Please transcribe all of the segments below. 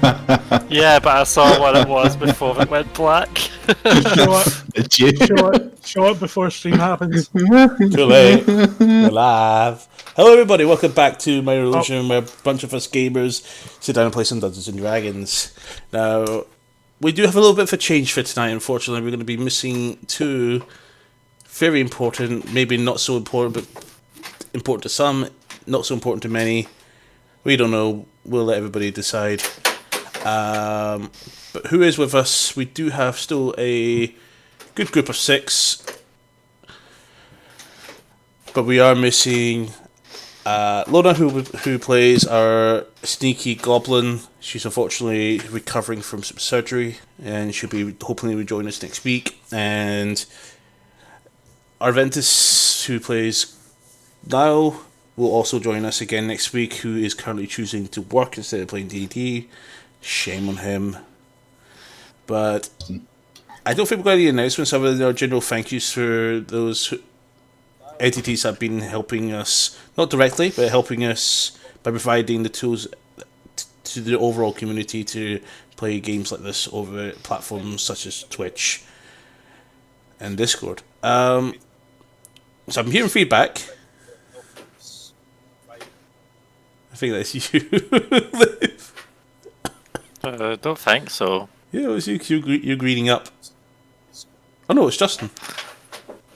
Yeah, but I saw what it was before it went black. Show it, Did you? show it before stream happens. Too late. We're live. Hello, everybody. Welcome back to My Illusion, where a bunch of us gamers sit down and play some Dungeons and Dragons. Now, we do have a little bit of a change for tonight. Unfortunately, we're going to be missing two very important, maybe not so important, but important to some, not so important to many. We don't know. We'll let everybody decide. But who is with us? We do have still a good group of 6. But we are missing Lona, who plays our sneaky goblin. She's unfortunately recovering from some surgery, and she'll be hopefully rejoin us next week. And Arventus, who plays Niall, will also join us again next week, who is currently choosing to work instead of playing D&D. Shame on him. But I don't think we've got any announcements other than our general thank yous for those entities that have been helping us, not directly, but helping us by providing the tools to the overall community to play games like this over platforms such as Twitch and Discord. So I'm hearing feedback. I think that's you. Don't think so. Yeah, it was you. You're greening up. Oh no, it's Justin.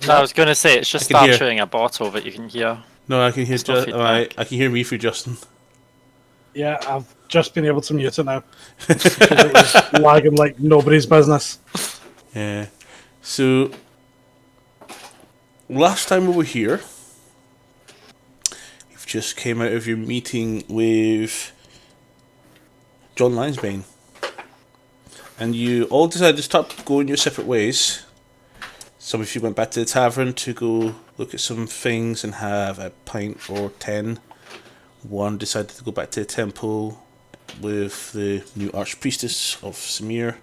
No, I was going to say it's just I can hear. Archering a bottle that you can hear. No, I can hear. It's not feedback. I can hear me through Justin. Yeah, I've just been able to mute it now. Because it was lagging like nobody's business. Yeah. So last time we were here, you've just came out of your meeting with John Linesbane, and you all decided to stop going your separate ways. Some of you went back to the tavern to go look at some things and have a pint or 10. One decided to go back to the temple with the new Archpriestess of Samir,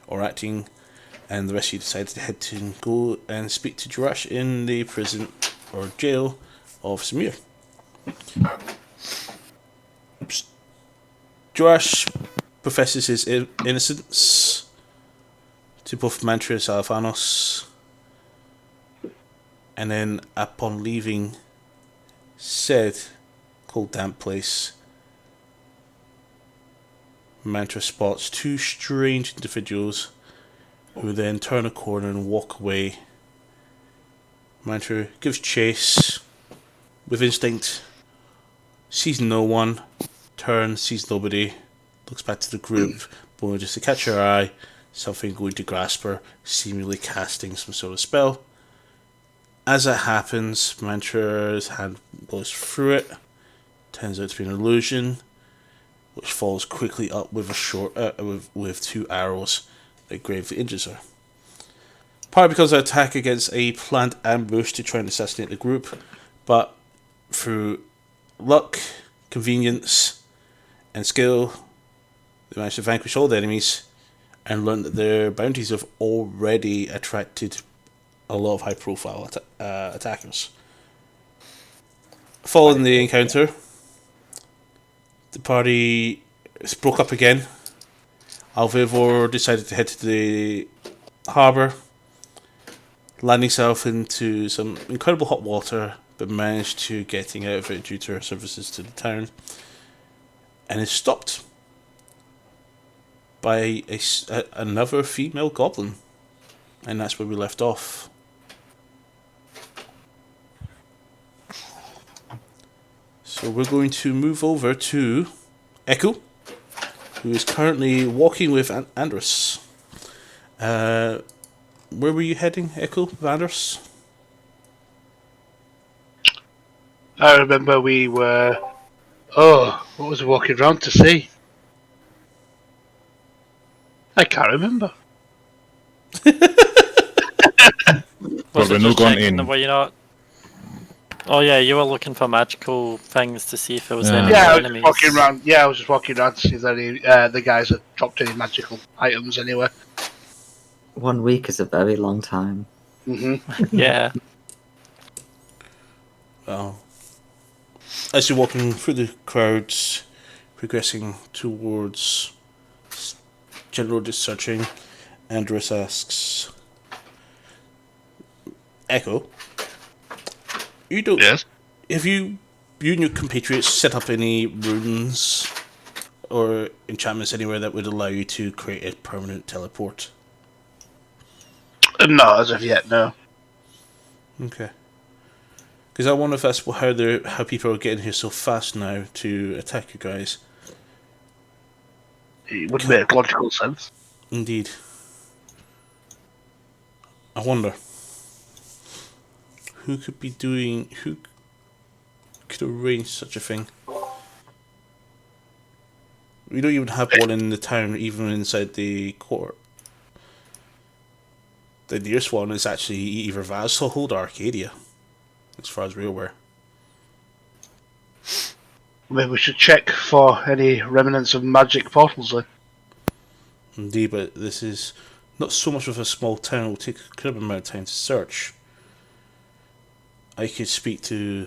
or acting, and the rest of you decided to head to go and speak to Jurash in the prison or jail of Samir. Jurash professes his innocence to both Mantra and Salvanos, and then upon leaving said cold damp place, Mantra spots 2 strange individuals who then turn a corner and walk away. Mantra gives chase with instinct, sees no one, turns, sees nobody, looks back to the group, but just to catch her eye, something going to grasp her, seemingly casting some sort of spell. As that happens, Mantra's hand goes through it, turns out to be an illusion, which follows quickly up with with 2 arrows that gravely injures her. Partly because of attack against a planned ambush to try and assassinate the group, but through luck, convenience, and skill, they managed to vanquish all the enemies and learn that their bounties have already attracted a lot of high-profile attackers. Following the encounter, the party broke up again. Alvivor decided to head to the harbour, landing himself into some incredible hot water, but managed to getting out of it due to her services to the town, and is stopped by another female goblin, and that's where we left off. So we're going to move over to Echo, who is currently walking with Andrus. Where were you heading, Echo, with Andrus? I remember we were... Oh, what was we walking around to see? I can't remember. Was we're it not just going checking in. were you not? Oh yeah, you were looking for magical things to see if there was any Yeah, I was enemies. just walking around. Yeah, I was just walking around to see if any the guys had dropped any magical items anywhere. 1 week is a very long time. Yeah. Well, as you're walking through the crowds, progressing towards general just searching. Andrus asks, Echo, you don't. Yes. Have you and your compatriots set up any runes or enchantments anywhere that would allow you to create a permanent teleport? Not as of yet, no. Okay. Because I wonder if that's how people are getting here so fast now to attack you guys. It would make logical sense. Indeed. I wonder who could arrange such a thing. We don't even have one in the town, even inside the court. The nearest one is actually either Vassalhold or Arcadia, as far as we're aware. Maybe we should check for any remnants of magic portals then. Indeed, but this is not so much of a small town. It will take a considerable amount of time to search. I could speak to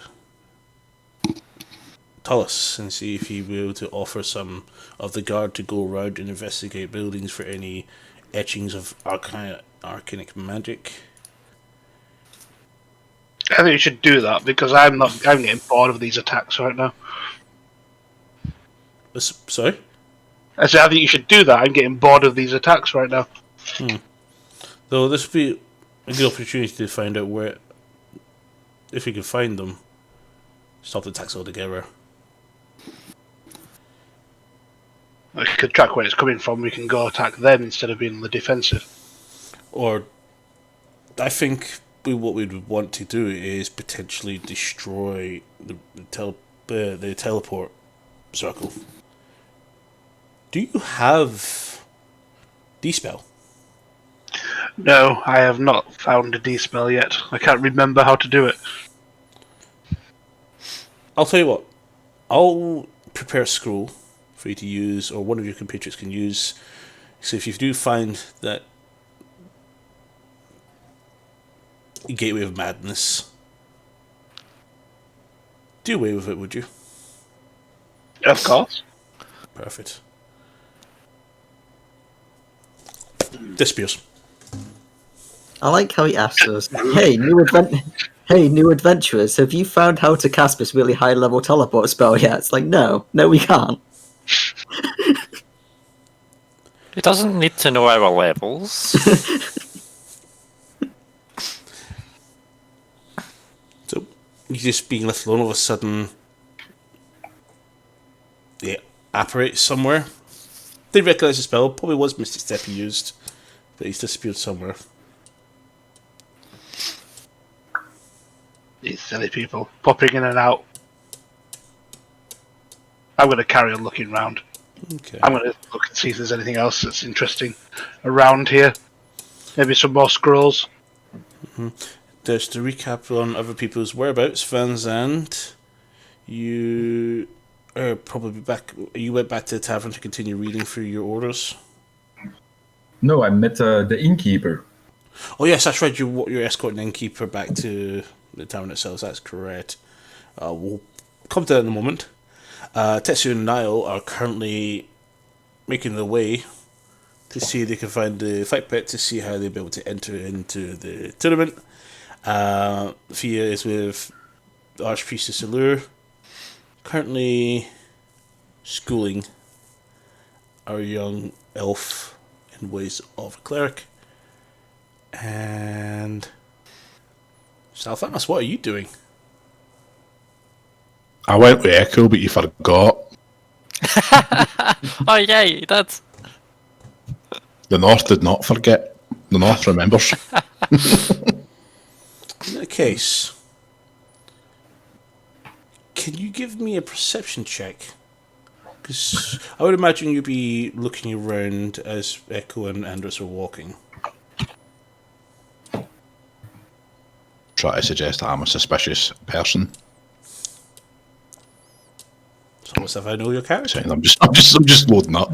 Tullus and see if he will be able to offer some of the guard to go around and investigate buildings for any etchings of arcanic magic. I think you should do that because I'm getting bored of these attacks right now. Sorry? I said I think you should do that. I'm getting bored of these attacks right now. Though this would be a good opportunity to find out where, if we can find them, stop the attacks altogether. I could track where it's coming from. We can go attack them instead of being on the defensive. Or, I think what we would want to do is potentially destroy the teleport circle. Do you have D-Spell? No, I have not found a D-spell yet. I can't remember how to do it. I'll tell you what. I'll prepare a scroll for you to use, or one of your compatriots can use. So if you do find that Gateway of Madness, do away with it, would you? Of course. Perfect. Disappears. I like how he asks us, hey, new adventurers, have you found how to cast this really high level teleport spell yet? It's like, no, we can't. He doesn't need to know our levels. So, you just being left alone, all of a sudden, they apparate somewhere. They recognise the spell, probably was Mystic Step he used, but he's disappeared somewhere. These silly people popping in and out. I'm going to carry on looking around. Okay. I'm going to look and see if there's anything else that's interesting around here. Maybe some more scrolls. Just to recap on other people's whereabouts, Van Zandt, you are probably back. You went back to the tavern to continue reading through your orders. No, I met the innkeeper. Oh yes, that's right. You're escorting the innkeeper back to the tavern itself. That's correct. We'll come to that in a moment. Tetsu and Niall are currently making their way to see if they can find the fight pit to see how they'll be able to enter into the tournament. Fia is with the Archpriestess Allure, currently schooling our young elf in ways of a cleric. And Salthamas, what are you doing? I went with Echo, but you forgot. Oh yeah, he did. The North did not forget. The North remembers. In that case, can you give me a perception check? Because I would imagine you'd be looking around as Echo and Andrus are walking. Try to suggest that I'm a suspicious person. It's almost if I know your character. Saying I'm just loading up.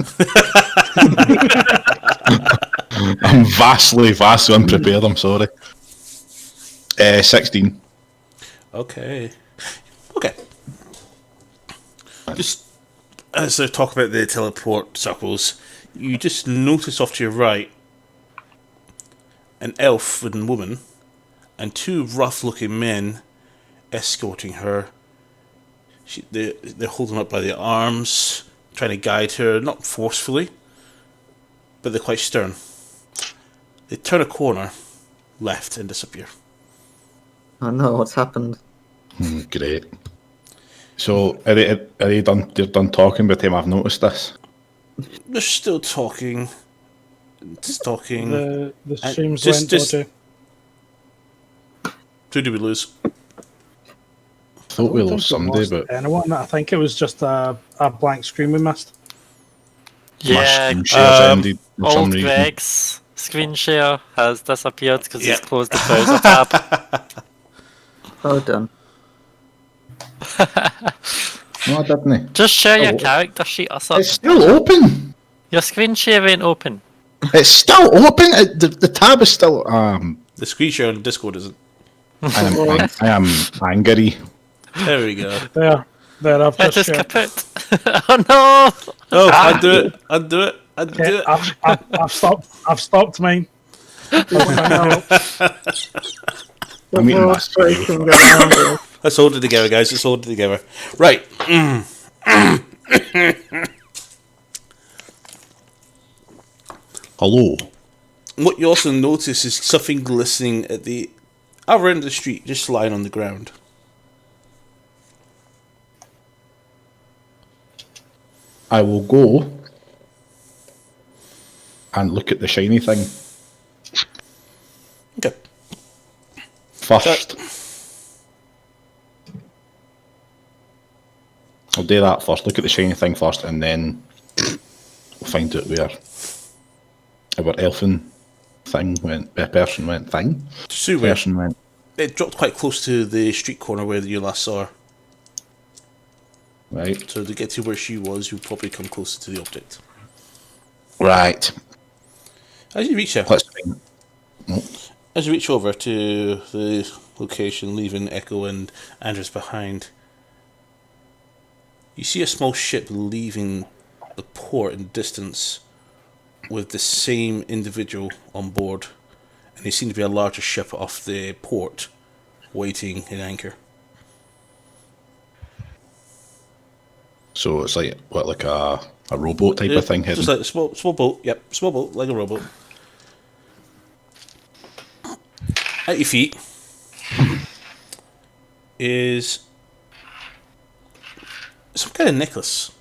I'm vastly unprepared. I'm sorry. 16. Okay. Just as I talk about the teleport circles, You just notice off to your right an elf and woman and two rough-looking men escorting her. They're holding her up by the arms, trying to guide her, not forcefully, but they're quite stern. They turn a corner left and disappear. Oh no, what's happened? Great. So are they done? They're done talking by the time I've noticed this. They're still talking. Just talking. The And streams just- went dodgy. Who do we lose? Thought we I don't lost think we somebody, lost but anyone. I think it was just a blank screen we missed. my Yeah, screen shares ended for some old reason. Greg's screen share has disappeared because Yeah. he's closed the browser tab. Well done. No, I didn't. Just share your Oh. character sheet or something. It's still open. Your screen share ain't open. It's still open. The tab is still. The screen share on Discord isn't. I am angry. There we go. There, I've It just is shared. kaput. Oh no! Oh, undo it. Undo it. Undo Yeah, it. I've stopped mine. I'm eating my cereal. Breaking around us. Let's hold it together, guys. Let's hold it together. Right. Hello. What you also notice is something glistening at the other end of the street, just lying on the ground. I will go and look at the shiny thing Okay. first. I'll do that first. Look at the shiny thing first, and then we'll find out where our elfin thing went. Person went thing. So where Person went. it dropped quite close to the street corner where you last saw her. Right. So to get to where she was, you'll probably come closer to the object. Right. As you reach her, Let's find. as you reach over to the location, leaving Echo and Andres behind, you see a small ship leaving the port in the distance with the same individual on board, and they seem to be a larger ship off the port, waiting in anchor. So it's like what, like a rowboat type of thing heading. Just like a small boat. Yep, small boat, like a rowboat. At your feet is some kind of necklace.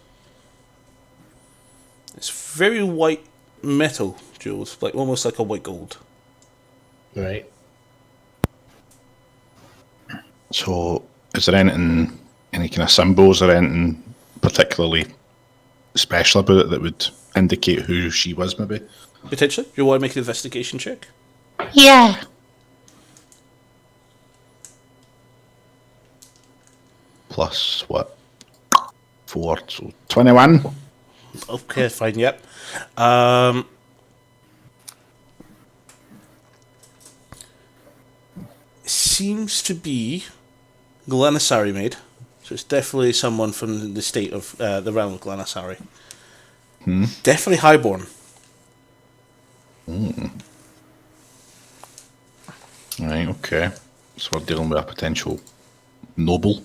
It's very white metal jewels, like almost like a white gold. Right. So is there anything, any kind of symbols or anything particularly special about it that would indicate who she was, maybe? Potentially, you want to make an investigation check? Yeah. Plus what? 4, so 21. Okay, fine. Yep. Seems to be Glanasari made, so it's definitely someone from the state of the realm of Glanasari. Definitely highborn. Right, okay. So we're dealing with a potential noble.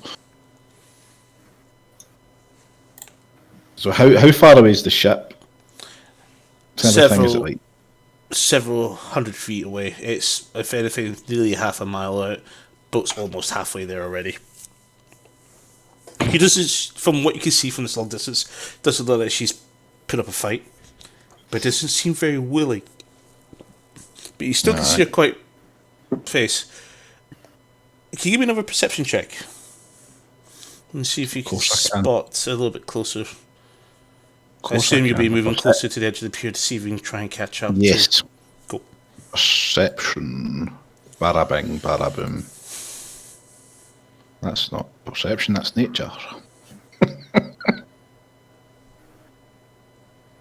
So how far away is the ship? What kind of thing is it Several- like? Several hundred feet away. It's, if anything, nearly half a mile out. Boat's almost halfway there already. He doesn't, from what you can see from this long distance, doesn't look like she's put up a fight, but doesn't seem very willing. But you still can see her quite face. Can you give me another perception check? And see if you can course I can. spot a little bit closer. I Course assume I you'll be can. moving closer to the edge of the pier to see if you can try and catch up. Yes. Cool. Perception. Barabing, baraboom. That's not perception, that's nature.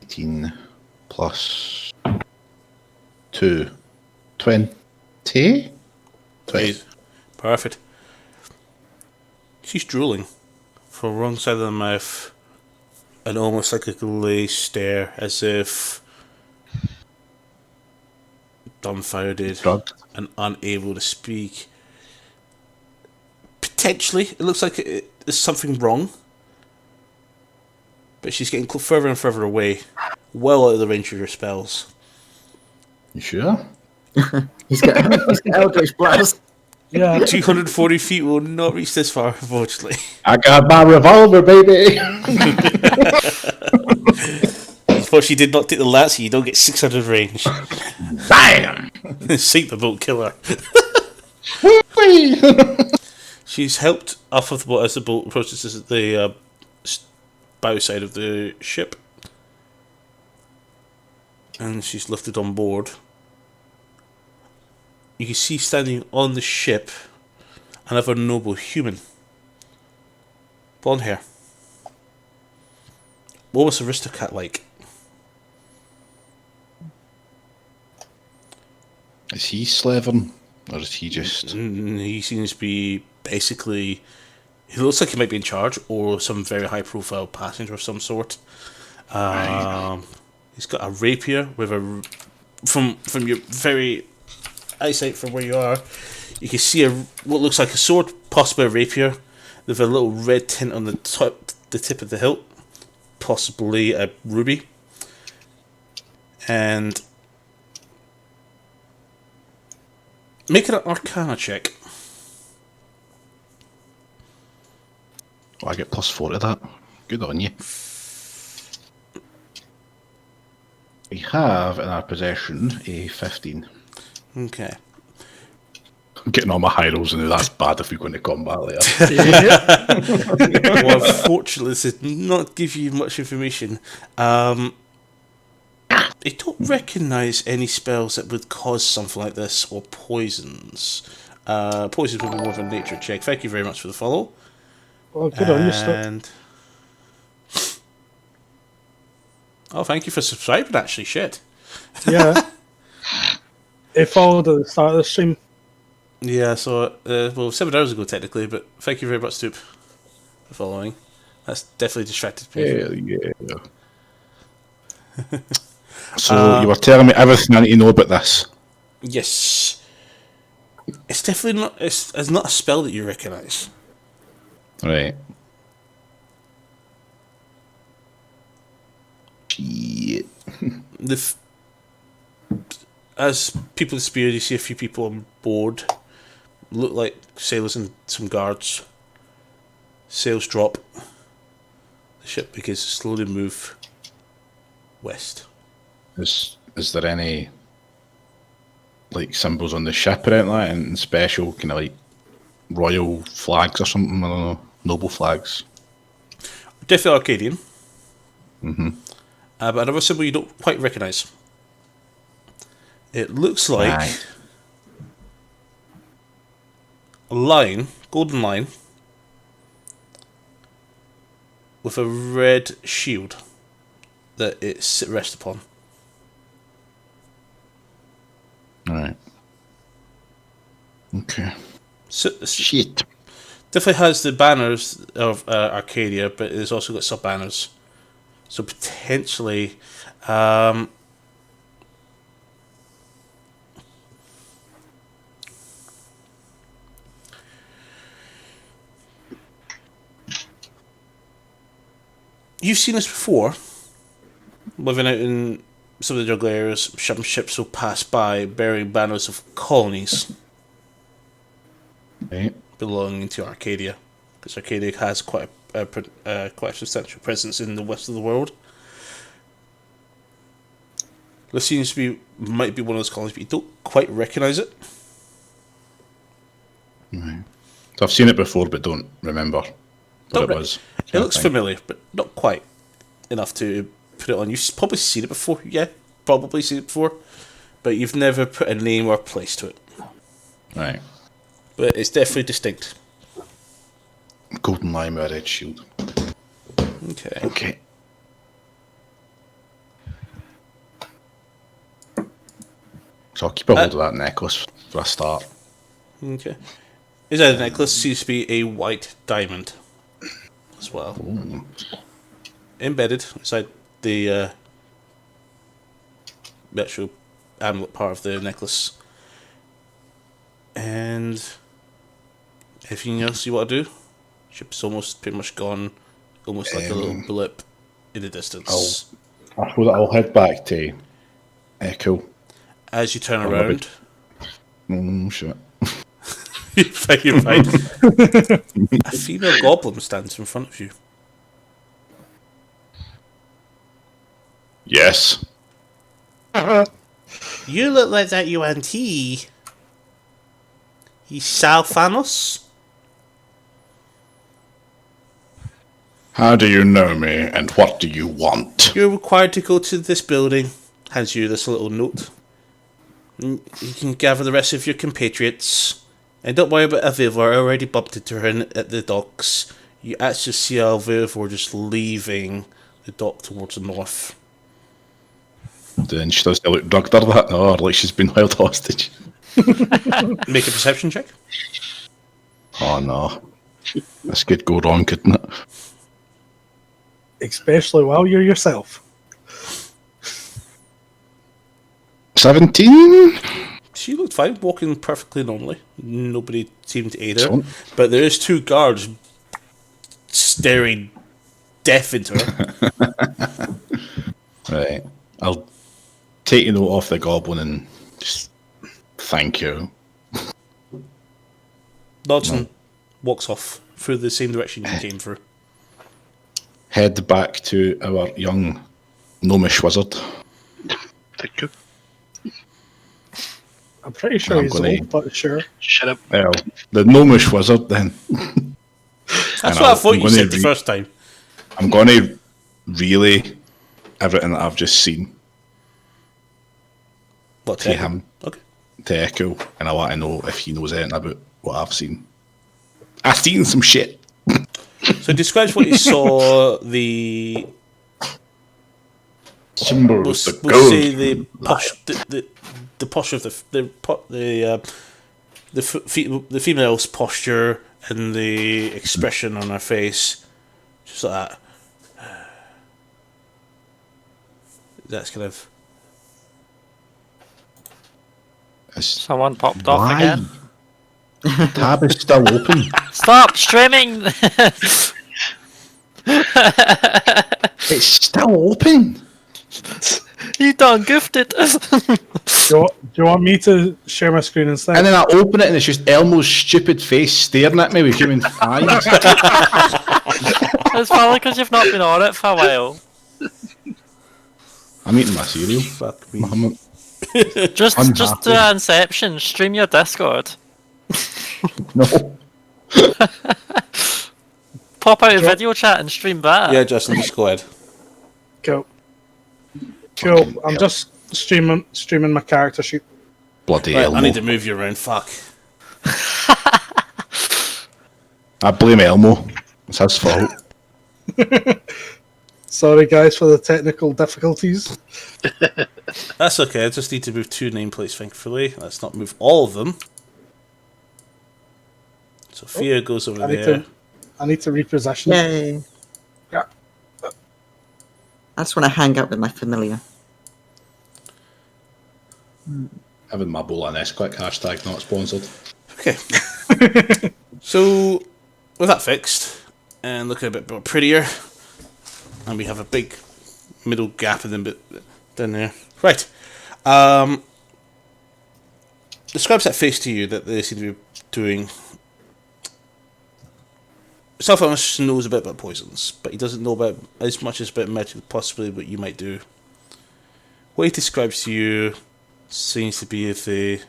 18 plus 2. 20? 20. Please. Perfect. She's drooling from the wrong side of the mouth and almost like a glazed stare, as if dumbfounded, Drugged. and unable to speak. Potentially, it looks like there's something wrong. But she's getting further and further away, well out of the range of your spells. You sure? He's got Eldritch Blast. Yeah. 240 feet will not reach this far, unfortunately. I got my revolver, baby. But she did not take the lance, so you don't get 600 range. Bam! Sink the boat, killer. Whee! She's helped off of the boat as the boat approaches the bow side of the ship. And she's lifted on board. You can see standing on the ship another noble human. Blonde hair. What was Aristocat like? Is he slavering? Or is he just... He seems to be basically... He looks like he might be in charge, or some very high profile passenger of some sort. He's got a rapier with a... From your very eyesight from where you are, you can see what looks like a sword, possibly a rapier, with a little red tint on the tip of the hilt, possibly a ruby. And... Make it an Arcana check. I get +4 to that. Good on you. We have in our possession a 15. Okay. I'm getting all my high rolls and that's bad if we go into combat later. Well, unfortunately, this does not give you much information. They don't recognise any spells that would cause something like this, or poisons. Poisons would be more of a nature check. Thank you very much for the follow. Well, good on you, Stuck. And... Oh, thank you for subscribing, actually. Shit. Yeah. It followed at the start of the stream. Yeah, so, well, 7 hours ago, technically, but thank you very much, Stoop, for following. That's definitely distracted me. Hell yeah. So you were telling me everything I need to know about this. Yes. It's definitely not... It's not a spell that you recognise. Right. Shit. As people of the Spear, you see a few people on board. Look like sailors and some guards. Sails drop. The ship begins to slowly move west. Is there any like symbols on the ship or anything like that, and special kind of like royal flags or something? I don't know, noble flags. Definitely Arcadian. But another symbol you don't quite recognise. It looks like Aye. a line, golden line, with a red shield that it rests upon. Right. Okay. So, Shit. definitely has the banners of Arcadia, but it's also got sub banners. So potentially, you've seen this before. Living out in some of the jungle areas, some ships will pass by bearing banners of colonies Right. belonging to Arcadia, because Arcadia has quite a substantial presence in the west of the world. This seems to be might be one of those colonies, but you don't quite recognise it. Right. So I've seen it before, but don't remember what Don't it re- was. It looks familiar, but not quite enough to put it on. You've probably seen it before, yeah, probably seen it before, but you've never put a name or place to it. Right. But it's definitely distinct. Golden line with a red shield. Okay. Okay. So I'll keep a hold of that necklace for a start. Okay. Inside the necklace seems to be a white diamond as well. Ooh. Embedded inside the actual amulet part of the necklace. And anything else you want to do? Ship's almost pretty much gone, almost like a little blip in the distance. I suppose I'll head back to Echo. As you turn Oh, around, Shit. you're fine. A female goblin stands in front of you. Yes. You look like that UNT. You Sal Thanos? How do you know me, and what do you want? You're required to go to this building. Hands you this little note. You can gather the rest of your compatriots. And don't worry about Avivor. I already bumped into her at the docks. You actually see Avivor just leaving the dock towards the north. Then she does look drugged or that, or like she's been held hostage. Make a perception check. Oh no. This could go wrong, couldn't it? Especially while you're yourself. 17? She looked fine, walking perfectly normally. Nobody seemed to aid her. Excellent. But there is two guards staring death into her. Right. I'll take a note off the goblin and just thank you. Dodson walks off through the same direction you came through. Head back to our young gnomish wizard. Thank you. I'm pretty sure I'm he's gonna- old, but sure. Shut up. Well, the gnomish wizard then. That's And what I I'm thought you gonna said the first time. I'm going to relay everything that I've just seen What, to him, Okay. to Echo, and I want to know if he knows anything about what I've seen. I've seen some shit. So describe what you saw, the... Symbols, the We'll gold. say the posture of the female's posture and the expression on her face, just like that. That's kind of It's- Someone popped off Why? again. Tab is still open. Stop streaming! It's still open. You done goofed it. Do you want me to share my screen instead? And then I open it and it's just Elmo's stupid face staring at me with human eyes. It's probably because you've not been on it for a while. I'm eating my cereal. fuck me. Muhammad. Just Unhappy. do an Inception. Stream your Discord. No. Pop out a video chat and stream that. Yeah, Justin, just go ahead. Cool. Cool. I'm just streaming my character sheet. Bloody Right, Elmo. I need to move you around. Fuck. I blame Elmo. It's his fault. Sorry, guys, for the technical difficulties. That's okay. I just need to move two nameplates, thankfully. Let's not move all of them. Sophia goes over I need there. I need to reposition. Yay. Yeah. I just want to hang out with my familiar. Having my bowl on this quick hashtag not sponsored. Okay. So, with that fixed, and looking a bit more prettier, and we have a big middle gap in the bit down there. Right. Describes that face to you that they seem to be doing. Self-Amos knows a bit about poisons, but he doesn't know about as much as about magic, possibly what you might do. What he describes to you seems to be if they.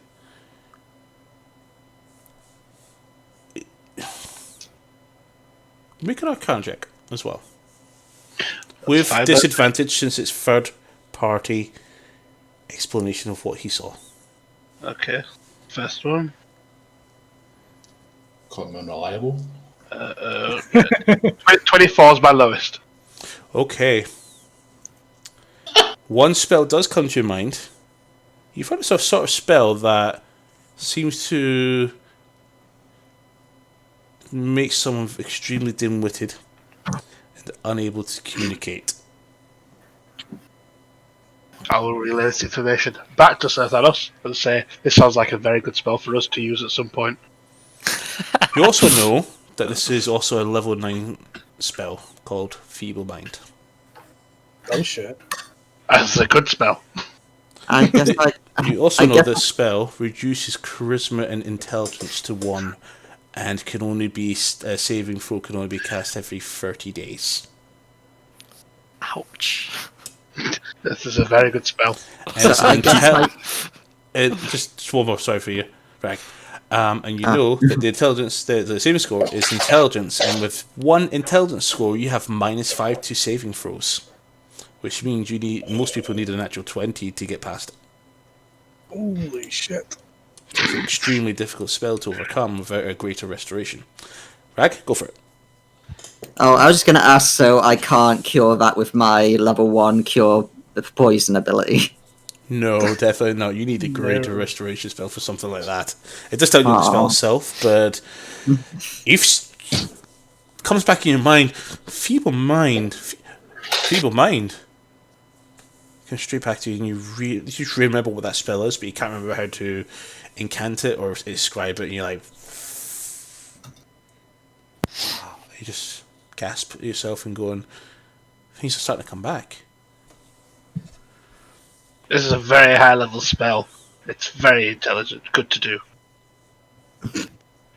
Make an Arcana check as well. With fine, but- disadvantage since it's third party explanation of what he saw. Okay. First one. Caught me unreliable. 24 is my lowest. Okay. One spell does come to your mind. You've heard of a sort of spell that seems to make someone extremely dim-witted and unable to communicate. I will relay this information back to Sir Thanos and say this sounds like a very good spell for us to use at some point. You also know that this is also a level 9 spell called Feeble Mind. Oh shit. That's a good spell. I guess You also I know guess- this spell reduces charisma and intelligence to 1 and can only be saving throw can only be cast every 30 days. Ouch. This is a very good spell. And it's So I guess just one more, sorry for you, Rag. And you know that the intelligence, the saving score is intelligence, and with 1 intelligence score, you have -5 to saving throws, which means most people need a natural 20 to get past it. Holy shit. It's an extremely difficult spell to overcome without a greater restoration. Rag, go for it. Oh, I was just gonna ask, so I can't cure that with my level 1 cure the poison ability. No, definitely not. You need a greater restoration spell for something like that. It does tell you the spell Aw. itself, but if comes back in your mind, feeble mind comes straight back to you, and you just remember what that spell is, but you can't remember how to incant it or describe it, and you're like, you just gasp at yourself and going, things are starting to come back. This is a very high level spell. It's very intelligent, good to do.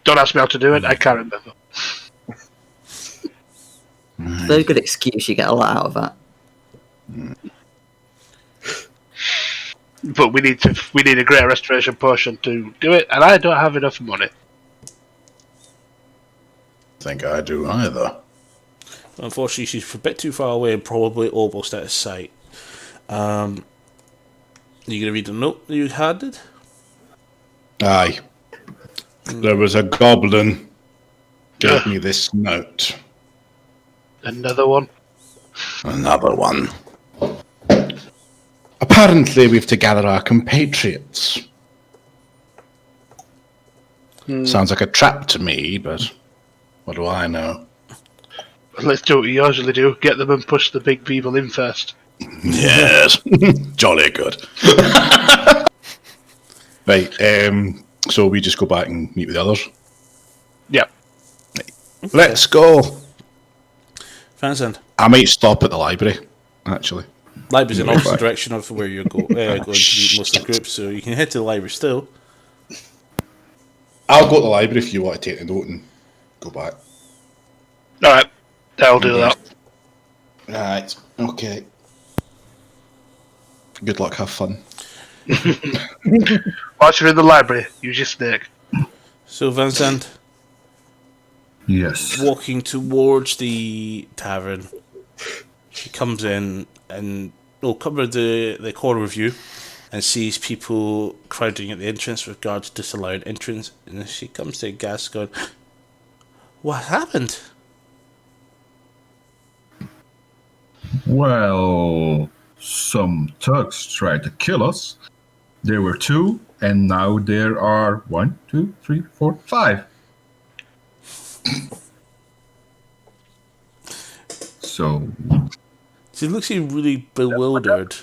Don't ask me how to do it, I can't remember. Very good excuse. You get a lot out of that. But we need a greater restoration potion to do it, and I don't have enough money. Think I do either. Unfortunately, she's a bit too far away and probably almost out of sight. You gonna read the note that you had? Aye. There was a goblin gave me this note. Another one. Another one. Apparently we've to gather our compatriots. Sounds like a trap to me, but what do I know? Let's do what we usually do. Get them and push the big people in first. Yes. Jolly good. Right, so we just go back and meet with the others. Yep. Let's go. Vincent, I might stop at the library, actually. library's in Right opposite back. direction of where you're going to meet most of the group, so you can head to the library still. I'll go to the library if you want to take the note and go back. Alright, I'll do that. Right, okay. Good luck, have fun. Whilst you're in the library, use your snake. So Vincent, Yes. walking towards the tavern, she comes in and cover the corner of you and sees people crowding at the entrance with guards disallowing entrance, and then she comes to a gasp going, "What happened?" Well, some thugs tried to kill us. There were 2, and now there are 1, 2, 3, 4, 5. So, She looks really bewildered.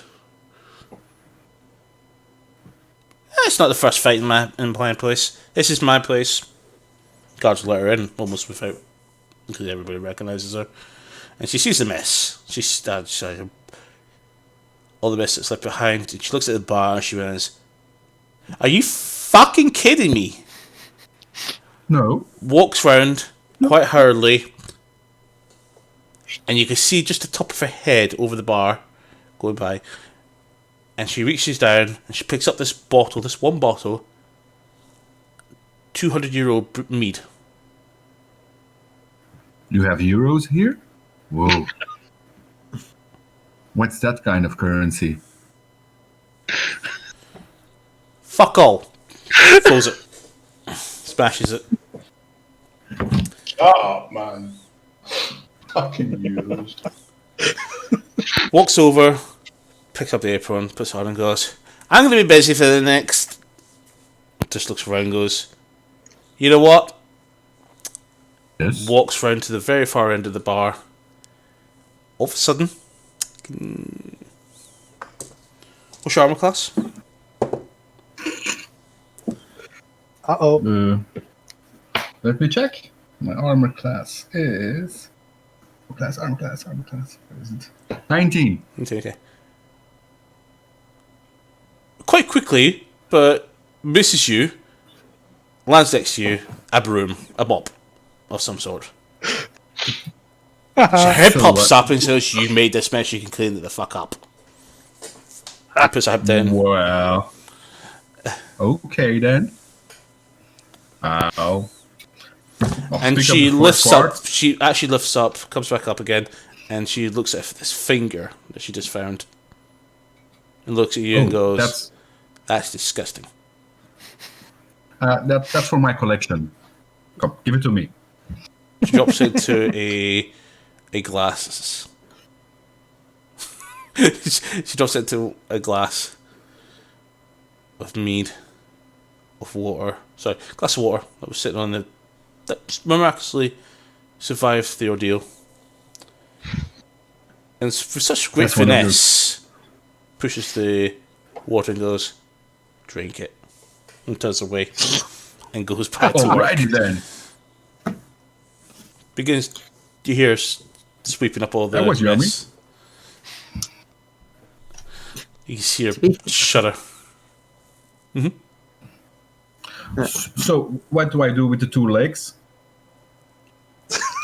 It's not the first fight in my place. This is my place. Guards let her in almost without, because everybody recognises her, and she sees the mess. She's all the mess that's left behind, and she looks at the bar and she realizes, "Are you fucking kidding me?" no. Walks round quite hurriedly, and you can see just the top of her head over the bar going by. And she reaches down and she picks up this one bottle, 200 euro mead. You have euros here? Whoa. What's that kind of currency? Fuck all. Throws it. Smashes it. Oh, man. Fucking euros. Walks over, picks up the apron, puts it on and goes, "I'm going to be busy for the next..." Just looks around and goes, "You know what?" Yes. Walks round to the very far end of the bar. All of a sudden, What's your armor class? Uh-oh. Let me check. My armor class is armor class. Where is it? 19. Okay. Quite quickly, but misses you. Lands next to you. A broom, a mop of some sort. Her head So pops what? up and says, "You made this mess. You can clean it the fuck up." He puts her head down. Well, okay then. I'll And pick she up the lifts fourth up. part. She actually lifts up, comes back up again, and she looks at this finger that she just found, and looks at you and goes, "That's disgusting." That's for my collection. Come, give it to me. She drops into a glass. She drops into a glass of mead, of water. Sorry, glass of water that was sitting on the that miraculously survived the ordeal. And for such great That's one of finesse, pushes the water and goes, "Drink it," and turns away and goes back to work. Alrighty then. Begins, you hear sweeping up all the That was yummy. mess. You can see her shudder. So, what do I do with the 2 legs?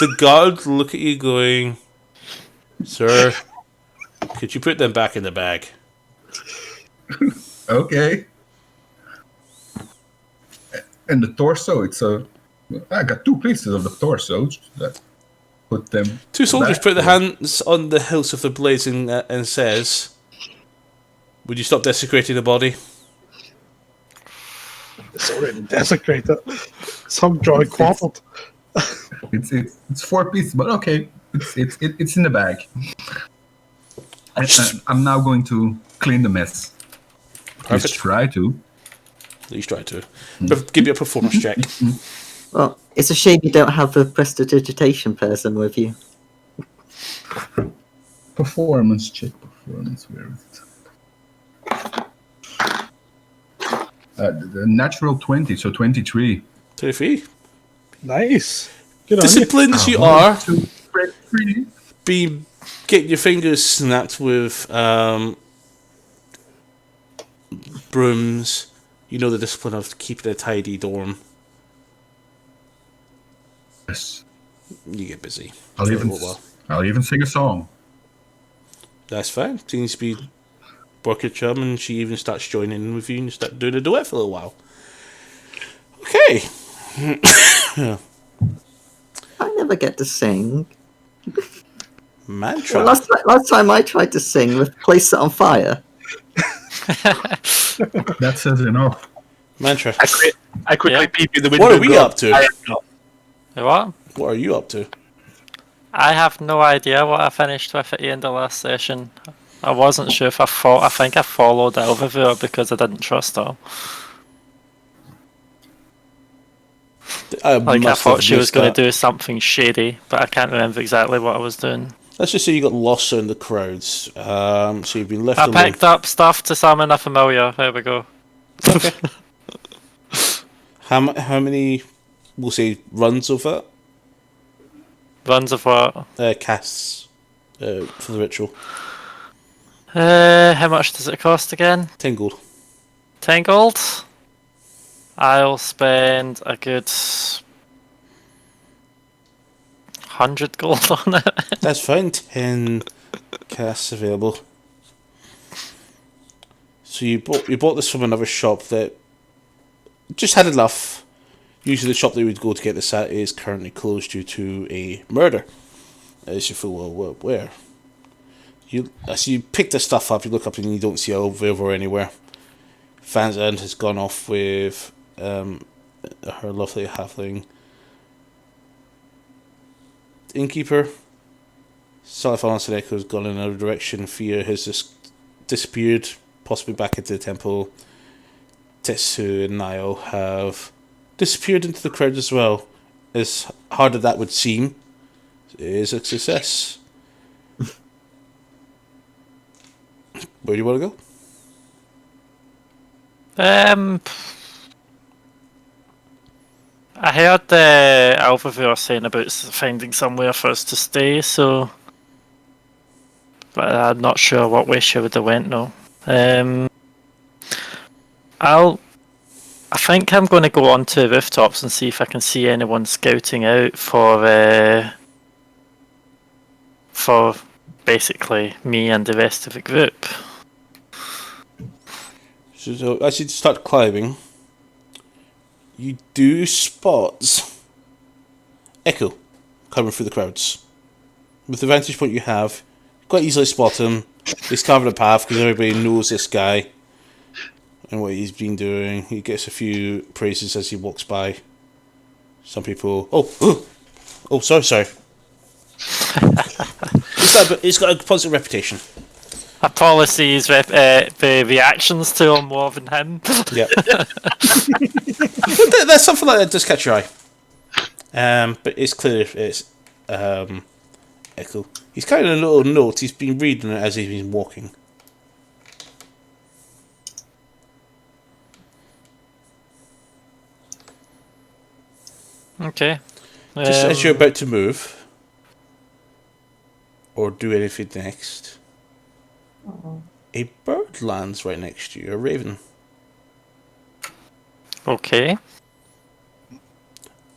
The guard look at you going, "Sir, could you put them back in the bag?" Okay. And the torso, I got 2 pieces of the torso. That put them. Two soldiers back. put their hands on the hilts of their blades and says, "Would you stop desecrating the body?" It's already desecrated. Some joy quaffled. It's 4 pieces, but okay. It's in the bag. And I'm now going to clean the mess. Perfect. Just try to. At least try to. Give me a performance check. Well, it's a shame you don't have a prestidigitation person with you. Performance check. Where is it? The natural 20, so 23. 23. Nice. Good on you. Disciplined as you are, 2, 3. be getting your fingers snapped with brooms. You know the discipline of keeping a tidy dorm. Yes. You get busy. I'll for a even, little while. I'll even sing a song. That's fine. Seems to be working chum, and she even starts joining in with you and start doing a duet for a little while. Okay. I never get to sing. Mantra. Well, last time I tried to sing with Place It on Fire. That says enough. Mantra. I quickly Yeah. peep in the window. What are and we go, up to? I am not. What? What are you up to? I have no idea what I finished with at the end of last session. I wasn't sure if I think I followed Elvivir because I didn't trust her. I thought she was going to do something shady, but I can't remember exactly what I was doing. Let's just say you got lost in the crowds. So you've been left I alone. picked up stuff to summon a familiar. There we go. Okay. How many, we'll say, runs of it? Runs of what? Casts for the ritual. How much does it cost again? 10 gold. 10 gold? I'll spend a good 100 gold on it. That's fine. 10 casts available. So you bought this from another shop that just had enough. Usually the shop that you would go to get this at is currently closed due to a murder. As you feel well aware. As you pick this stuff up, you look up and you don't see Elvira anywhere. Fanzand has gone off with her lovely halfling innkeeper. Salifan Sadeko has gone in another direction. Fia has just disappeared, possibly back into the temple. Tetsu and Nio have disappeared into the crowd as well. As hard as that would seem, it is a success. Where do you want to go? I heard Alvavur saying about finding somewhere for us to stay, so. But I'm not sure what way she would have went now. I think I'm going to go onto the rooftops and see if I can see anyone scouting out for basically me and the rest of the group. So as you start climbing, you do spot Echo coming through the crowds. With the vantage point you have, quite easily spot him. He's carving a path because everybody knows this guy and what he's been doing. He gets a few praises as he walks by. Some people, oh, sorry. He's got a positive reputation. Apologies, the reactions to him more than him. Yeah. There's something like that does catch your eye. But it's clear it's Echo. He's carrying a little note. He's been reading it as he's been walking. Okay. Just as you're about to move or do anything next, a bird lands right next to you, a raven. Okay.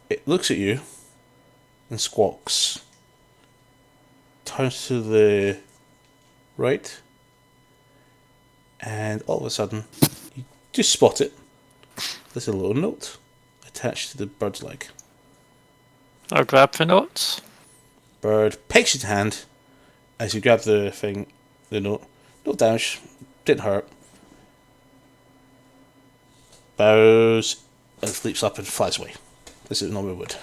It looks at you and squawks. Turns to the right, and all of a sudden, you just spot it. There's a little note attached to the bird's leg. I'll grab the notes. Bird pecks your hand as you grab the thing, the note. No damage, didn't hurt. Bows and leaps up and flies away. This is normal wood.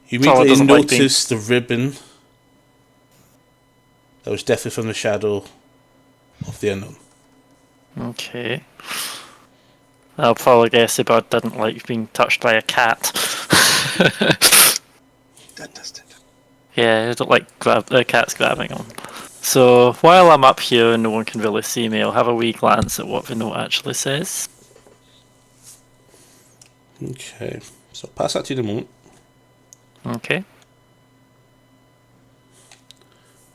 You immediately doesn't like notice the ribbon that was definitely from the shadow of the unknown. Okay. I'll probably guess the bird didn't like being touched by a cat. That does it. Yeah, I don't like the cats grabbing him. So while I'm up here and no one can really see me, I'll have a wee glance at what the note actually says. Okay, so pass that to you in a moment. Okay.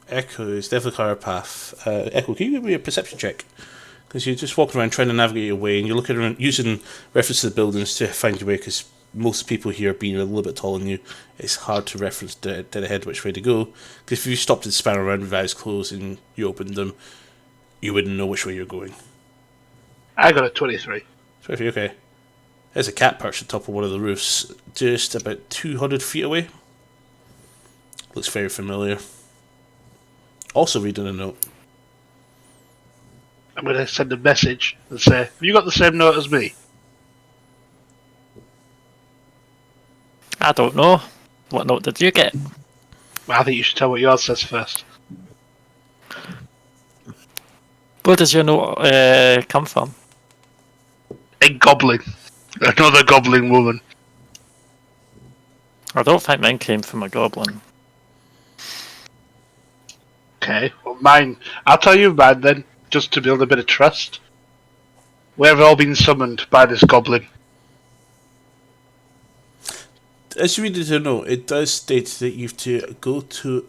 Echo is definitely clear path. Echo, can you give me a perception check? Because you're just walking around trying to navigate your way, and you're looking around using reference to the buildings to find your way. Because most people here being a little bit taller than you, it's hard to reference dead ahead which way to go. Because if you stopped and span around with eyes closed and you opened them, you wouldn't know which way you're going. I got a 23. So if you're okay, there's a cat perched on top of one of the roofs, just about 200 feet away. Looks very familiar. Also reading a note. I'm going to send a message and say, have you got the same note as me? I don't know. What note did you get? Well, I think you should tell what yours says first. Where does your note come from? A goblin. Another goblin woman. I don't think mine came from a goblin. Okay, well mine, I'll tell you mine then, just to build a bit of trust. We've all been summoned by this goblin. As you read the note, it does state that you have to go to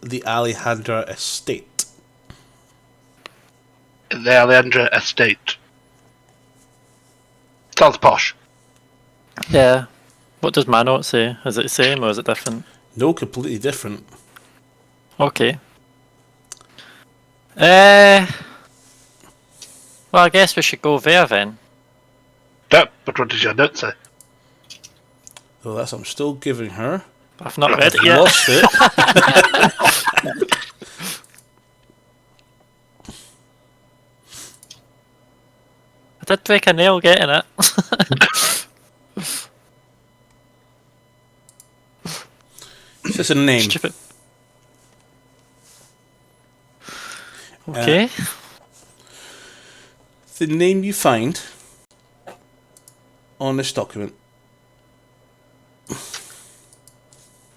the Alejandra estate. In the Alejandra estate. Sounds posh. Yeah. What does my note say? Is it the same or is it different? No, completely different. Okay. Well, I guess we should go there then. Yep, but what does your note say? So that's I'm still giving her. I've not read it You yet. lost it. I did break a nail getting it. It's just a name. Stupid. Okay. The name you find on this document.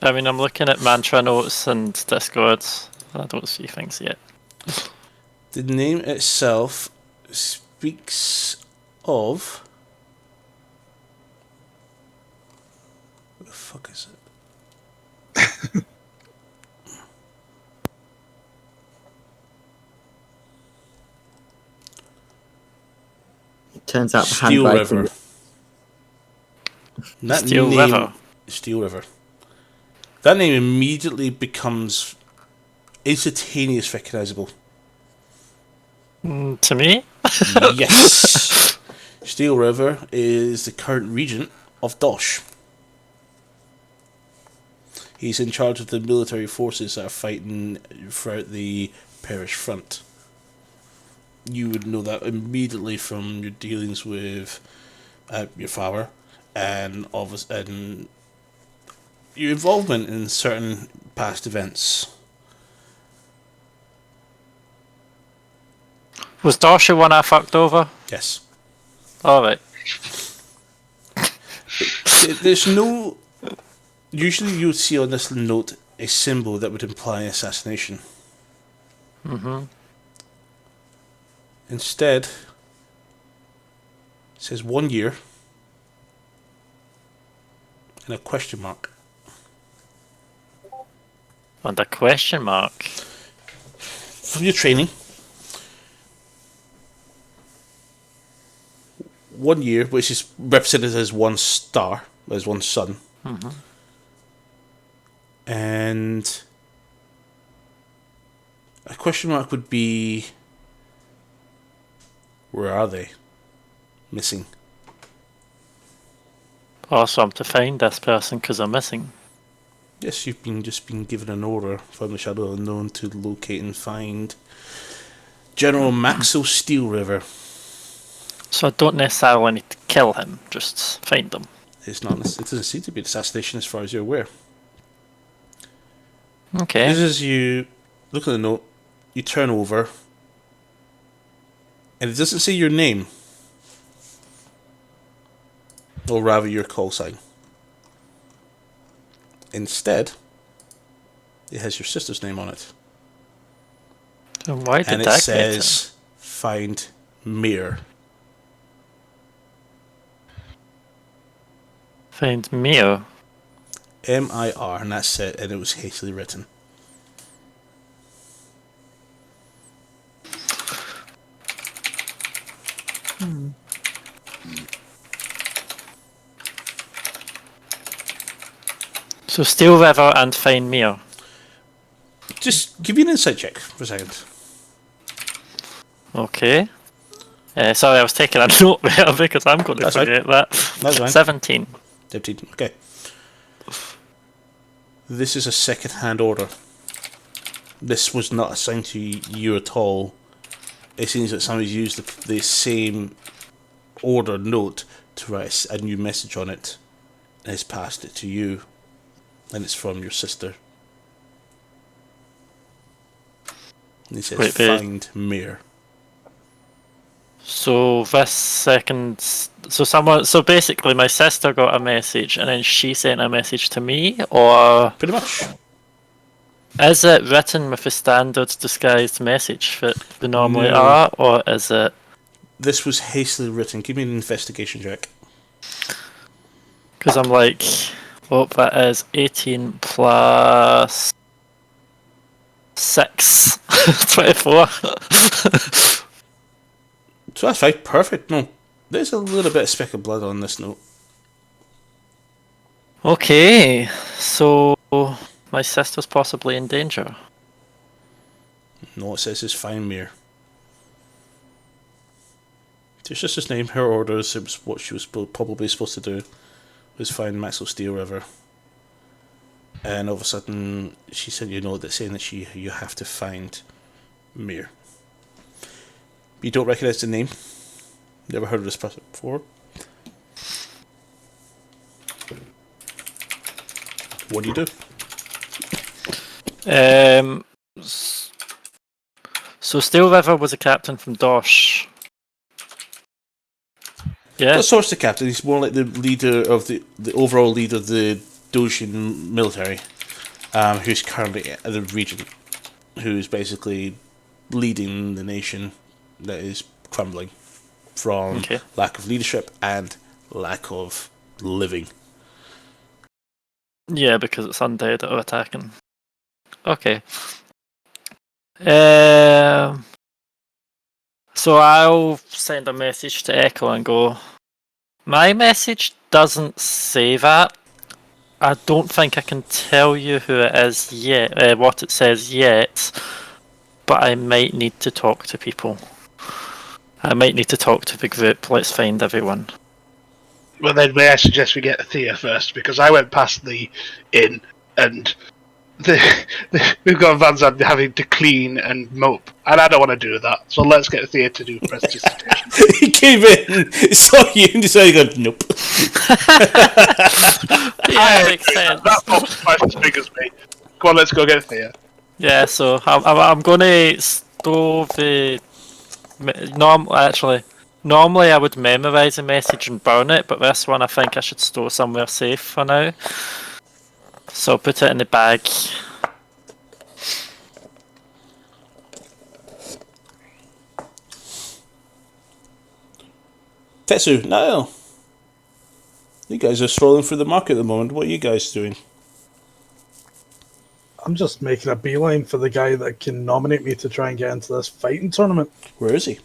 I mean, I'm looking at mantra notes and Discords. I don't see things yet. The name itself speaks of. What the fuck is it? Turns out the Steel handwriting. River. That Steel name, River. Steel River. That name immediately becomes instantaneous recognizable. To me? Yes. Steel River is the current regent of Dosh. He's in charge of the military forces that are fighting throughout the Parish front. You would know that immediately from your dealings with your father and your involvement in certain past events. Was Dosh the one I fucked over? Yes. Alright. There's no. Usually, you would see on this note a symbol that would imply assassination. Mm-hmm. Instead, it says 1 year and a question mark. And a question mark. From your training, 1 year, which is represented as 1 star, as 1 sun. Mm-hmm. And a question mark would be, where are they? Missing. Also, I'm to find this person because I'm missing. Yes, you've just been given an order from the Shadow Unknown to locate and find General Maxwell Steel River. So I don't necessarily need to kill him, just find him. It doesn't seem to be an assassination as far as you're aware. Okay. This is you look at the note, you turn over, and it doesn't say your name. Or rather your call sign. Instead, it has your sister's name on it. And why did And it that get says, find Mir. Find Mio. M-I-R, and that's it, and it was hastily written. So Steel River and find Mio. Just give me an insight check for a second. Okay. Sorry, I was taking a note there because I'm going to That's fine. forget that. That's fine. 17. 17, okay. This is a second-hand order. This was not assigned to you at all. It seems that somebody's used the same order note to write a new message on it and has passed it to you. And it's from your sister. And it says, Wait. find Mir. So this second, so basically my sister got a message and then she sent a message to me, or Pretty much. is it written with the standard disguised message that they normally No. are, or is it? This was hastily written. Give me an investigation check. Because I'm like, well, that is 18 plus 6, 24. So that's fine. Perfect. No. There's a little bit of speck of blood on this note. Okay, so my sister's possibly in danger. No, it says is find Mir. It's your sister's name, her orders, it was what she was probably supposed to do, was find Maxwell Steel River. And all of a sudden, she sent you a note that saying that you have to find Mir. You don't recognise the name? Never heard of this person before? What do you do? So Steel River was a captain from Dosh. Yeah. Not so much the captain, he's more like the leader of the overall leader of the Doshin military, who's currently the regent, who's basically leading the nation that is crumbling from Okay. lack of leadership and lack of living. Yeah, because it's undead that are attacking. Okay. So I'll send a message to Echo and go, my message doesn't say that. I don't think I can tell you who it is yet, what it says yet, but I might need to talk to people. I might need to talk to the group. Let's find everyone. Well, then may I suggest we get Thea first, because I went past the inn and we've got Van Zandt having to clean and mope, and I don't want to do that. So let's get Thea to do prestidigitation. He came in, saw you, and decided to go, nope. Yeah, makes sense. That pop's twice as big as me. Come on, let's go get Thea. Yeah, so I'm going to store the. Normally I would memorize a message and burn it, but this one I think I should store somewhere safe for now. So I'll put it in the bag. Tetsu, Niall. You guys are strolling through the market at the moment. What are you guys doing? I'm just making a beeline for the guy that can nominate me to try and get into this fighting tournament. Where is he?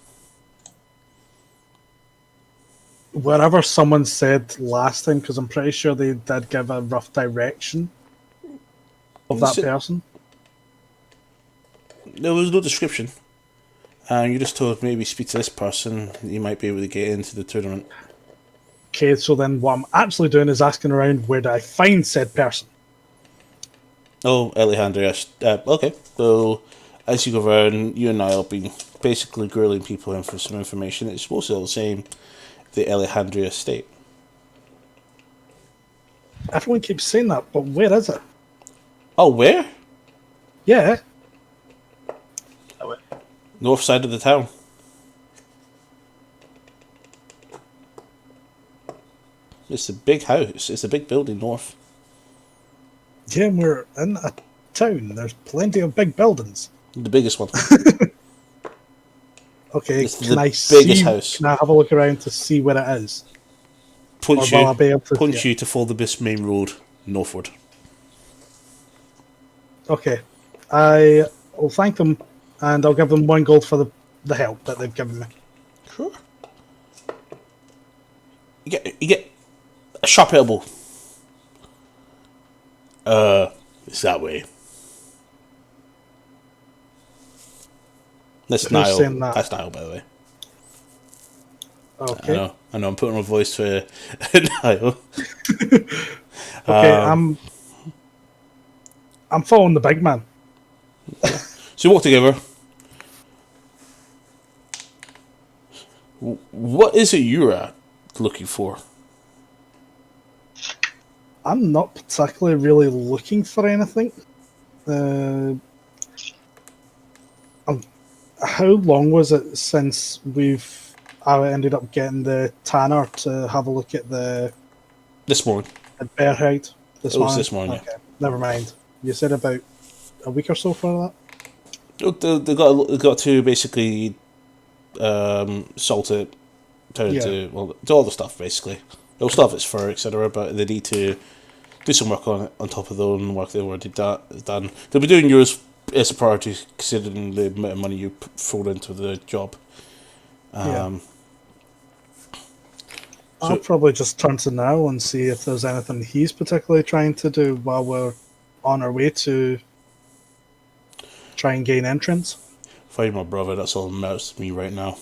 Wherever someone said last time, because I'm pretty sure they did give a rough direction of that person. There was no description. And you just told maybe speak to this person. You might be able to get into the tournament. Okay, so then what I'm actually doing is asking around where do I find said person. Oh, Alejandro. Okay. So, as you go around, you and I have been basically grilling people in for some information. It's mostly all the same. The Alejandria estate. Everyone keeps saying that, but where is it? Oh, where? Yeah, North side of the town. It's a big house. It's a big building north. yeah, we're in a town. There's plenty of big buildings. The biggest one. Okay, It's can the I biggest see? house. Can I have a look around to see where it is? Points Or will I be able to? you to follow this main road northward. Okay, I will thank them, and I'll give them 1 gold for the help that they've given me. Sure. You get a sharp elbow. It's that way. That's Who's Niall. saying that? That's Niall, by the way. Okay. I know. I'm putting my voice to Niall. Okay, I'm following the big man. So you walk together. What is it you're looking for? I'm not particularly really looking for anything. How long was it since I ended up getting the tanner to have a look at the This morning. bear hide this It was morning? this morning, yeah. Okay, never mind. You said about a week or so for that? They got to basically salt it, turn it to, well, do all the stuff basically. They'll still have its fur, etc., but they need to do some work on it on top of their own work they've already done. They'll be doing yours as a priority, considering the amount of money you throw into the job. I'll probably just turn to Niall and see if there's anything he's particularly trying to do while we're on our way to try and gain entrance. Find my brother, that's all that matters to me right now.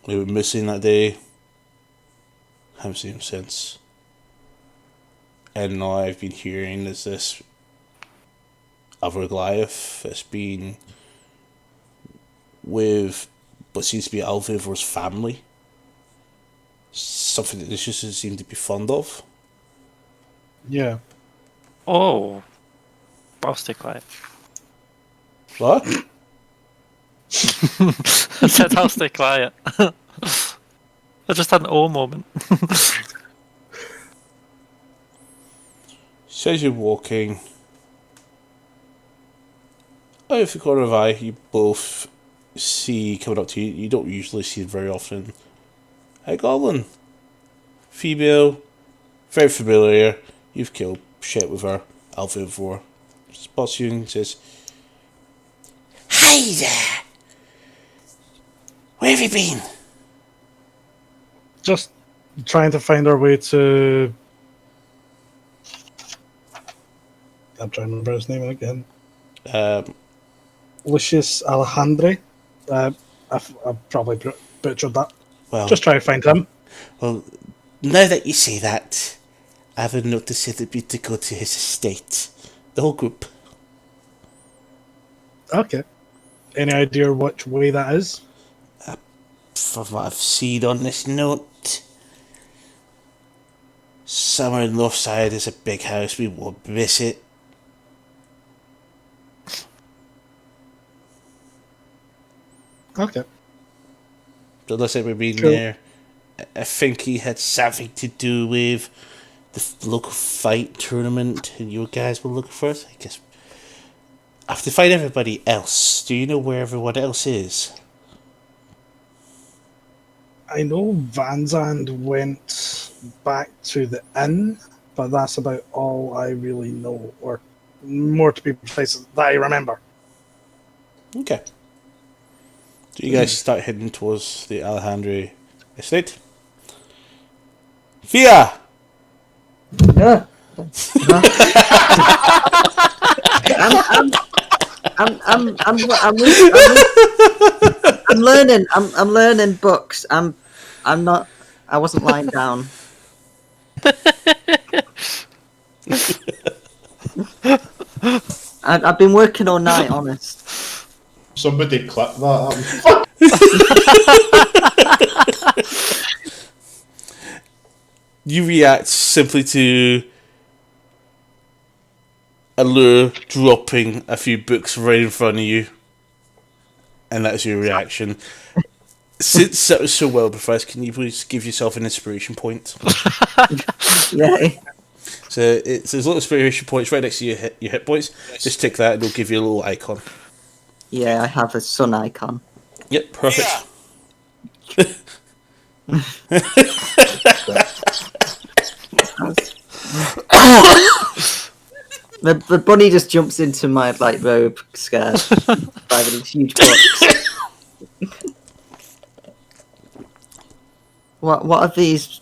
We were missing that day. Haven't seen him since. And all I've been hearing is this other Goliath that's been with what seems to be Alvivor's family. Something that they just seem to be fond of. Yeah. Oh. I'll stay quiet. What? I said I'll stay quiet. I just had an oh moment. So as you're walking, out of the corner of eye, you both see coming up to you. You don't usually see it very often. Hey, Goblin. Female. Very familiar. You've killed shit with her outfit before. Spots you and says, "Hi there! Where have you been?" Just trying to find our way to. I'm trying to remember his name again. Lucius Alejandre. I've probably butchered that. Well, Just try to find him. well, now that you say that, I have a note to say that we to go to his estate. The whole group. Okay. Any idea which way that is? From what I've seen on this note, somewhere on the north side is a big house. We won't miss it. Okay. Unless I've been Cool. there, I think he had something to do with the local fight tournament, and you guys were looking for it. I guess I have to find everybody else. Do you know where everyone else is? I know Van Zandt went back to the inn, but that's about all I really know, or more to be precise, that I remember. Okay. So you guys start heading towards the Alejandro estate. Fia! Yeah. I'm learning. I'm learning books. I'm not. I wasn't lying down. I've been working all night, honest. Somebody clip that. You react simply to Allure dropping a few books right in front of you, and that's your reaction. Since that was so well precised, can you please give yourself an inspiration point? Yay. So it's there's little inspiration points right next to your hit points. Just tick that, and it'll give you a little icon. Yeah, I have a sun icon. Yep, perfect. The bunny just jumps into my robe, scared by these huge books. What are these?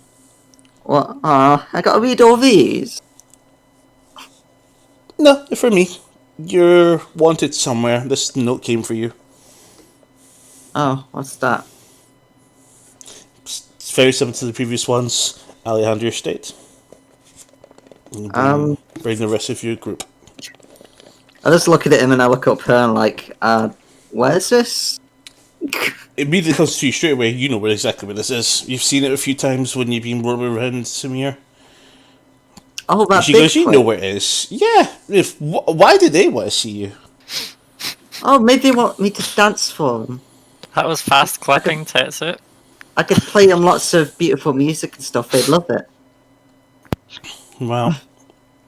What? I gotta read all these. No, for me. You're wanted somewhere. This note came for you. Oh, what's that? It's very similar to the previous ones. Alejandro Estate. Bring the rest of your group. I just look at him and I look up her and where's this? It immediately comes to you straight away. You know where exactly where this is. You've seen it a few times when you've been roaming around Samir. Oh, that She big goes, you place. know where it is. Yeah. Why did they want to see you? Oh, maybe they want me to dance for them. That was fast clapping, Tetsu. I could play them lots of beautiful music and stuff. They'd love it. Well,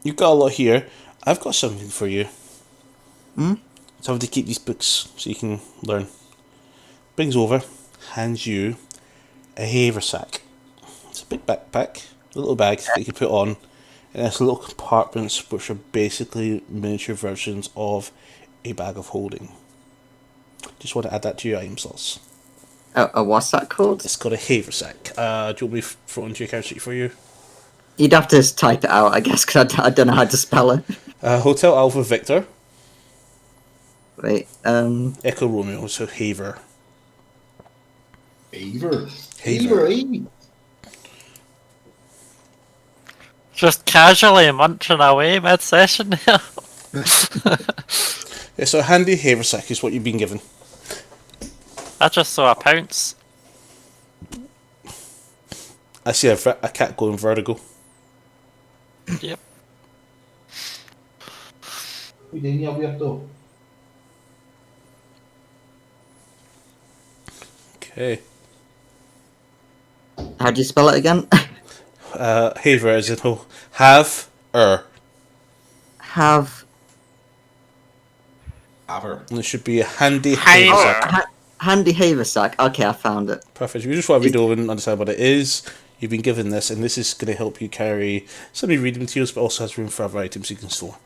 you've got a lot here. I've got something for you. Something to keep these books so you can learn. Brings over, hands you a haversack. It's a big backpack, a little bag that you can put on, and there's little compartments which are basically miniature versions of a bag of holding. Just want to add that to your item slots. What's that called? It's got a haversack. Do you want me to throw it into your character sheet for you? You'd have to type it out, I guess, because I don't know how to spell it. Hotel Alpha Victor, Wait, Echo Romeo, so Haver. Haver. Haver. Just casually munching away mid-session here. Yeah, so a handy haversack is what you've been given. I just saw a pounce. I see a cat going vertigo. Yep. Okay. how do you spell it again? Haver as in whole. Have. Have. Haver. And it should be a handy Haver. haversack. Handy haversack. Okay, I found it. Perfect. You just want to read over and understand what it is. You've been given this, and this is going to help you carry some of your reading materials, but also has room for other items you can store.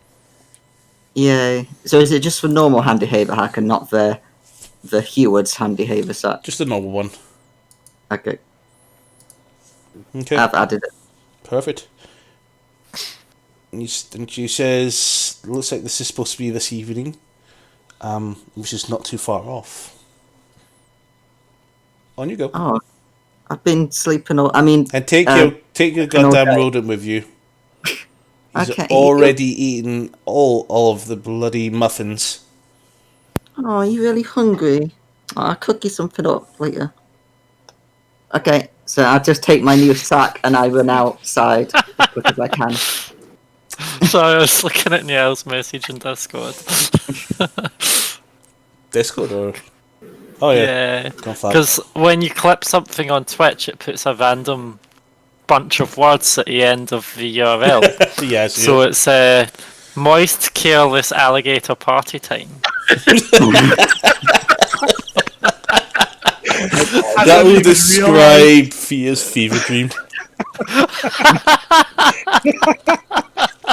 Yay. So is it just for normal handy haversack and not the Heward's handy haversack? Just a normal one. Okay, Okay. I've added it. Perfect. And she says, looks like this is supposed to be this evening, which is not too far off. On you go. Oh, I've been sleeping all. I mean, And take your goddamn rodent with you. He's Okay. already eaten all of the bloody muffins. oh, are you really hungry? Oh, I'll cook you something up later. Okay, so I'll just take my new sack and I run outside as quick as I can. Sorry, I was looking at Niall's message in Discord. Discord or... Oh yeah. Yeah, Gone far. because when you clip something on Twitch, it puts a random bunch of words at the end of the URL. Yeah, So it's moist, careless alligator party time. that will describe Fia's fever dream.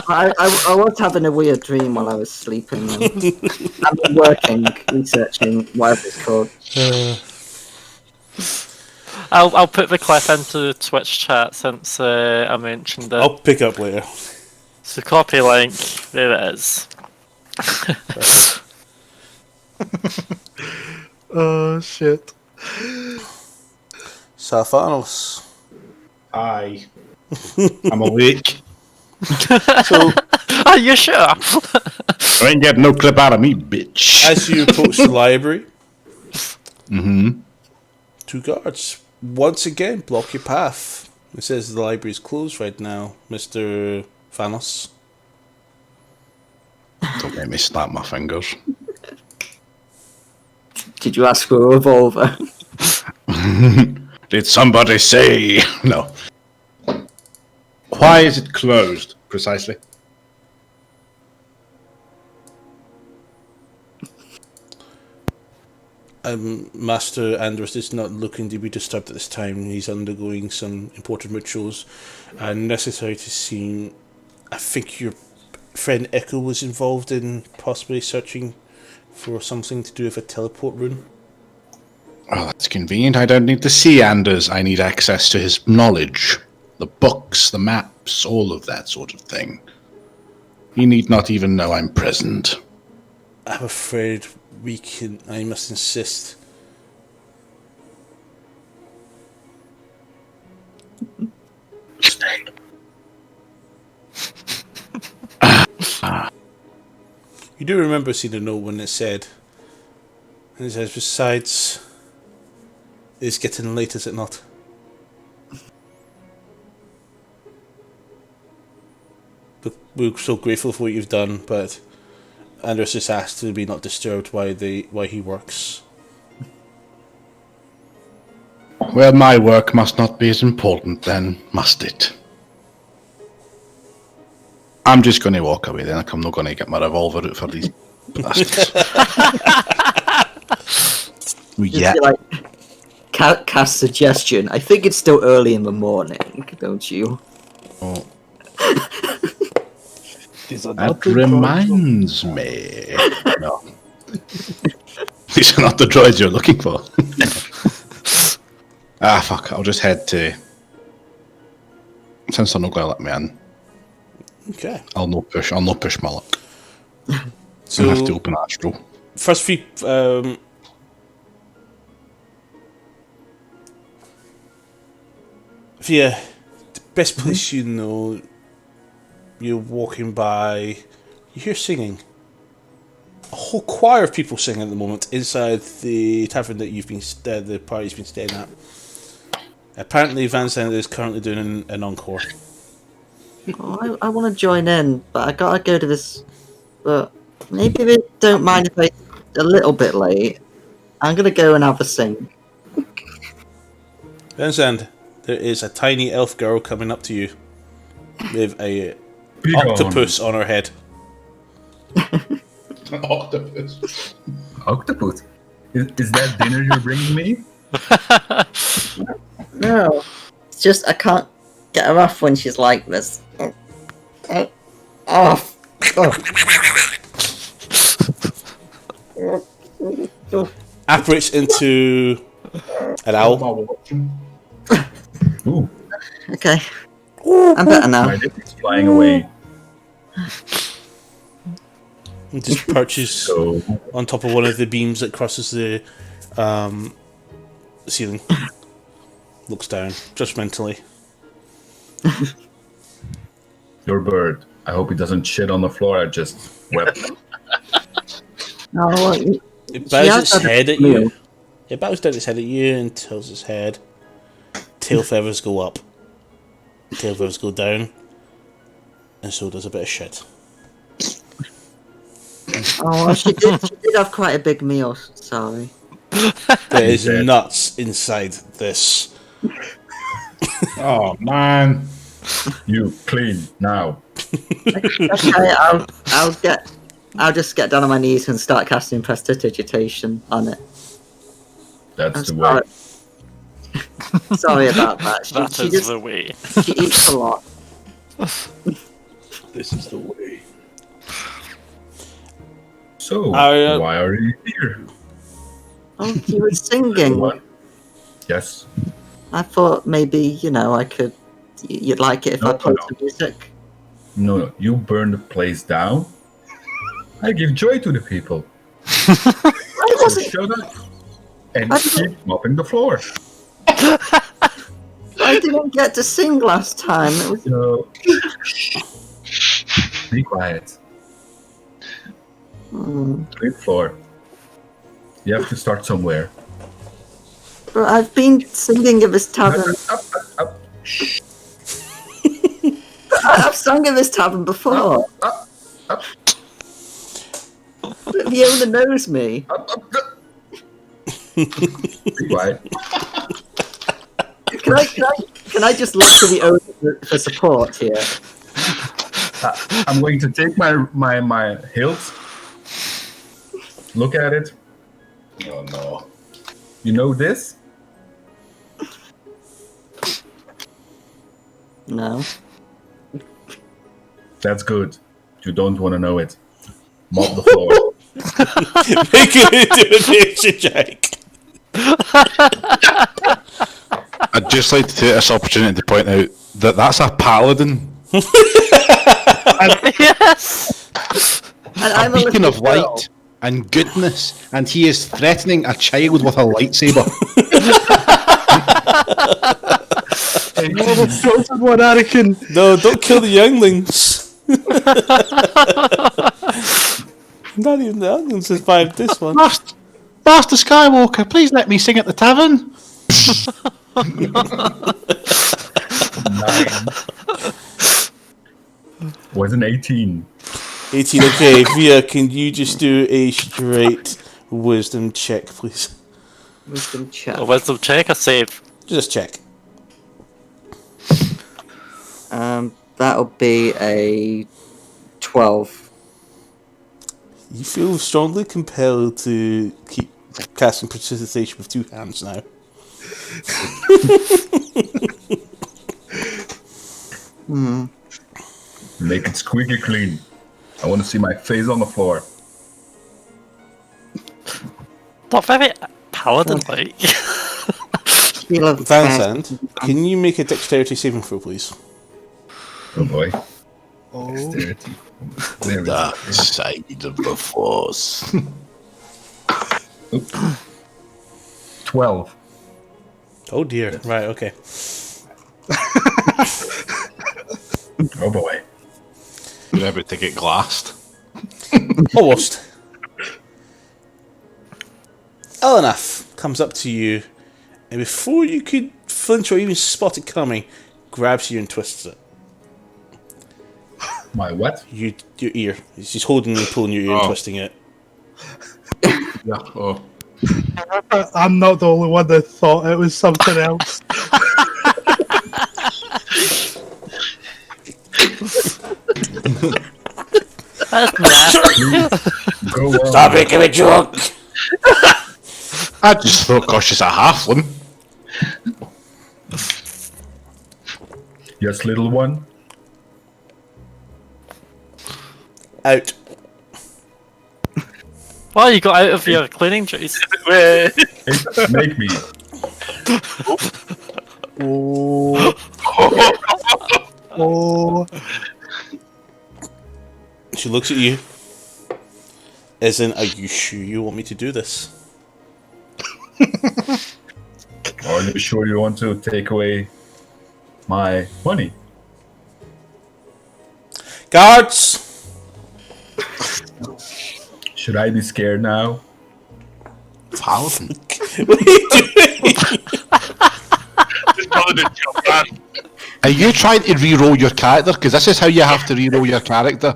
I was having a weird dream while I was sleeping. I've been working, researching whatever it's called. I'll put the clip into the Twitch chat since I mentioned it. I'll pick up later. So copy link, there it is. Oh shit. Salfanos. Aye. I'm awake. So, Are you sure? I ain't getting no clip out of me, bitch. as you approach the library, Mm-hmm. 2 guards once again block your path. It says the library is closed right now, Mr. Thanos. Don't make me snap my fingers. Did you ask for a revolver? Did somebody say no? Why is it closed precisely? Master Andros is not looking to be disturbed at this time. He's undergoing some important rituals necessary to see. I think your friend Echo was involved in possibly searching for something to do with a teleport rune. Oh, that's convenient. I don't need to see Anders. I need access to his knowledge. The books, the maps, all of that sort of thing. He need not even know I'm present. I'm afraid I must insist. Stay. You do remember seeing the note when it said, and it says, besides, it's getting late, is it not? But we're so grateful for what you've done, but Anders just asked to be not disturbed while he works. Well, my work must not be as important then, must it? I'm just going to walk away then. I'm not going to get my revolver out for these bastards. Yeah. Just like cast suggestion. I think it's still early in the morning, don't you? Oh, These are that not the reminds me. No. These are not the droids you're looking for. Fuck. I'll just head to... Since they're not going to let me in, Okay. I'll no push my luck. So, I have to open Astral. first three, Via, the best place you know, you're walking by, you hear singing. A whole choir of people singing at the moment inside the tavern that you've been, the party's been staying at. Apparently, Van Zandt is currently doing an encore. Oh, I want to join in, but I gotta go to this. But maybe they don't mind if I'm a little bit late. I'm gonna go and have a sing. Van Zandt, there is a tiny elf girl coming up to you with a octopus on her head. Octopus. Octopus. Is that dinner you're bringing me? No. It's just I can't get her off when she's like this. Off. Apparates into an owl. Ooh, Okay. I'm better now. my dick is flying away. And just perches So, on top of one of the beams that crosses the ceiling. Looks down, judgmentally. your bird. I hope he doesn't shit on the floor. I just wept. No, well, It She has bows its had a head at meal. you. It bows down its head at you and tilts its head. Tail feathers go up. Tail feathers go down. And so does a bit of shit. well, she did have quite a big meal. Sorry. There is dead. nuts inside this. Oh man. You clean now. Okay, I'll just get down on my knees and start casting prestidigitation on it. That's I'm the way. sorry. Sorry about that. That She is just the way. she eats a lot. This is the way. So, I, why are you here? Oh, you were singing. Everyone? Yes. I thought maybe I could. You'd like it if I No, played no. some music. No, you burn the place down. I give joy to the people. I So wasn't. shut up and I didn't- keep mopping the floor. I didn't get to sing last time. It was. So, be quiet. Clean the floor. You have to start somewhere. But I've been singing of this tavern. Up, up, up. I've sung of this tavern before. Up, up, But the owner knows me. up, up. Be quiet. Can I just look to the owner for support here? I'm going to take my hilt. Look at it. Oh no. You know this? No. That's good. You don't want to know it. Mop the floor. Make it into a nature check. I'd just like to take this opportunity to point out that that's a paladin. Yes! And A I'm a beacon little of girl. light and goodness, and he is threatening a child with a lightsaber. Oh, the filtered one, Anakin. No, don't kill the younglings. Not even the younglings survived this one. Master Skywalker, please let me sing at the tavern. 9. Was an 18. 18, okay. Via, can you just do a straight wisdom check, please? Wisdom check. A wisdom check or save? Just check. That'll be a 12. You feel strongly compelled to keep casting precipitation with two hands now. Make it squeaky clean. I want to see my face on the floor. Not very paladin-like. Shield of Van Defense. Zandt, can you make a dexterity saving throw, please? Oh boy. Oh, Dexterity. There we go. Dark side of the Force. 12. Oh dear. Right, okay. Oh boy. You're able to get glassed. Almost. Elenaf comes up to you, and before you could flinch or even spot it coming, grabs you and twists it. My what? Your ear. He's holding you, pulling your ear, and Oh. twisting it. Yeah. Oh. I'm not the only one that thought it was something else. That's nasty. Go on. Stop making a joke! I just thought, gosh, she's a halfling. Yes, little one. Out. Well, you got out of your cleaning duties. Hey, make me. Oh, She looks at you. Are you sure you want me to do this? Are you sure you want to take away my money? Guards! Should I be scared now? Paladin. What are you doing? Just Paladin job, man. Are you trying to re-roll your character? Because this is how you have to re-roll your character.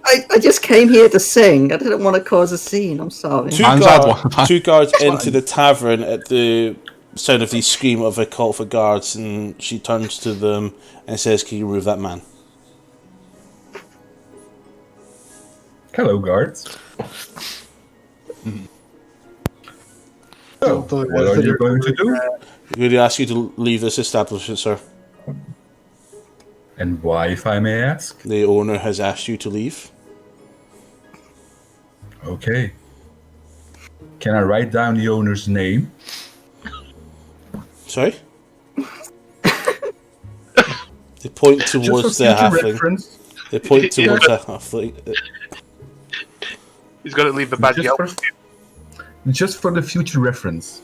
I just came here to sing. I didn't want to cause a scene. I'm sorry. Two Man's had one. two guards enter the tavern at the sound of the scream of a call for guards, and she turns to them and says, "Can you remove that man?" Hello, guards. So, what are you going to do? I'm going to ask you to leave this establishment, sir. And why, if I may ask? The owner has asked you to leave. Okay. Can I write down the owner's name? Sorry? They point Just for towards their future halfling. reference. They point towards their halfling. He's got to leave the bad Just yelp. Just for the future reference.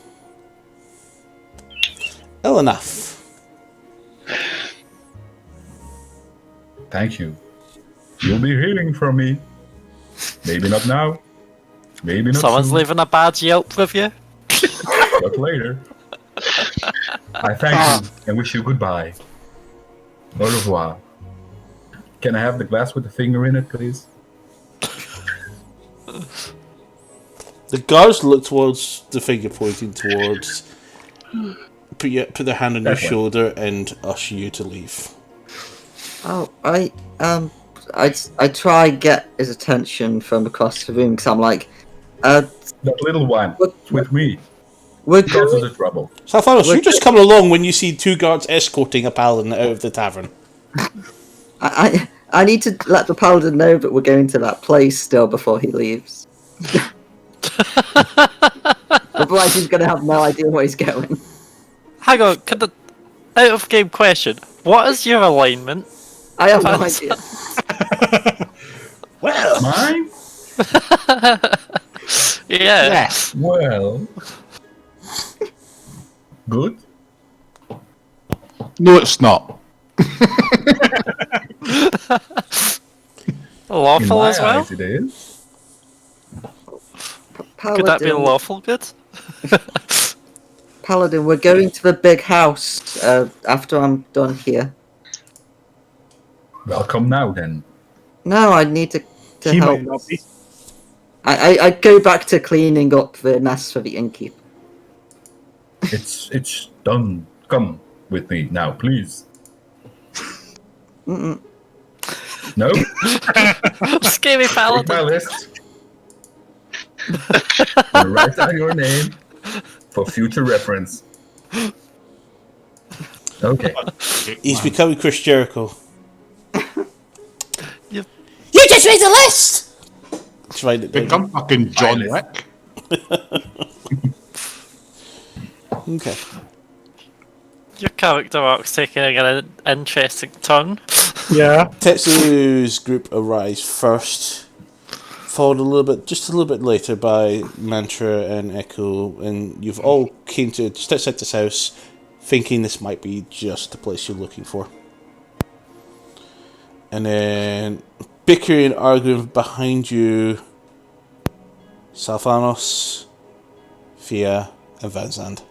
Well enough. Thank you. You'll be hearing from me. Maybe not now. Maybe not Someone's soon, leaving a bad Yelp review. but later. I thank you and wish you goodbye. Au revoir. Can I have the glass with the finger in it, please? The guards look towards the finger pointing towards. Put their hand on your That one. shoulder and usher you to leave. Oh, I try get his attention from across the room because I'm like, That little one What- with me we're causes going, the trouble. Salfanos, you're just coming along when you see two guards escorting a paladin out of the tavern. I need to let the paladin know that we're going to that place still before he leaves. Otherwise, he's gonna have no idea where he's going. Hang on, out of game question. What is your alignment? I have no idea. Well, Mine? Yeah. Well. Good. No, it's not. In Lawful my as well? eyes, it is. Could that be lawful good? Paladin, we're going to the big house after I'm done here. Welcome now, then. No, I need to he help. might not be. I go back to cleaning up the mess for the innkeep. It's done. Come with me now, please. Mm-mm. No? Scary Take my paladin. list. I'll write down your name for future reference. Okay. he's becoming Chris Jericho. Yep. You just read the list! Just write it down. Become fucking John Wick. Okay. Your character arc's taking an interesting turn. Yeah. Tetsu's group arrives first, followed just a little bit later by Mantra and Echo, and you've all came to just outside this house, thinking this might be just the place you're looking for. And then bickering, arguing behind you, Salfanos, Fia, and Vanzand.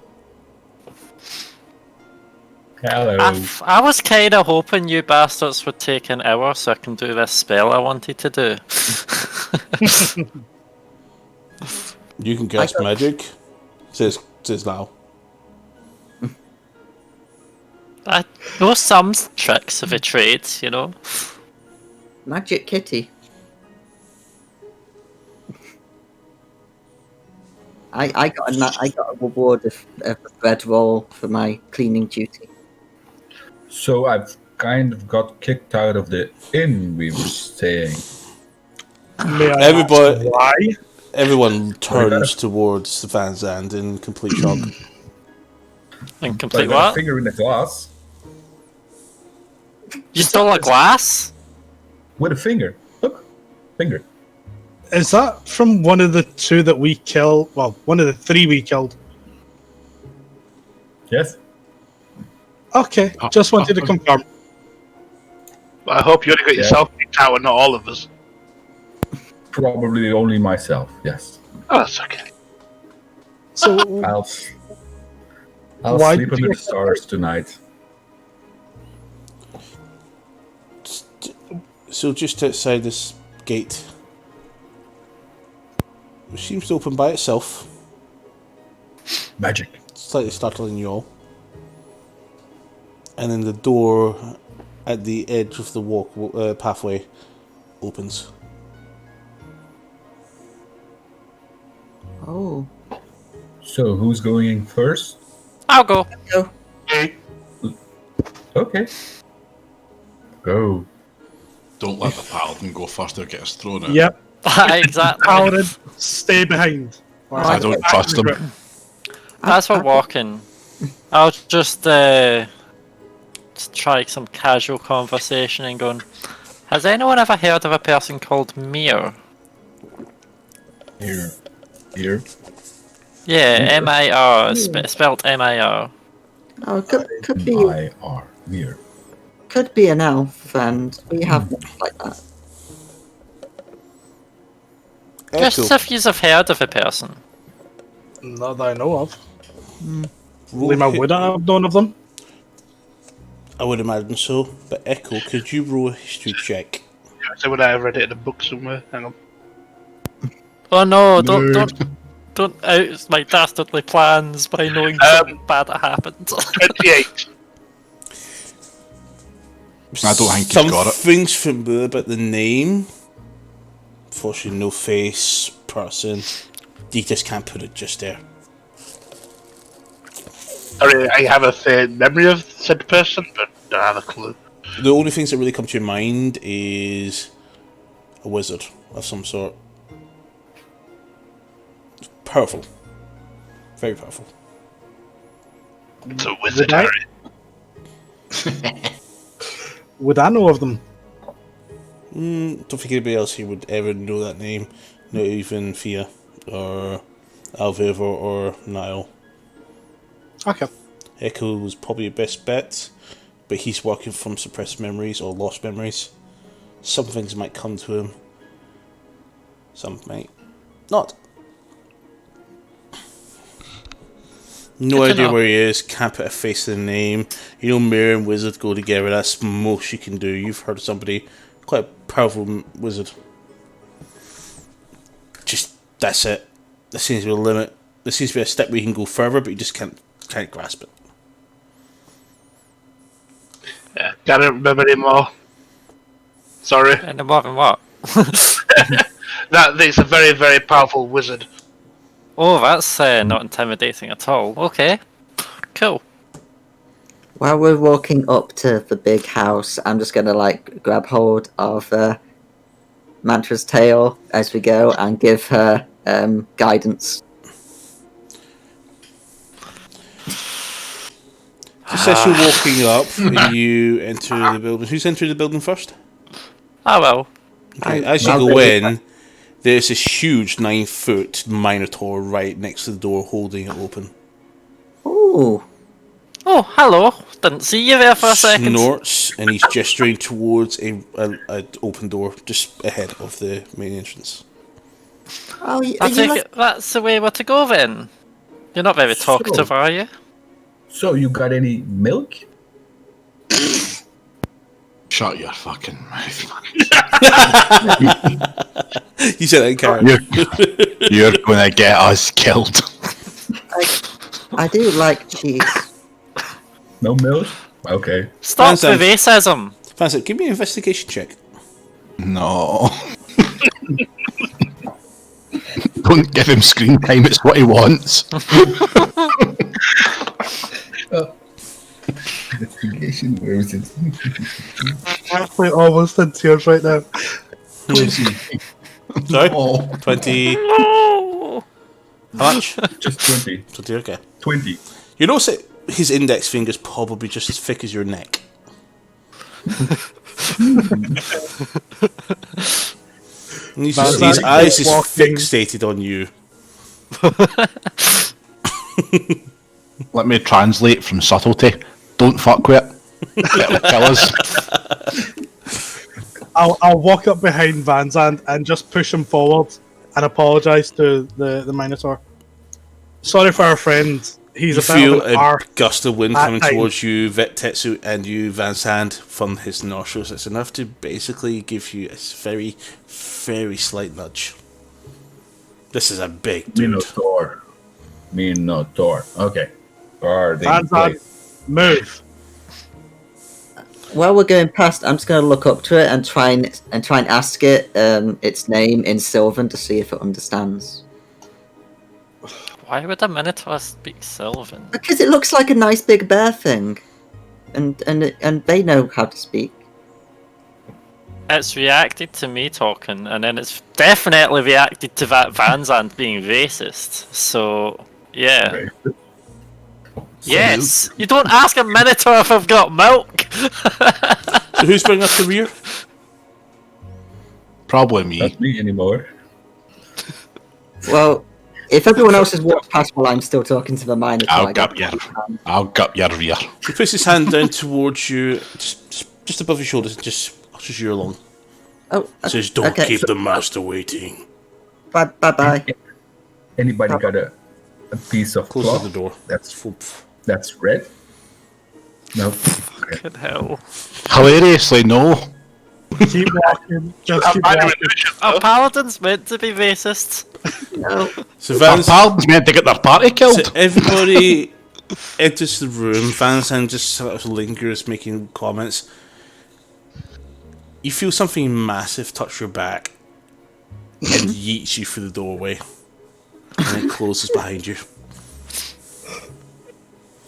Hello. I was kind of hoping you bastards would take an hour so I can do this spell I wanted to do. You can cast magic, says Val. I know some tricks of a trade, you know. Magic Kitty. I got a reward of a bread roll for my cleaning duty. So I've kind of got kicked out of the inn we were staying. May I Everybody- ask why? Everyone turns towards the Van Zandt in complete shock. In But I complete got a what? finger in the glass You stole a glass? with a finger. Look, finger. Is that from one of the two that we killed? Well, one of the three we killed. Yes. Okay, just wanted to confirm. I hope you only got yourself kicked out and not all of us. Probably only myself. Yes. Oh, that's okay. So, I'll Why sleep did under you- the stars tonight. So just outside this gate, it seems to open by itself, Magic. slightly startling you all. And then the door at the edge of the pathway opens. Oh. So who's going first? I'll go. Okay. Go. Don't let the paladin go first, he'll get us thrown out. yep, Exactly. Paladin, stay behind. I don't trust him. As we're walking, I'll just try some casual conversation and going, has anyone ever heard of a person called Mir? Here. Yeah, M-I-R, spelled M-I-R. Oh, could be I-R. Mir. could be an elf, and we have names like that. Just Echo. if you've heard of a person. Not that I know of. Roll Lima hit- would have known of them. I would imagine so. But Echo, could you roll a history check? So would I have read it in a book somewhere? Hang on. Oh no, don't out my dastardly plans by knowing something bad that happened. 28. I don't think he's got it. Something's familiar about the name. Unfortunately, no face, person. You just can't put it just there. I have a faint memory of said person, but don't have a clue. The only things that really come to your mind is a wizard of some sort. Powerful. Very powerful. It's a wizard, Would I? Harry. Would I know of them? Don't think anybody else here would ever know that name. Not even Fia or Alviva or Niall. Okay. Echo was probably your best bet, but he's working from suppressed memories or lost memories. Some things might come to him, some might not. No Good to idea know. where he is, can't put a face to the name. You know, Mirror and Wizard go together, that's most you can do. You've heard of somebody, quite a powerful wizard. Just, that's it. There seems to be a limit. There seems to be a step where you can go further, but you just can't grasp it. Yeah, can't remember anymore. Sorry. And more than what? That it's a very, very powerful wizard. Oh, that's not intimidating at all. Okay, cool. While we're walking up to the big house, I'm just gonna grab hold of Mantra's tail as we go and give her guidance. Just as you're walking up and you enter the building. Who's entering the building first? Oh well. Okay, as you I'll go go in, there's this huge 9-foot minotaur right next to the door holding it open. Ooh, Oh, hello. Didn't see you there for a second. Snorts and he's gesturing towards a open door just ahead of the main entrance. oh, I you take like it that's the way we're to go then. You're not very talkative, are you? So you got any milk? Shut your fucking mouth. You said that in character. You're gonna get us killed. I do like cheese. No milk? Okay. Stop Fancy. the racism. Fancy, give me an investigation check. No. Don't give him screen time, it's what he wants. Investigation, where is it? I'm actually almost in tears right now. Sorry? Oh, 20. No! How much? Just 20. 20, okay. 20. You notice that his index finger's probably just as thick as your neck. And his eyes is walking. fixated on you. let me translate from subtlety. Don't fuck with it. It'll kill us. I'll walk up behind Van Zandt and just push him forward and apologise to the Minotaur. Sorry for our friend. He's You a bit feel of an a arse. gust of wind at coming times. towards you, Tetsu, and you, Van Sand, from his nostrils. It's enough to basically give you a very, very slight nudge. This is a big dude. Minotaur. Okay. Guarding Van Zandt, place. move. While we're going past, I'm just going to look up to it and try and ask it its name in Sylvan to see if it understands. Why would a Minotaur speak Sylvan? Because it looks like a nice big bear thing, and they know how to speak. It's reacted to me talking, and then it's definitely reacted to that Van Zandt being racist. So, yeah. Okay. Yes! You don't ask a Minotaur if I've got milk! So who's bringing up the rear? Probably me. Not me anymore. Well, if everyone else has walked past while I'm still talking to the Minotaur, I'll I gut guess- you. I'll gut your rear. He puts his hand down towards you, just above your shoulders, and just ushers you along. Oh, Says, "Don't okay. keep the master waiting." Bye. Anybody got a piece of Closes cloth the door. that's red? No. Okay. Fucking hell. Hilariously, no. Keep walking. Just keep I'm walking. Are paladins meant to be racist? No. So Our Van's, paladins meant to get their party so killed. everybody enters the room. Van Zandt just sort of lingers, making comments. You feel something massive touch your back and yeets you through the doorway, and it closes behind you.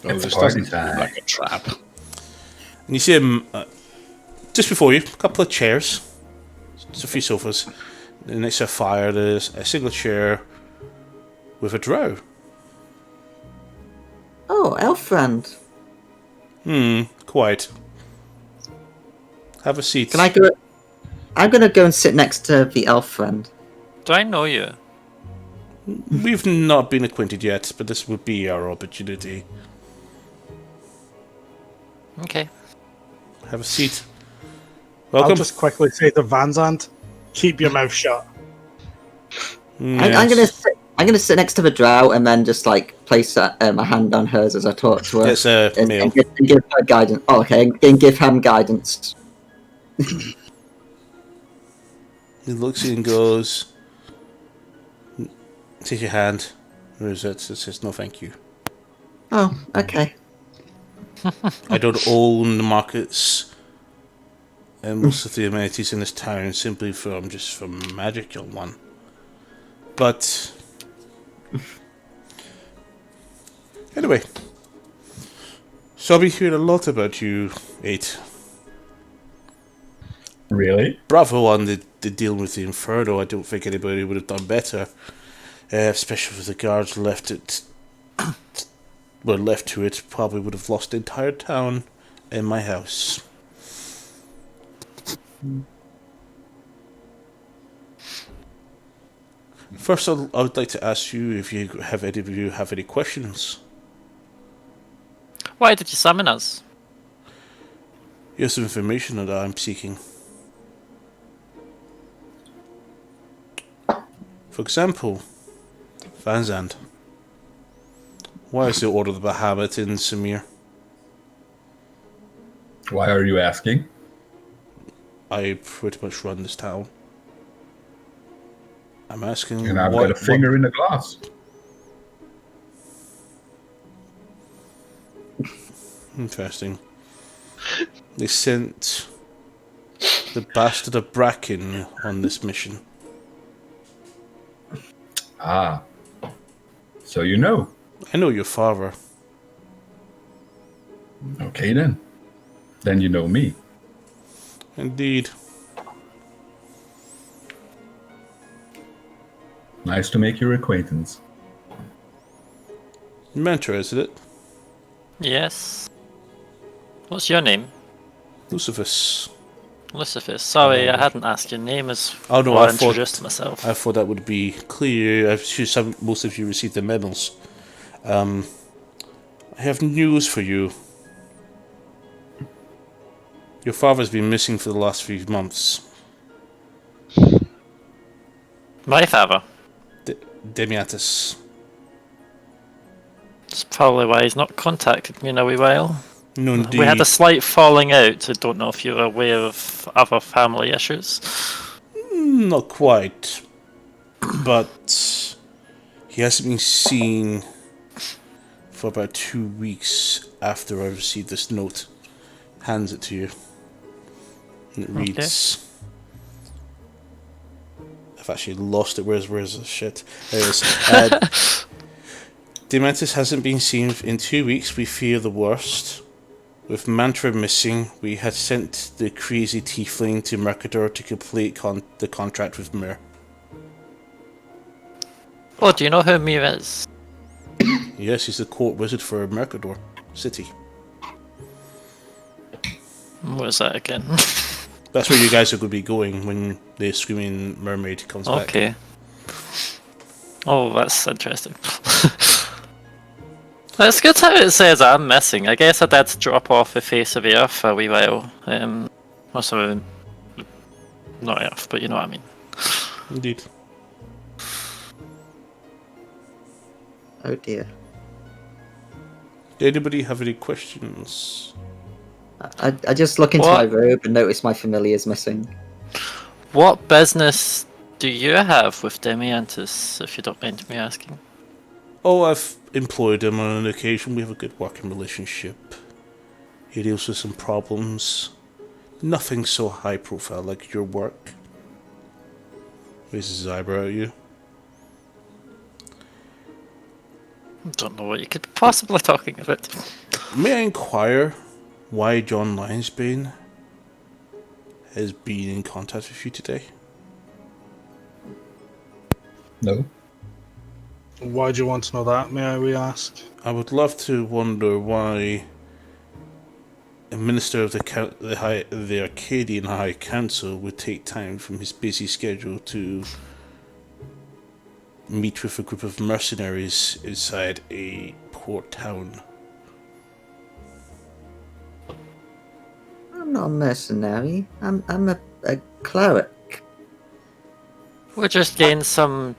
Oh, It's this a party doesn't time. seem like a trap. And you see him just before you, a couple of chairs, just a few sofas. And next to a fire, there's a single chair with a drow. Oh, elf friend. Quite. Have a seat. Can I go? I'm gonna go and sit next to the elf friend. Do I know you? We've not been acquainted yet, but this would be our opportunity. Okay. Have a seat. I'll Welcome. just quickly say to Van Zandt, keep your mouth shut. I'm gonna sit next to the drow and then just like place a hand on hers as I talk to her. It's a and, male. and give her guidance. Oh, okay, and give him guidance. He looks at you and goes, "Take your hand." Where is it? It says, "No, thank you. Oh, okay. I don't own the markets and most of the amenities in this town simply from magical one. But anyway, so I'll be hearing a lot about you, 8. Really? Bravo on the deal with the Inferno. I don't think anybody would have done better, especially if the guards left to it. Probably would have lost the entire town and my house. First, I would like to ask you if you have any questions. Why did you summon us? Here's some information that I'm seeking. For example, Van Zandt. Why is the Order of the Bahamut in Samir? Why are you asking? I pretty much run this town. I'm asking. And I've got a finger in the glass. Interesting. They sent the bastard of Bracken on this mission. Ah, so you know. I know your father. Okay then. Then you know me. Indeed. Nice to make your acquaintance. Mentor, isn't it? Yes. What's your name? Luciferus. Lucifer. Sorry, I hadn't asked your name as Oh no, I I introduced thought myself. I thought that would be clear. I'm sure most of you received the medals. I have news for you. Your father's been missing for the last few months. My father. Demiatis. That's probably why he's not contacted me in a wee while. No, indeed. We had a slight falling out. I don't know if you're aware of other family issues. Not quite. But he hasn't been seen for about 2 weeks after I received this note. Hands it to you. And it reads... I've actually lost it. Where's the shit? There it is. Dementis hasn't been seen in 2 weeks. We fear the worst. With Mantra missing, we had sent the crazy tiefling to Mercador to complete the contract with Mir. Oh, do you know who Mir is? Yes, he's the court wizard for Mercador City. What is that again? That's where you guys are going to be going when the Screaming Mermaid comes back. Okay. Oh, that's interesting. It's good how it says I'm missing. I guess I did drop off the face of the earth for a wee while. Also, not earth, but you know what I mean. Indeed. Oh dear. Did anybody have any questions? I just look into What? my robe and notice my familiar's missing. What business do you have with Demiantis, if you don't mind me asking? Oh, I've employed him on an occasion. We have a good working relationship. He deals with some problems. Nothing so high profile like your work. Raises his eyebrow at you. I don't know what you could be possibly talking about. May I inquire why John Lionsbane has been in contact with you today? No. Why do you want to know that, may we ask? I would love to wonder why a minister of the Arcadian High Council would take time from his busy schedule to meet with a group of mercenaries inside a port town. I'm not a mercenary. I'm a cleric. We're just getting some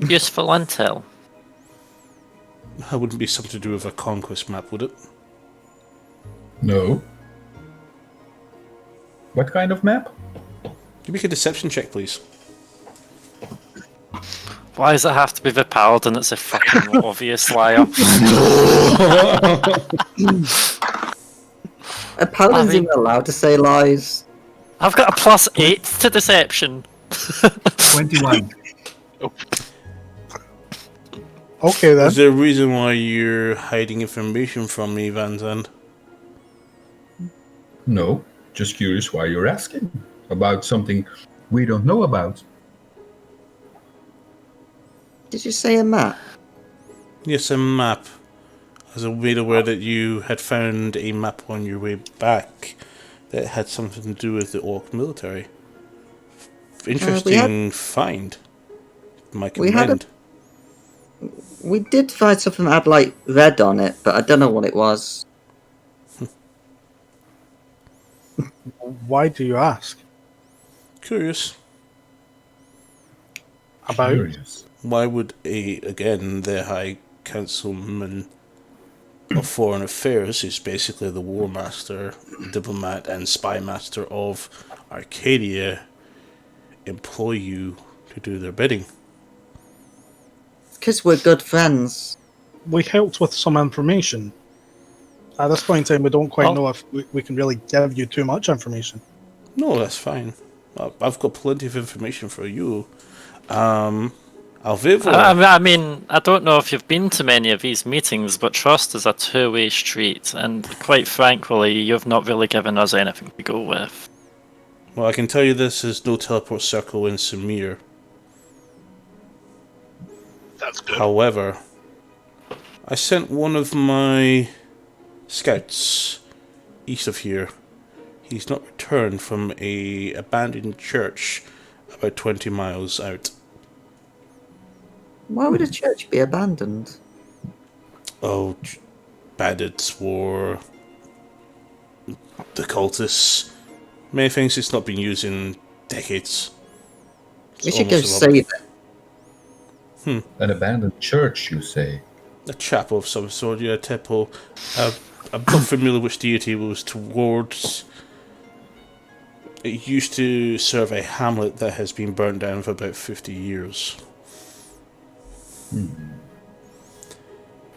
useful intel. That wouldn't be something to do with a conquest map, would it? No. What kind of map? Can you make a deception check, please? Why does it have to be the paladin? It's a fucking obvious liar. A paladin's I mean- even allowed to say lies. I've got a +8 to deception. 21. Okay then. Is there a reason why you're hiding information from me, Van Zandt? No. Just curious why you're asking. About something we don't know about. Did you say a map? Yes, a map. I was made aware that you had found a map on your way back that had something to do with the Orc military. Interesting find. My we had commend. We did find something that had like red on it, but I don't know what it was. Why do you ask? Curious. About? Curious. Why would the High Councilman of Foreign Affairs, who's basically the War Master, Diplomat, and Spy Master of Arcadia, employ you to do their bidding? Because we're good friends. We helped with some information. At this point in time, we don't quite Well- know if we can really give you too much information. No, that's fine. I've got plenty of information for you. Alvivor. I mean, I don't know if you've been to many of these meetings, but trust is a two-way street, and quite frankly, you've not really given us anything to go with. Well, I can tell you this: there's no teleport circle in Samir. That's good. However, I sent one of my scouts east of here. He's not returned from a abandoned church about 20 miles out. Why would a church be abandoned? Oh, bandits, war, the cultists. Many things it's not been used in decades. It's We should go almost a save it. An abandoned church, you say? a chapel of some sort, yeah, a temple. I'm not familiar which deity it was towards. It used to serve a hamlet that has been burnt down for about 50 years.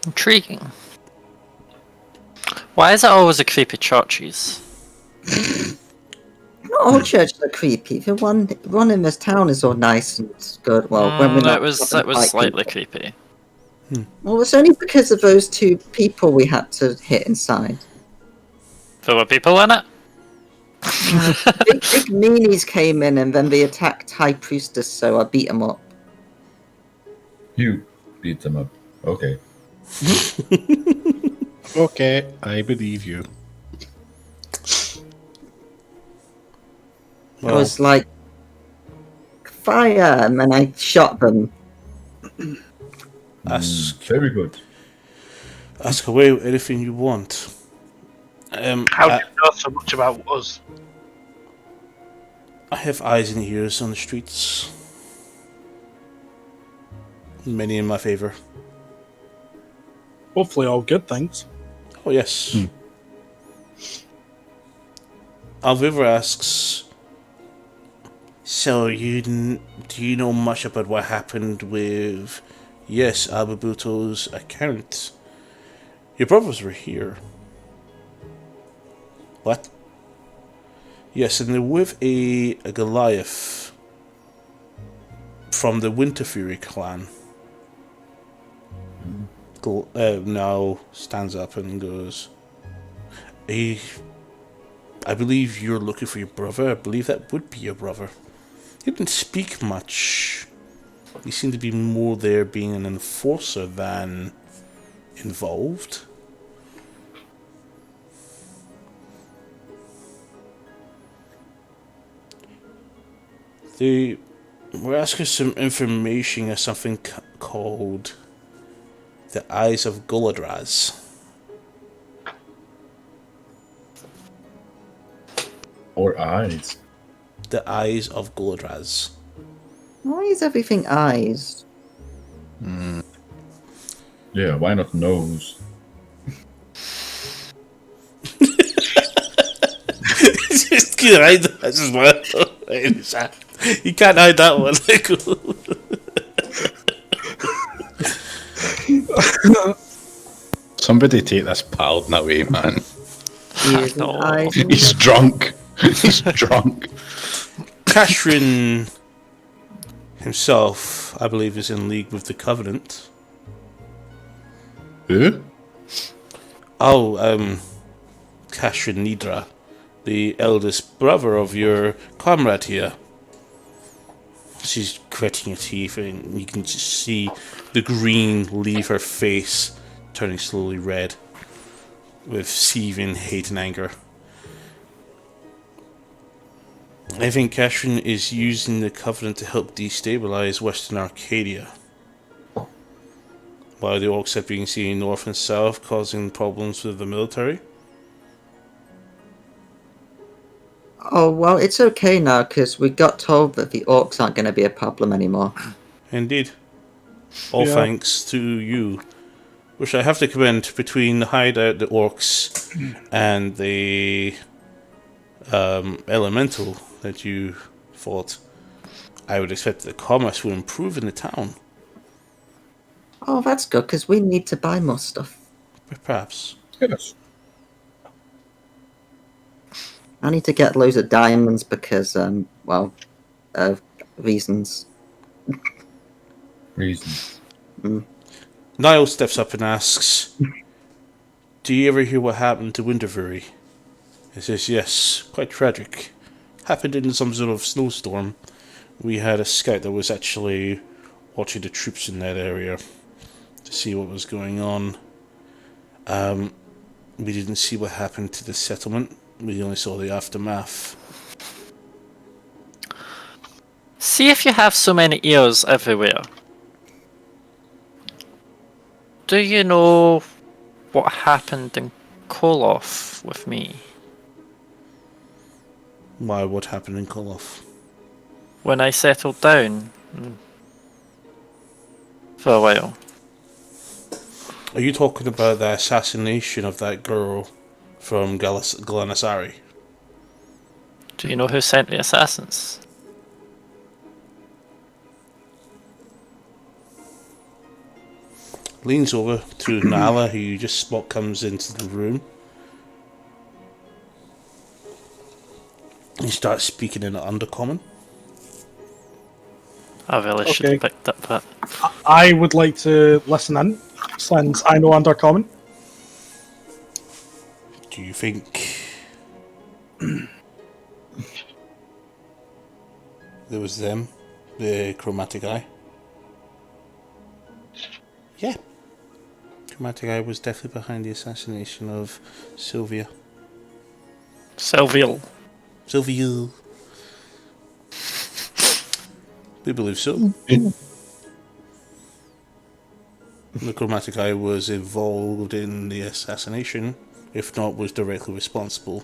Intriguing. Why is it always the creepy churches? Not all churches are creepy. The one in this town is all nice and good. Well, when we're not It was like slightly people. creepy. Well, it's only because of those two people we had to hit inside. There were people in it? Big meanies came in and then they attacked High Priestess, so I beat them up. You beat them up. Okay. Okay, I believe you. I was like, fire, and then I shot them. Very good. Ask away anything you want. How do you know so much about us? I have eyes and ears on the streets. Many in my favor. Hopefully, all good things. Oh, yes. Alvivor asks, so do you know much about what happened with, yes, Ababuto's account? Your brothers were here. What? Yes, and they're with a Goliath from the Winter Fury clan. Now stands up and goes, I believe you're looking for your brother. I believe that would be your brother. He didn't speak much. He seemed to be more there being an enforcer than involved. They were asking some information on something called the Eyes of Goladraz. Or eyes. The Eyes of Goladraz. Why is everything eyes? Yeah, why not nose? Just can't hide that as well. You can't hide that one. Somebody take this Paladin away, man. Ears and No. eyes. And He's drunk. He's drunk. Kashrin himself, I believe, is in league with the Covenant. Who? Oh, Kashrin Nidra, the eldest brother of your comrade here. She's gritting her teeth, and you can just see the green leave her face, turning slowly red, with seething hate and anger. I think Kashrin is using the Covenant to help destabilize Western Arcadia, while the orcs have been seen north and south, causing problems with the military. Oh, well, it's okay now, because we got told that the orcs aren't going to be a problem anymore. Indeed. All Yeah. thanks to you. Which I have to commend between the hideout, the orcs, and the elemental that you fought. I would expect that commerce will improve in the town. Oh, that's good, because we need to buy more stuff. Perhaps. Yes. I need to get loads of diamonds because, reasons. reasons. Niall steps up and asks, "Do you ever hear what happened to Winterfury?" He says, "Yes, quite tragic. Happened in some sort of snowstorm. We had a scout that was actually watching the troops in that area to see what was going on. We didn't see what happened to the settlement. We only saw the aftermath." See if you have so many ears everywhere. Do you know what happened in Koloff with me? Why, what happened in Koloff? When I settled down for a while. Are you talking about the assassination of that girl from Glenasari? Do you know who sent the assassins? Leans over to Nala, who you just spot comes into the room. He starts speaking in Undercommon. I really should have picked up that. I would like to listen in, since I know Undercommon. Do you think there was them, the Chromatic Eye? Yeah. Chromatic Eye was definitely behind the assassination of Sylvia. Sylvia. Sylvia. We believe so. The Chromatic Eye was involved in the assassination, if not was directly responsible.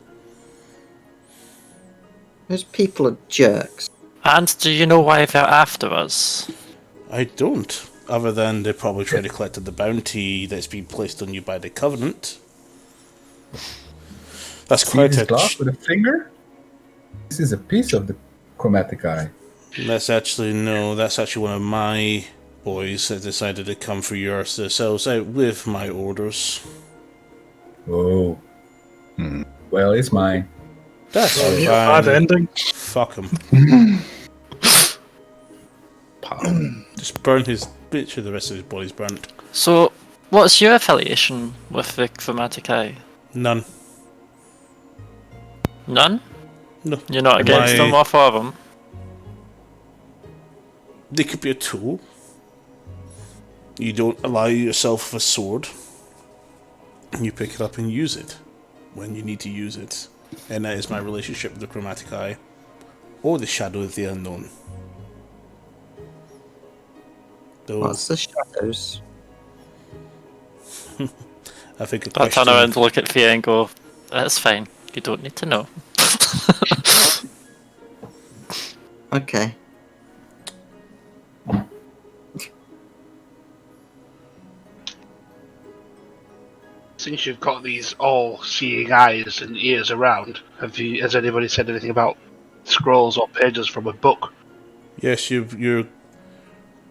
Those people are jerks. And do you know why they're after us? I don't, other than they're probably trying to collect the bounty that's been placed on you by the Covenant. That's See quite this a... glass with a finger? This is a piece of the Chromatic Eye. That's actually one of my boys that decided to come for yourselves out with my orders. Oh. Well, it's mine. That's Oh, yeah, bad fine. ending. Fuck him. Just burn his bitch with the rest of his body's burnt. So, what's your affiliation with the Chromatic Eye? None. None? No. You're not against them or for them? They could be a tool. You don't allow yourself a sword. You pick it up and use it when you need to use it. And that is my relationship with the Chromatic Eye. Or the Shadow of the Unknown. Though What's the shadows? I think a I'll question... turn around, look at Thea and go, that's fine, you don't need to know. Okay. Since you've got these all-seeing eyes and ears around, has anybody said anything about scrolls or pages from a book? Yes, your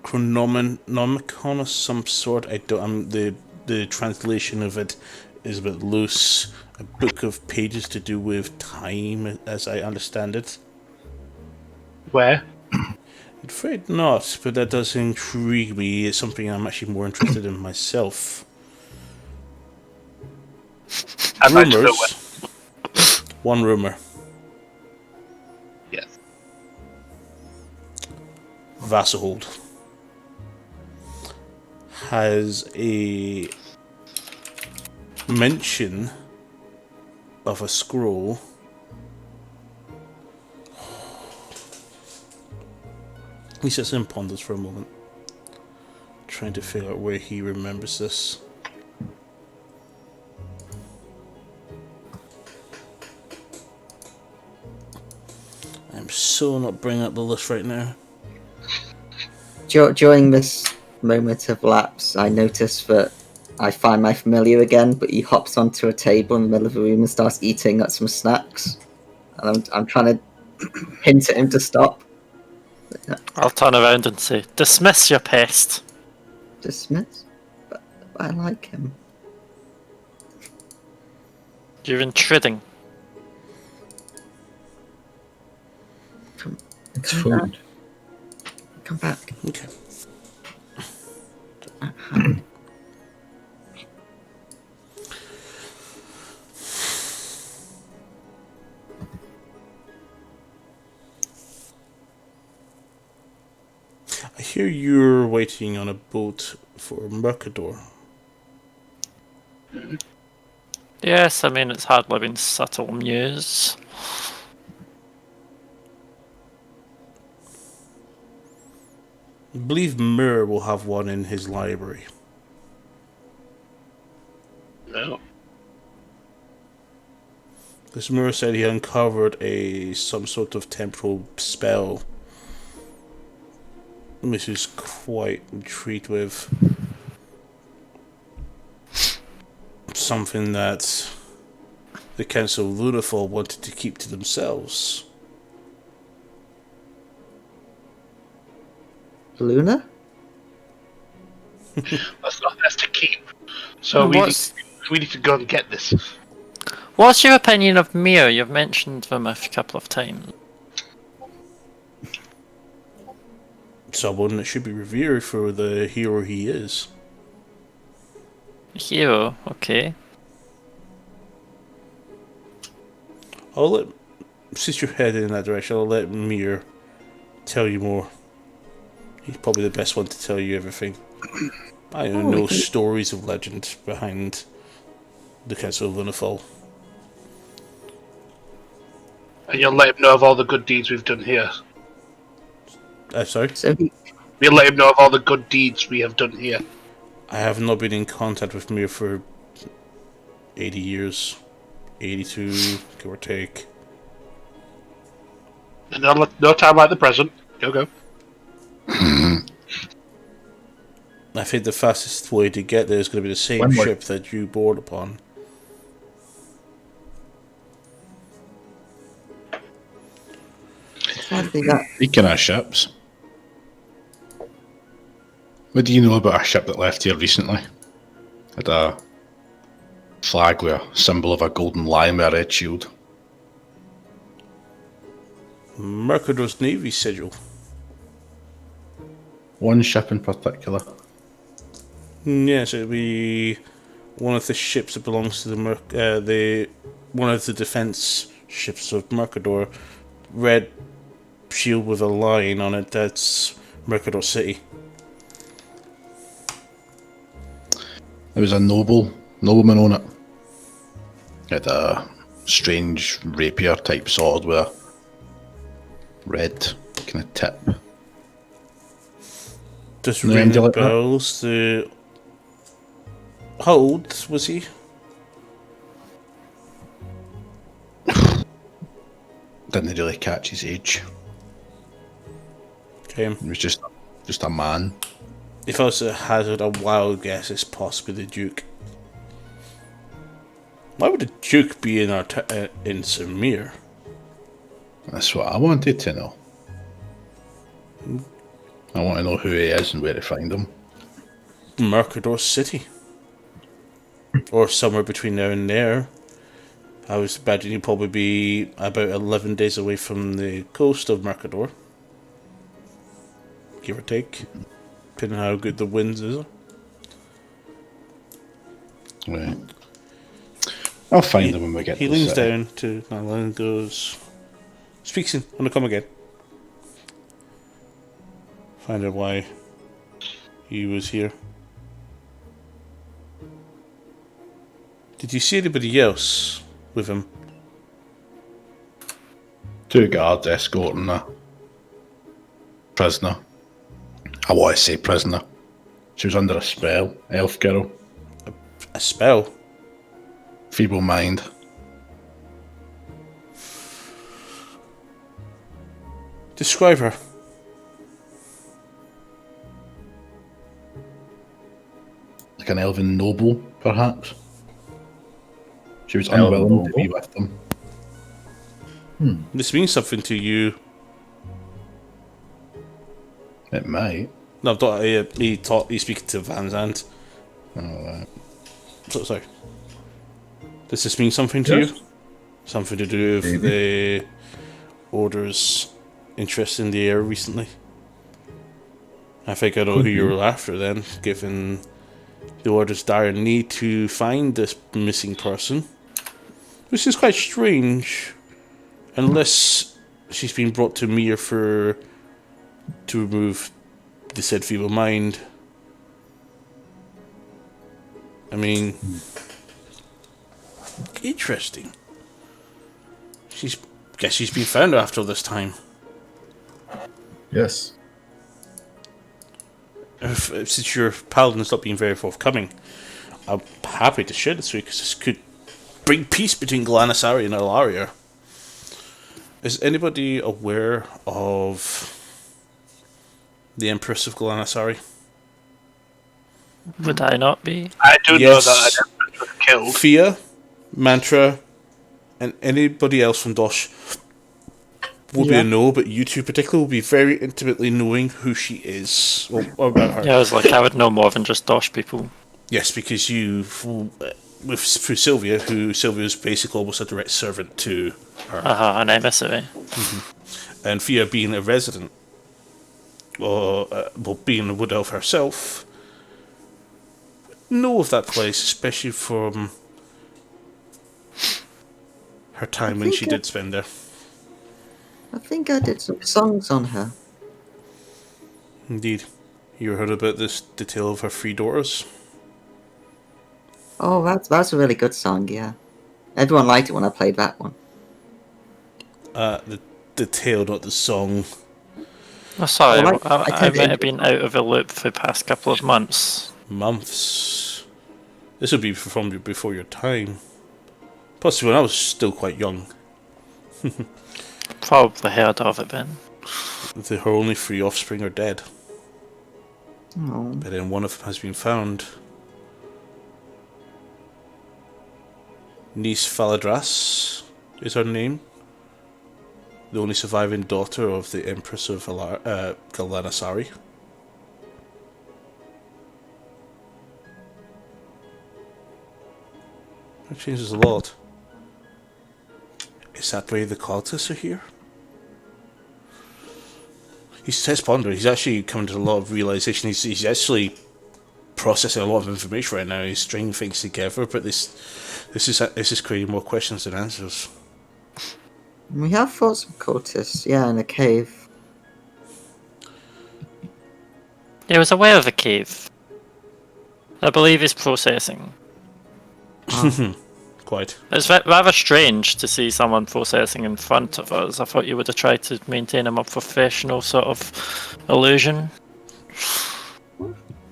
Chronomicon of some sort. The translation of it is a bit loose. A book of pages to do with time, as I understand it. Where? I'm afraid not, but that does intrigue me. It's something I'm actually more interested in myself. I'd like to know Rumors. One rumor. Yes. Vasselhold has a mention of a scroll he sits and ponders for a moment, trying to figure out where he remembers this. I'm so not bringing up the list right now. During this moment of lapse, I notice that I find my familiar again, but he hops onto a table in the middle of the room and starts eating at some snacks. And I'm trying to hint at him to stop. I'll turn around and say, dismiss your pest. Dismiss? But I like him. You're intruding. It's food. Come back. Okay. I hear you're waiting on a boat for Mercador. Yes, I mean, it's hardly been subtle news. I believe Mir will have one in his library. No. Because Mir said he uncovered some sort of temporal spell, which is quite intrigued with. Something that the Council of Lunafall wanted to keep to themselves. Luna? That's not theirs to keep. So we need to go and get this. What's your opinion of Mir? You've mentioned him a couple of times. Someone that should be revered for the hero he is. Hero, okay. Since you're heading in that direction, I'll let Mir tell you more. He's probably the best one to tell you everything. I don't know stories of legend behind the Council of Lunafall. And you'll let him know of all the good deeds we've done here. Sorry? So We'll let him know of all the good deeds we have done here. I have not been in contact with Mir for 80 years. 82, give or take. And no time like the present. Go. I think the fastest way to get there is going to be the same One more. ship that you board upon. Speaking of ships, what do you know about a ship that left here recently? Had a flag with a symbol of a golden lion with a red shield. Mercador's Navy sigil. One ship in particular. Yes, it'll be one of the ships that belongs to one of the defense ships of Mercador. Red shield with a lion on it. That's Mercador City. There was a nobleman on it. Had a strange rapier type sword with a red kind of tip. Just No, ring anything the like that? bells. How old was he? Didn't really catch his age. Okay. He was just a man. If I was to hazard a wild guess, it's possibly the Duke. Why would the Duke be in in Samir? That's what I wanted to know. I want to know who he is and where to find him. Mercador City. Or somewhere between now and there. I was imagining he'd probably be about 11 days away from the coast of Mercador. Give or take. Depending on how good the winds is. Right. I'll find him when we get He to the leans city. down to Nala and goes, "Speaks in, I'm gonna come again." Find out why he was here. Did you see anybody else with him? Two guards escorting a prisoner. I want to say prisoner. She was under a spell, elf girl, A spell? feeble mind. Describe her. Like an elven noble, perhaps. She was Elven unwilling to noble? be with them. This means something to you. It might. No, he's speaking to Van Zandt. Alright. So, sorry. Does this mean something to Yes. you? Something to do with Maybe. the Order's interest in the air recently? I think I know Could who be. you're after then, given The Order's dire need to find this missing person, which is quite strange, unless she's been brought to Mir to remove the said feeble mind. I mean, interesting. Guess she's been found after all this time. Yes. Since your paladin's not been very forthcoming, I'm happy to share this with you because this could bring peace between Glanasari and Alaria. Is anybody aware of the Empress of Glanasari? Would I not be? I do know Yes. that an Empress was killed. Fia, Mantra, and anybody else from Dosh will be Yeah. a no, but you two particularly will be very intimately knowing who she is, or about her. Yeah, I was like, I would know more than just Dosh people. Yes, because you, through Sylvia, who Sylvia's basically almost a direct servant to her. An emissary. And Fia being a resident, or being a wood elf herself, know of that place, especially from her time when she did spend there. I think I did some songs on her. Indeed. You heard about the tale of her 3 daughters? Oh, that's a really good song, yeah. Everyone liked it when I played that one. The tale, not the song. Oh, sorry, Well, I I tend to- might have been out of the loop for the past couple of months. Months. This would be from before your time. Possibly when I was still quite young. Probably heard of it then. Her only 3 offspring are dead. Oh. But then one of them has been found. Nis Faladras is her name. The only surviving daughter of the Empress of Glanasari. That changes a lot. Is that why the cultists are here? He says ponder. He's actually coming to a lot of realization. He's actually processing a lot of information right now. He's stringing things together, but this is creating more questions than answers. We have fought some cultists, yeah, in a cave. He was aware of the cave. I believe he's processing. Quite. It's rather strange to see someone processing in front of us. I thought you would have tried to maintain a more professional sort of illusion.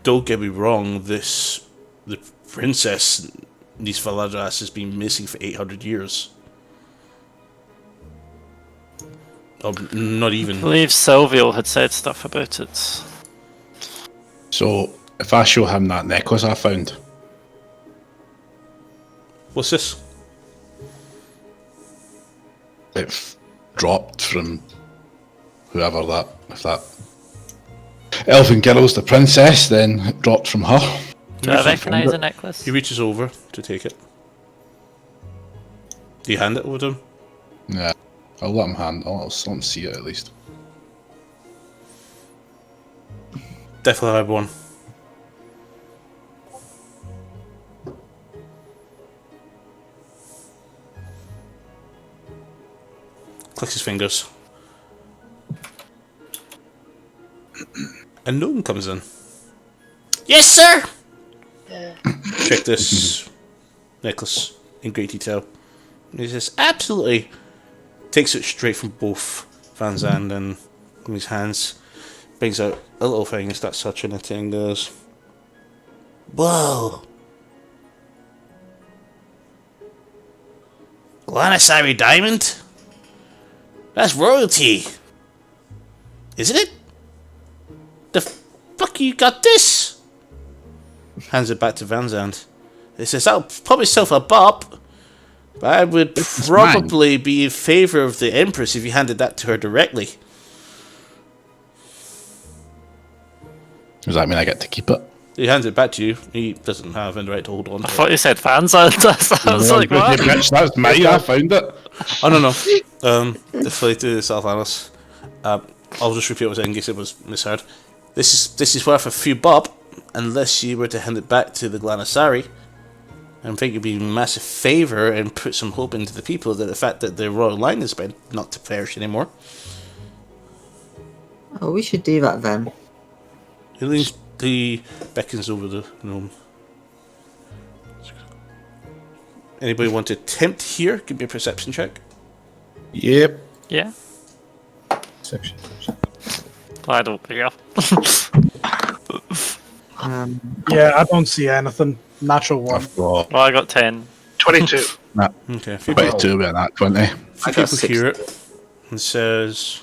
Don't get me wrong. The princess Nis Faladras has been missing for 800 years. Or not I even. believe Silvio had said stuff about it. So, if I show him that necklace I found, What's this? it dropped from whoever that, if that elfin girl's the princess, then it dropped from her. Do I recognise the necklace? He reaches over to take it. Do you hand it over to him? Yeah, I'll let let him see it at least. Definitely have one. Clicks his fingers. A gnome comes in. Yes, sir! Check this necklace in great detail. And he says, absolutely. Takes it straight from both Van Zandt and in his hands. Brings out a little thing and starts touching it and goes, whoa. Glanasari diamond? That's royalty. Isn't it? The fuck you got this? Hands it back to Van Zandt. He says, that'll probably sell for a bop. But I would It's probably be in favour of the Empress if you handed that to her directly. Does that mean I get to keep it? He hands it back to you. He doesn't have any right to hold on I to it. thought you said fans. I was like, what? Bitch, that's mine, I found it. Oh, no. Definitely to Salvanos. I'll just repeat what I said in case it was misheard. This is worth a few bob. unless you were to hand it back to the Glanasari, I think it'd be a massive favour and put some hope into the people that the fact that the royal line is been not to perish anymore. Oh, we should do that then. He beckons over the gnome. Anybody want to attempt here? Give me a perception check. Yep. Yeah. Section. I don't care. Yeah, I don't see anything. Natural one. I've got Well, I got 10. 22. Okay, a few people, 22 about that, 20. I few got people 6. hear it and says,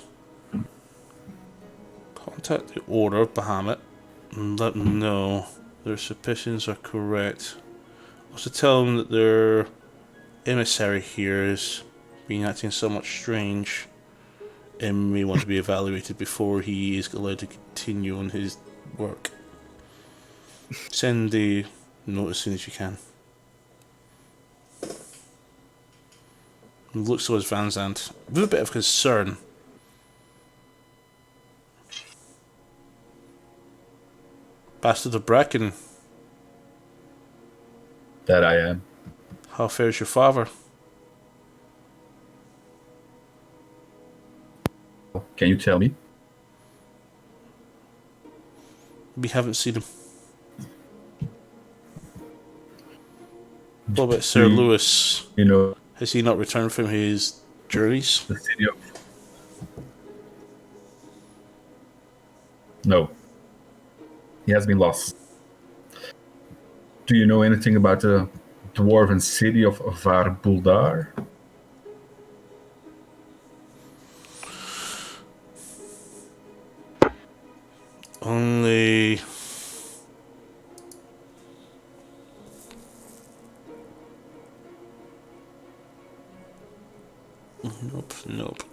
contact the Order of Bahamut and let them know their suspicions are correct. Also tell them that their emissary here is being acting somewhat strange and may want to be evaluated before he is allowed to continue on his work. Send the note as soon as you can. He looks towards Van Zandt with a bit of concern. Bastard of Bracken, That I am. how fares your father? Can you tell me? We haven't seen him. What about Sir Lewis? You know, Has he not returned from his journeys? the city of... No. He has been lost. Do you know anything about the dwarven city of Var Buldar? Only... Nope, nope.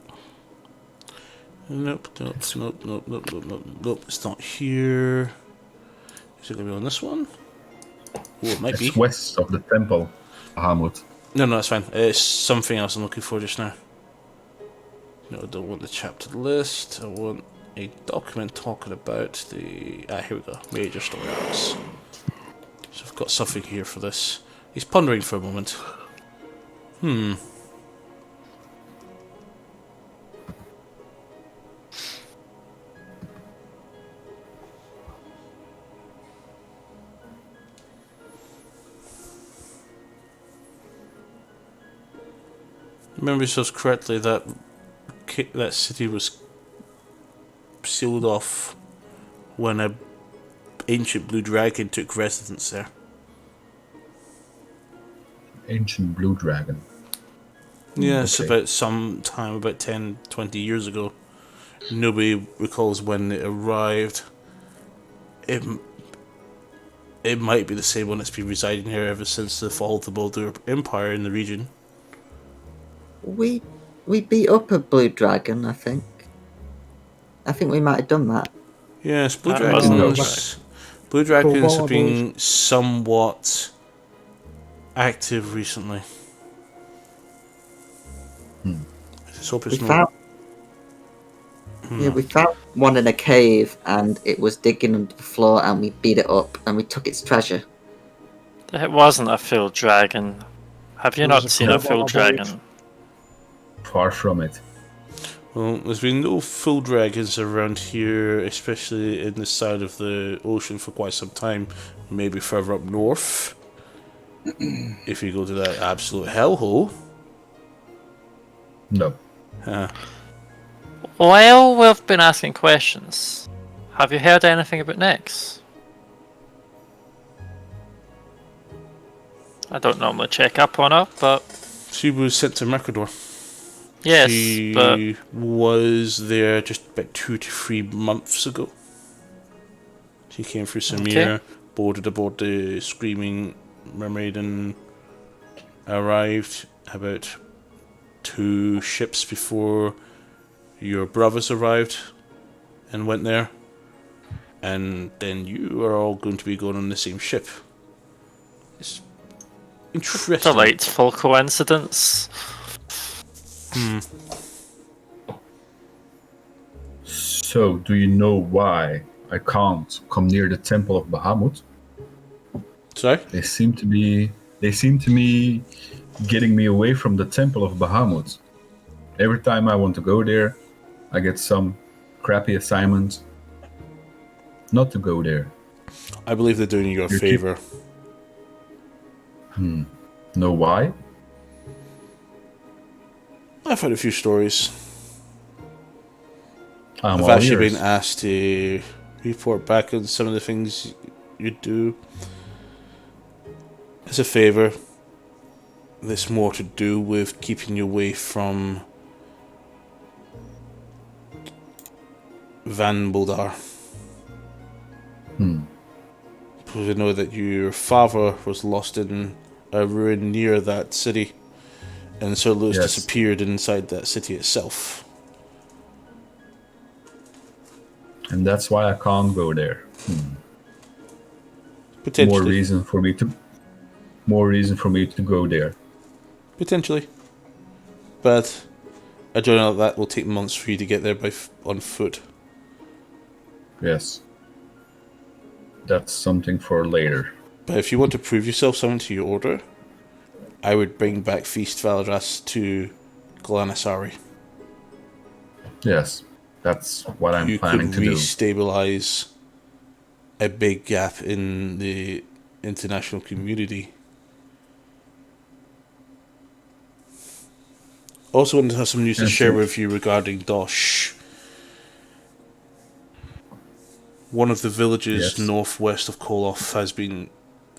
Nope, nope, nope, nope, nope, nope, nope, nope. It's not here. Is it going to be on this one? Oh, it might be. It's west of the temple, Bahamut. No, that's fine. It's something else I'm looking for just now. No, I don't want the chapter list. I want a document talking about the... Ah, here we go. Major story arcs. So I've got something here for this. He's pondering for a moment. Remember yourselves correctly, that city was sealed off when a ancient blue dragon took residence there. Ancient blue dragon. Yeah, it's Okay. about some time, about 10, 20 years ago. Nobody recalls when it arrived. It might be the same one that's been residing here ever since the fall of the Boulder Empire in the region. We beat up a blue dragon, I think. I think we might have done that. Yes, blue That wasn't dragons. Blue dragons have Cobalt, been somewhat active recently. Let's hope We it's not. found. Yeah, we found one in a cave, and it was digging under the floor, and we beat it up, and we took its treasure. It wasn't a full dragon. Have you It was not a seen a kobold, full I believe. dragon? Far from it. Well, there's been no full dragons around here, especially in the side of the ocean for quite some time. Maybe further up north. If you go to that absolute hellhole. No. Well, we've been asking questions. Have you heard anything about Nyx? I don't normally check up on her, but She was sent to Mercador. yes, She but was there just about 2 to 3 months ago. She came through Samir, boarded aboard the Screaming Mermaid, and arrived about 2 ships before your brothers arrived and went there. And then you are all going to be going on the same ship. It's interesting. delightful coincidence. So, do you know why I can't come near the Temple of Bahamut. Sorry? They seem to be getting me away from the Temple of Bahamut. Every time I want to go there, I get some crappy assignment not to go there. I believe they're doing you a favor. Know why? I've heard a few stories. I'm I've all actually ears. been asked to report back on some of the things you do. As a favor, there's more to do with keeping you away from Van Boldar. Because we know that your father was lost in a ruin near that city, and Sir Lewis Yes. disappeared inside that city itself. And that's why I can't go there. Potentially. More reason for me to go there. Potentially. But I don't know that will take months for you to get there on foot. Yes. That's something for later. But if you want to prove yourself someone to your order, I would bring back Feast Valras to Glanasari. Yes. That's what I'm You planning could to do. restabilize a big gap in the international community. Also wanted to have some news to And share so- with you regarding Dosh. One of the villages Yes. northwest of Koloth has been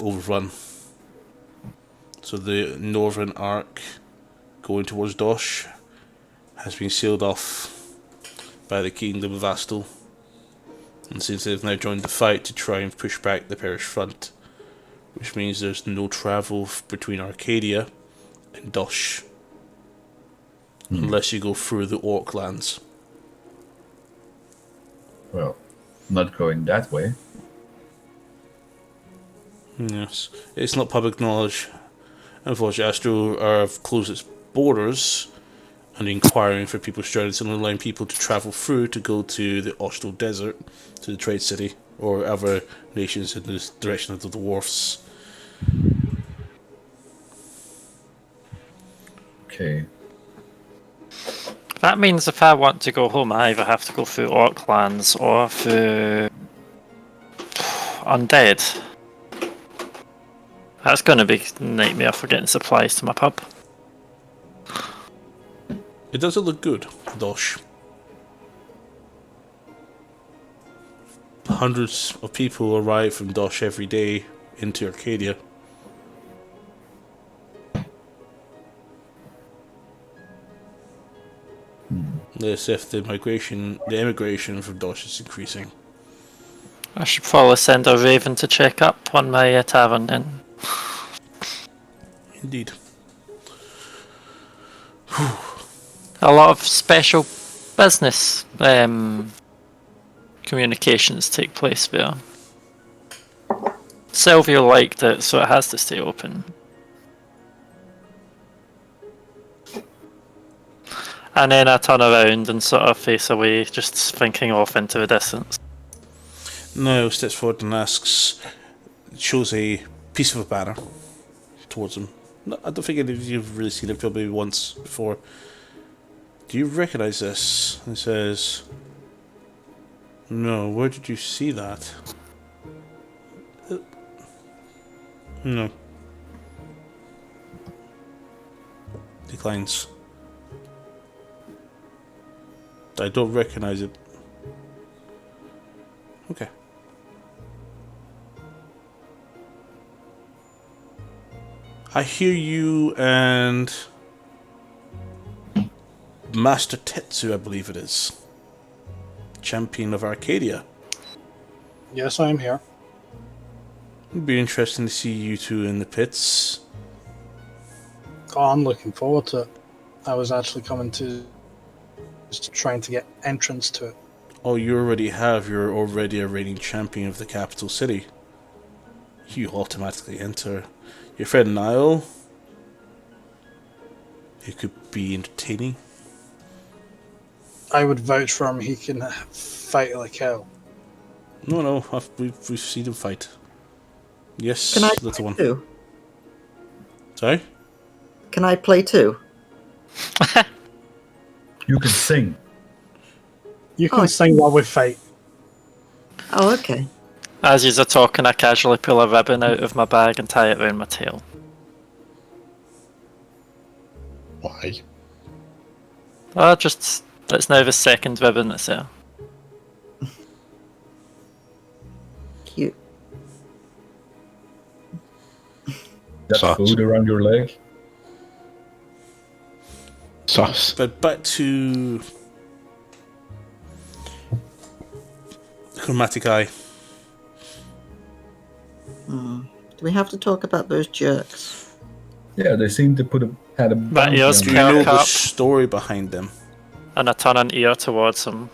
overrun. So the northern arc going towards Dosh has been sealed off by the Kingdom of Astal. And since they've now joined the fight to try and push back the Parish front, which means there's no travel between Arcadia and Dosh. Unless you go through the Orc lands. Well, not going that way. Yes. It's not public knowledge. Unfortunately, Astro have closed its borders and inquiring for people's journeys and allowing people to travel through to go to the Ostal Desert, to the trade city, or other nations in the direction of the dwarfs. Okay. That means if I want to go home, I either have to go through Orclands or through Undead. That's going to be a nightmare for getting supplies to my pub. It doesn't look good, Dosh. Hundreds of people arrive from Dosh every day into Arcadia. As if the immigration from Dosh is increasing. I should probably send a raven to check up on my tavern then. Indeed. A lot of special business communications take place there. Sylvia liked it, so it has to stay open. And then I turn around and sort of face away, just thinking off into the distance. Now steps forward and shows a piece of a banner towards him. No, I don't think any of you have really seen it, probably once before. Do you recognize this? He says, no, where did you see that? No. Declines. I don't recognize it. Okay. I hear you and Master Tetsu, I believe it is. Champion of Arcadia. Yes, I'm here. It'd be interesting to see you two in the pits. Oh, I'm looking forward to it. I was actually coming to just trying to get entrance to it. Oh, you already have. You're already a reigning champion of the capital city. You automatically enter. Your friend Niall, he could be entertaining. I would vouch for him. He can fight like hell. No, we've seen him fight. Yes, Can I little play one. too? Sorry? Can I play too? You can sing. You can Oh, sing while we fight. Oh, okay. As you're talking, I casually pull a ribbon out of my bag and tie it around my tail. Why? It's now the second ribbon that's there. Cute. That Sauce. food around your leg. Sauce. But back to Chromatic Eye. Do we have to talk about those jerks? Yeah, they seem to had a bounty ears on Do them. you know the Cap. story behind them? And I turn an ear towards him.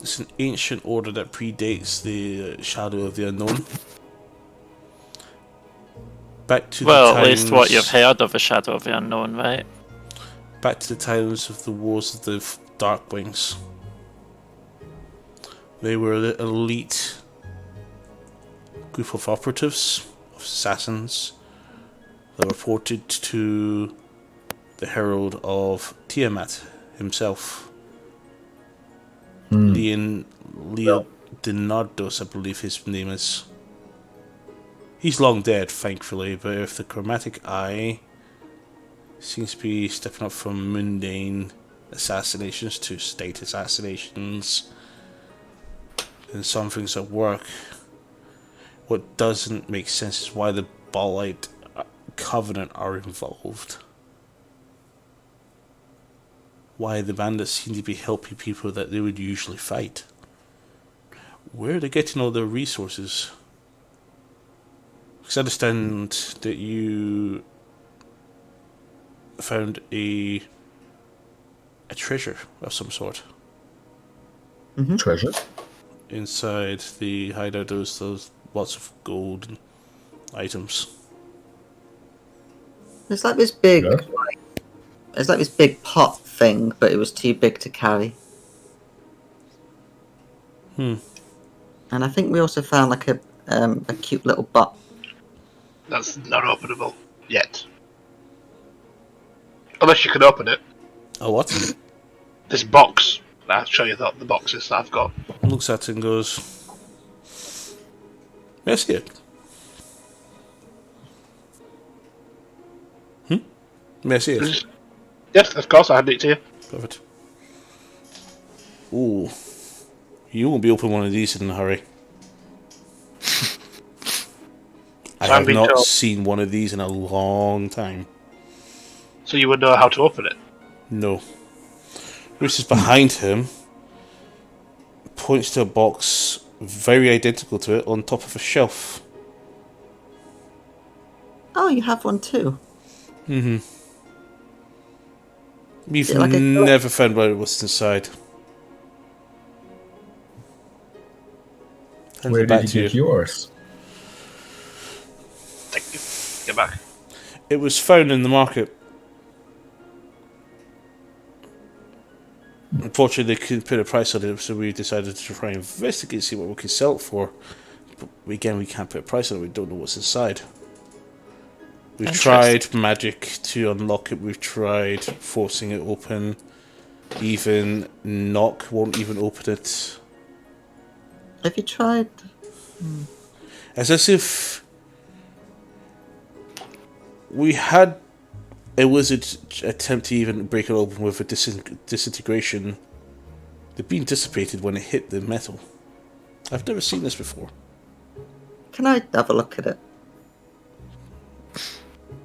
It's an ancient order that predates the Shadow of the Unknown. Back to Well, the at least what times- you've heard of the Shadow of the Unknown, right? Back to the times of the Wars of the Darkwings. They were an elite group of operatives, of assassins, that reported to the Herald of Tiamat himself. Leonardos, I believe his name is. He's long dead, thankfully, but if the Chromatic Eye seems to be stepping up from mundane assassinations to state assassinations, and some things at work. What doesn't make sense is why the Baalite Covenant are involved. Why the bandits seem to be helping people that they would usually fight. Where are they getting all their resources? Because I understand that you found a treasure of some sort Treasure. inside the hideout. Those lots of gold and items. There's like this big, Yeah. there's like this big pot thing, but it was too big to carry. Hmm. And I think we also found like a cute little bot. That's not openable yet. Unless you can open it. Oh, what? This box. I'll show you the boxes that I've got. Looks at it and goes, "May I see it?" May I see it? Yes, of course, I handed it to you. Perfect. Ooh. You won't be opening one of these in a hurry. I So I'm have being not told- seen one of these in a long time. So you would know how to open it. No. Bruce is behind him, points to a box very identical to it on top of a shelf. Oh, you have one too. Mm-hmm. We've it like a- never found what it was inside. Hands Where it back did to you get yours? Thank you. Get back. It was found in the market. Unfortunately, they couldn't put a price on it, so we decided to try and investigate, see what we could sell it for. But again, we can't put a price on it, we don't know what's inside. We've tried magic to unlock it, we've tried forcing it open. Even knock won't even open it. Have you tried? It's as if we had a wizard attempt to even break it open with a disintegration. The beam dissipated when it hit the metal. I've never seen this before. Can I have a look at it?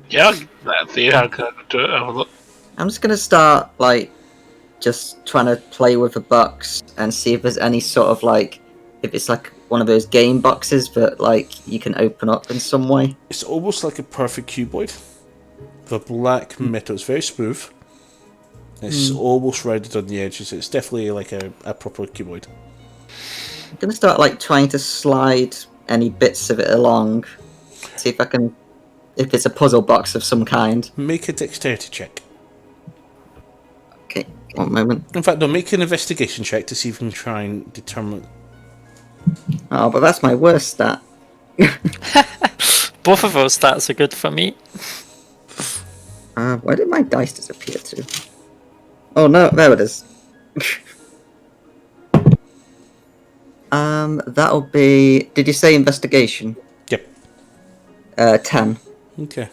Yeah, that's the I can do it. Have a look. I'm just gonna start like just trying to play with the box and see if there's any sort of like if it's like one of those game boxes that like you can open up in some way. It's almost like a perfect cuboid. The black metal is very smooth. It's almost rounded on the edges. It's definitely like a proper cuboid. I'm gonna start like trying to slide any bits of it along. See if I can if it's a puzzle box of some kind. Make a dexterity check. Okay. One moment. In fact, no, make an investigation check to see if you can try and determine. Oh, but that's my worst stat. Both of those stats are good for me. Where did my dice disappear to? Oh no, there it is. That'll be. Did you say investigation? Yep. 10. Okay.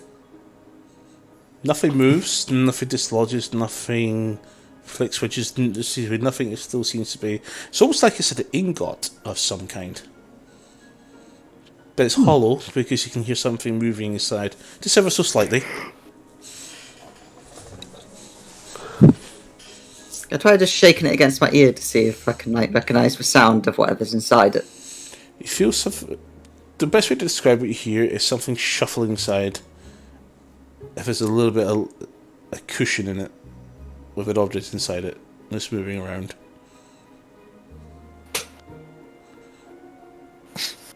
Nothing moves, nothing dislodges, nothing flick switches, nothing. It still seems to be. It's almost like it's an ingot of some kind. But it's hollow because you can hear something moving inside, just ever so slightly. I try just shaking it against my ear to see if I can like recognize the sound of whatever's inside it. You feel something. The best way to describe what you hear is something shuffling inside. If there's a little bit of a cushion in it, with an object inside it, and it's moving around.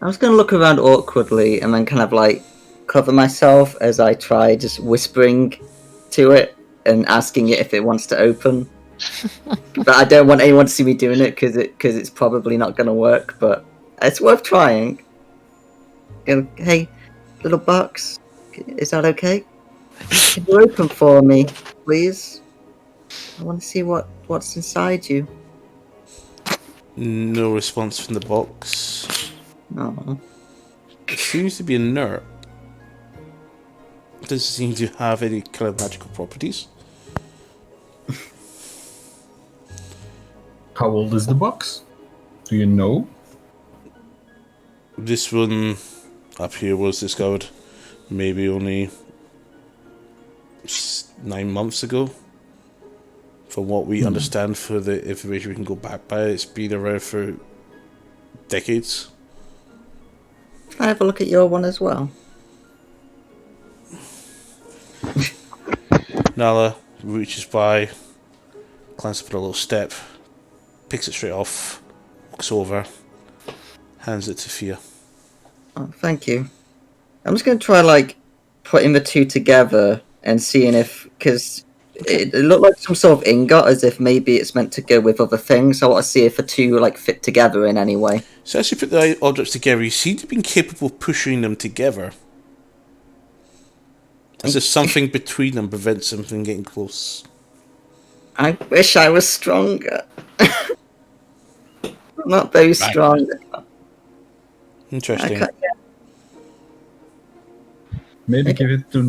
I was going to look around awkwardly and then kind of like cover myself as I try just whispering to it and asking it if it wants to open. But I don't want anyone to see me doing it because it's probably not going to work, but it's worth trying. Go, hey, little box, is that okay? Can you open for me, please? I want to see what's inside you. No response from the box. Oh. It seems to be inert. Doesn't seem to have any kind of magical properties. How old is the box? Do you know? This one up here was discovered maybe only 9 months ago. From what we understand for the information we can go back by, it's been around for decades. Can I have a look at your one as well? Nala reaches by, glances up at a little step, picks it straight off, walks over, hands it to Fia. Oh, thank you. I'm just going to try, like, putting the two together and seeing if... Because it looked like some sort of ingot, as if maybe it's meant to go with other things. I want to see if the two, like, fit together in any way. So as you put the objects together, you seem to be capable of pushing them together. As if something between them prevents them from getting close. I wish I was stronger. I'm not very strong. Interesting. Maybe give it to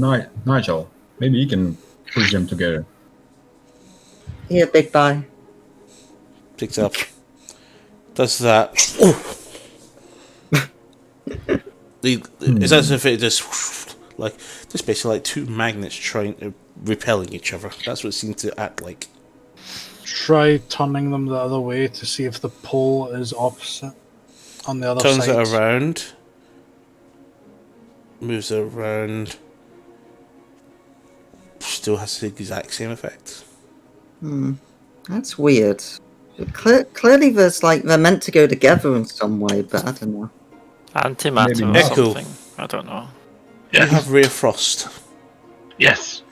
Nigel. Maybe he can push them together. Here, big boy. Picks up. Does that. It's as if it just like just basically like two magnets trying to repelling each other. That's what it seems to act like. Try turning them the other way to see if the pole is opposite on the other side. Turns it around. Moves it around. Still has the exact same effect. That's weird. Clearly, there's like they're meant to go together in some way, but I don't know. Antimatter Maybe or not. Echo. something. I don't know. You have Ray of Frost. Yes.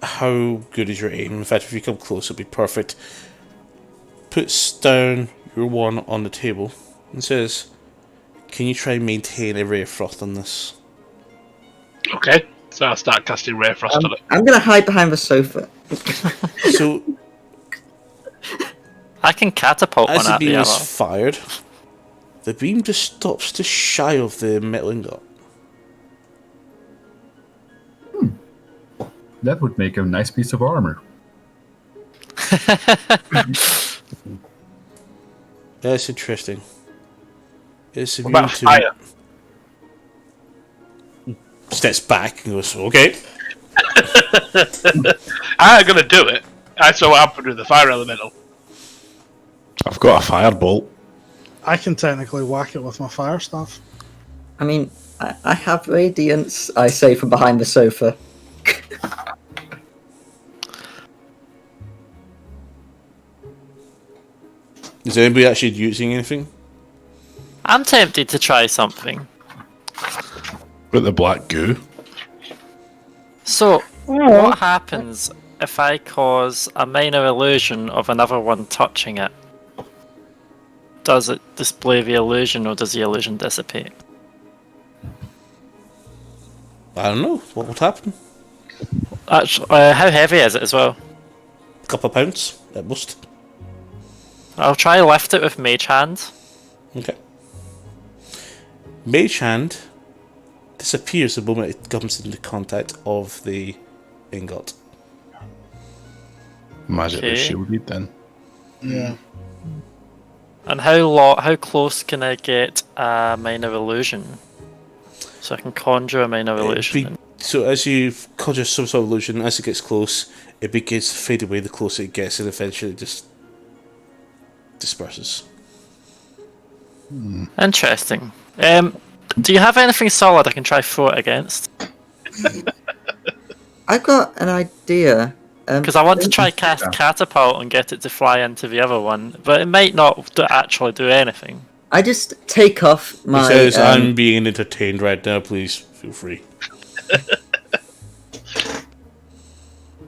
How good is your aim? In fact, if you come close, it'll be perfect. Puts down your one on the table and says, "Can you try and maintain a Ray of Frost on this?" Okay. So I'll start casting Ray of Frost on it. I'm gonna hide behind the sofa. So, I can catapult as one the at the beam is other. fired, the beam just stops just shy of the metal ingot. That would make a nice piece of armor. That's interesting. It's What about immune to fire? steps back and goes, "Okay." I'm gonna do it. I saw what happened with the fire elemental. I've got a firebolt. I can technically whack it with my fire staff. I mean, I have radiance. I say from behind the sofa. Is anybody actually using anything? I'm tempted to try something. With the black goo. So, what happens if I cause a minor illusion of another one touching it, does it display the illusion or does the illusion dissipate? I don't know. What would happen? Actually, how heavy is it as well? A couple of pounds at most. I'll try lift it with Mage Hand. Okay. Mage Hand disappears the moment it comes into contact of the ingot. Magically Okay. shielded then. Yeah. And how close can I get a minor illusion? So I can conjure a minor illusion. So as you conjure some sort of illusion, as it gets close, it begins to fade away the closer it gets, and eventually it just disperses. Interesting. Do you have anything solid I can try throw it against? I've got an idea. Because I want to try cast catapult and get it to fly into the other one, but it might not actually do anything. I just take off He my. says, "I'm being entertained right now. Please feel free."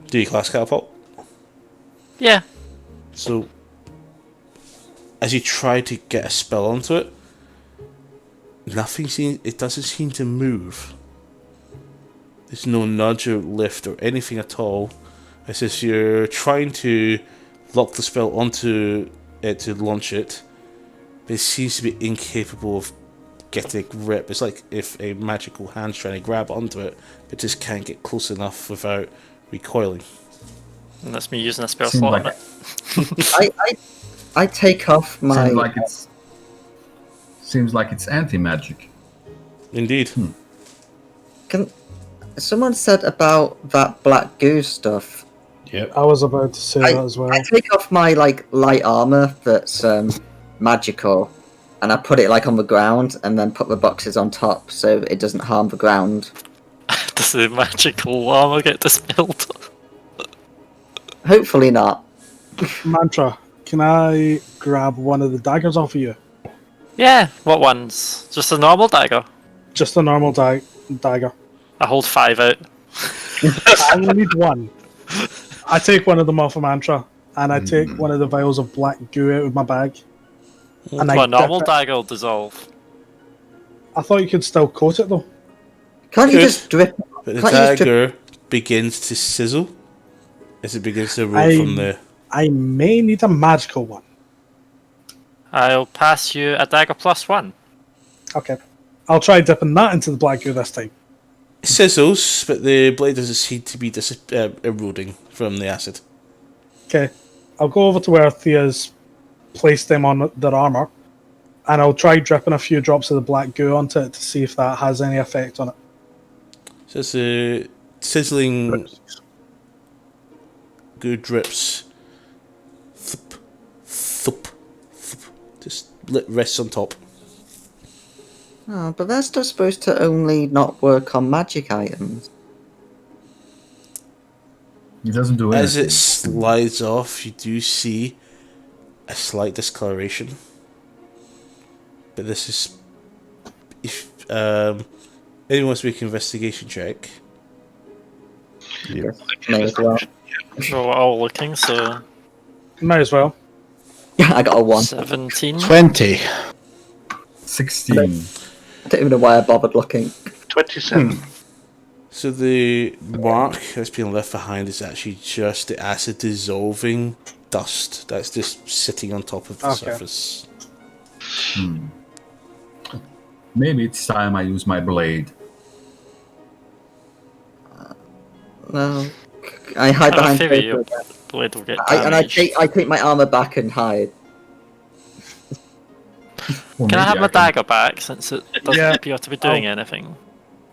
Do you class catapult? Yeah. So, as you try to get a spell onto it, it doesn't seem to move. There's no nudge or lift or anything at all. It says you're trying to lock the spell onto it to launch it, but it seems to be incapable of getting a grip. It's like if a magical hand's trying to grab onto it, but just can't get close enough without recoiling. And that's me using a spell Seems slot like on it. I take off my. Seems like it's anti-magic. Indeed. Someone said about that black goo stuff. Yep. I was about to say that as well. I take off my light armor that's magical, and I put it on the ground, and then put the boxes on top so it doesn't harm the ground. Does the magical armor get dispelled? Hopefully not. Mantra, can I grab one of the daggers off of you? Yeah, what ones? Just a normal dagger? Just a normal dagger. I hold 5 out. I only need one. I take one of them off of Mantra, and I take one of the vials of black goo out of my bag. And Well, a normal dip it. dagger will dissolve. I thought you could still coat it though. Can't you Good. just drip? But the Can't you just dagger begins to sizzle as it begins to roll from the. I may need a magical one. I'll pass you a dagger +1. Okay. I'll try dipping that into the black goo this time. It sizzles, but the blade doesn't seem to be eroding from the acid. Okay. I'll go over to where Thea's placed them on their armor, and I'll try dripping a few drops of the black goo onto it to see if that has any effect on it. So it's a sizzling goo drips. Thup, thup, thup. Just rests on top. Oh, but that's just supposed to only not work on magic items. He doesn't do As anything. it slides off, you do see a slight discoloration. But this is... If anyone wants to make an investigation check, Yep. May as well. So we're all looking, so Might as well. Yeah, I got a 1. 17. 20. 16. I don't even know why I bothered looking. 27. so the mark that's been left behind is actually just the acid dissolving dust that's just sitting on top of the Okay. surface. Maybe it's time I use my blade. No. I hide I behind figure paper. your blade will get And damaged. I take my armor back and hide. Or Can I maybe have my can- dagger back, since it doesn't Yeah. appear to be doing anything?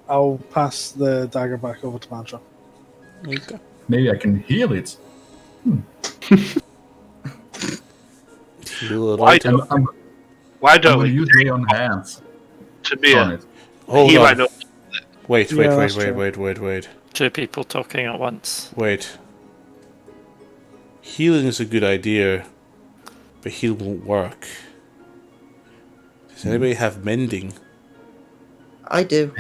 I'll pass the dagger back over to Mantra. Okay. Maybe I can heal it. Heal it Why out. don't- I'm Why don't going to we? use my own hands To me, on it. Hold he on. might know. Wait. Yeah, that's true. Wait. 2 people talking at once. Wait. Healing is a good idea, but heal won't work. Does anybody have mending? I do.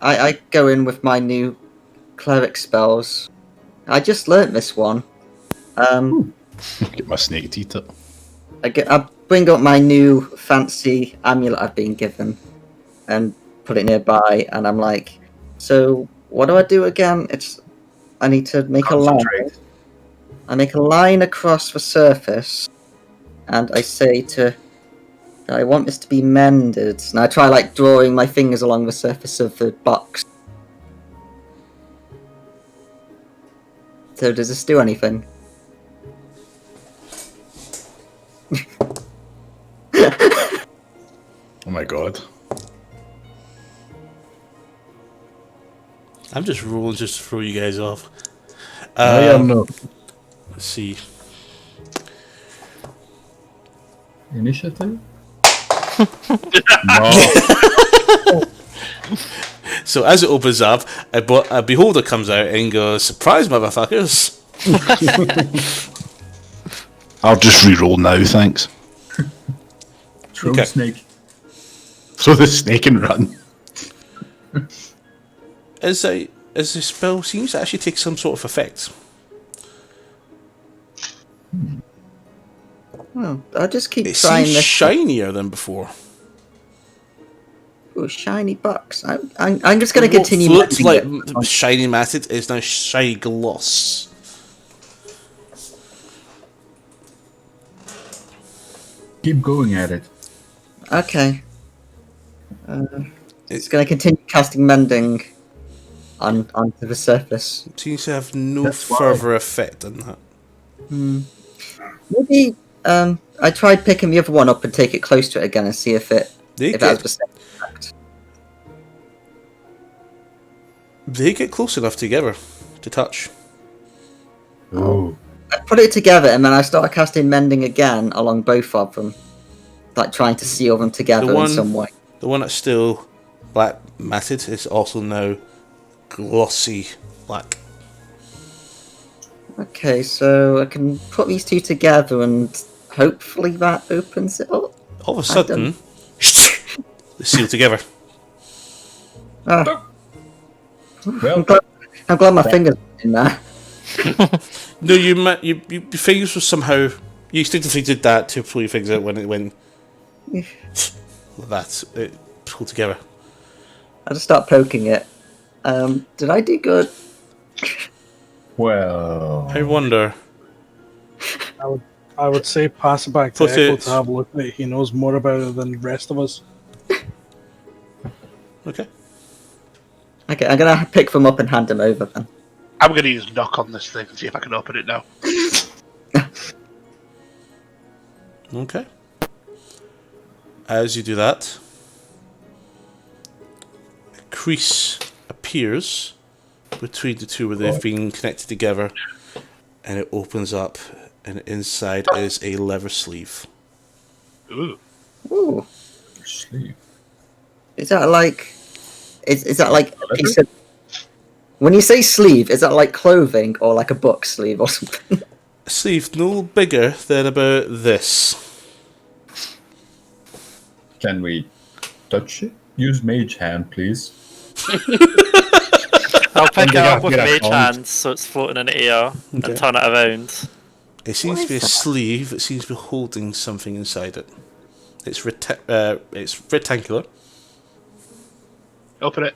I go in with my new cleric spells I just learnt this one. Get my snake teeth up. I bring up my new fancy amulet I've been given and put it nearby, and I'm like, so what do I do again? I need to make a line. Concentrate. I make a line across the surface, and I say I want this to be mended. And I try like drawing my fingers along the surface of the box. So does this do anything? Oh my god. I'm just rolling just to throw you guys off. I am no. Let's see. Initiative? No. So as it opens up, a beholder comes out and goes, "Surprise, motherfuckers!" I'll just re-roll now, thanks. Throw Okay. the snake. Throw the snake and run. As the spell seems to actually take some sort of effect. Well, I'll just keep It trying seems this. shinier than before. Ooh, shiny box. I'm just going to What continue. looks mending like it. shiny matted is now shiny gloss. Keep going at it. Okay. It's going to continue casting mending onto the surface. It seems to have no That's why. further effect than that. Maybe I tried picking the other one up and take it close to it again and see if it has the same effect. They get close enough together to touch. Oh. I put it together and then I started casting mending again along both of them, like trying to seal them together The one- in some way. The one that's still black matted is also now glossy black. Okay, so I can put these two together and hopefully that opens it up. All of a sudden, they seal together. Ah, Well, I'm glad my fingers are in there. No, your fingers were somehow. You instinctively did that to pull your fingers out when that it pulled together. I just start poking it. Did I do good? well. I wonder. I would say pass it back to Put Echo it- to have a look at it. He knows more about it than the rest of us. Okay. Okay, I'm gonna pick them up and hand them over then. I'm going to use knock on this thing and see if I can open it now. Okay. As you do that, a crease appears between the two where they've been connected together, and it opens up, and inside is a leather sleeve. Ooh. Ooh, Sleeve. is that like? Is that like? Leather? You said, when you say sleeve, is that like clothing or like a book sleeve or something? A sleeve no bigger than about this. Can we touch it? Use mage hand, please. I'll pick it Yeah, up with get mage on. hands so it's floating in the air Okay. and turn it around. It seems What to be a is that? sleeve that seems to be holding something inside it. It's rectangular. Open it.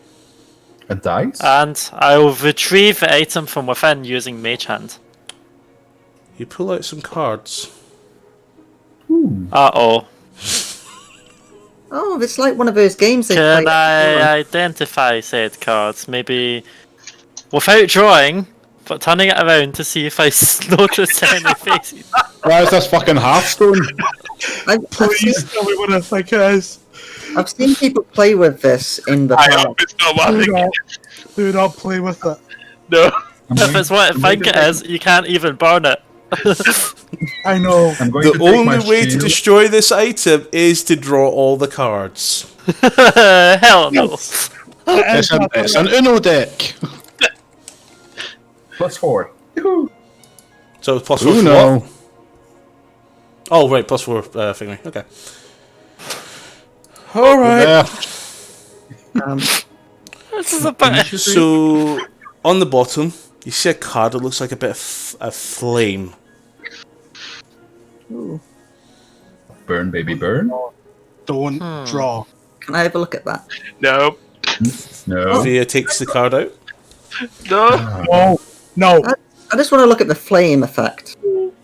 A dice? And I'll retrieve the item from within using mage hand. You pull out some cards. Uh-oh. Oh, it's like one of those games they Can play. I identify said cards? Maybe without drawing, but turning it around to see if I notice any faces. Why is this fucking Hearthstone? Please tell me what I think it is. I've seen people play with this in the I past. hope it's not what I Do think not, it is. do not play with it. No. If it's what I think it is, you can't even burn it. I know. I'm going The to take my only way to shield. destroy this item is to draw all the cards. Hell no. It's an Uno deck. +4. Yoo-hoo. So it's possible for Uno. what? Oh, right, +4 figuring. Okay. Alright. There. Um, This is a bit. So, on the bottom, You see a card that looks like a bit of a flame. Ooh. Burn, baby, burn. Don't draw. Can I have a look at that? No. No. Thea takes the card out. No. No, no. I just want to look at the flame effect.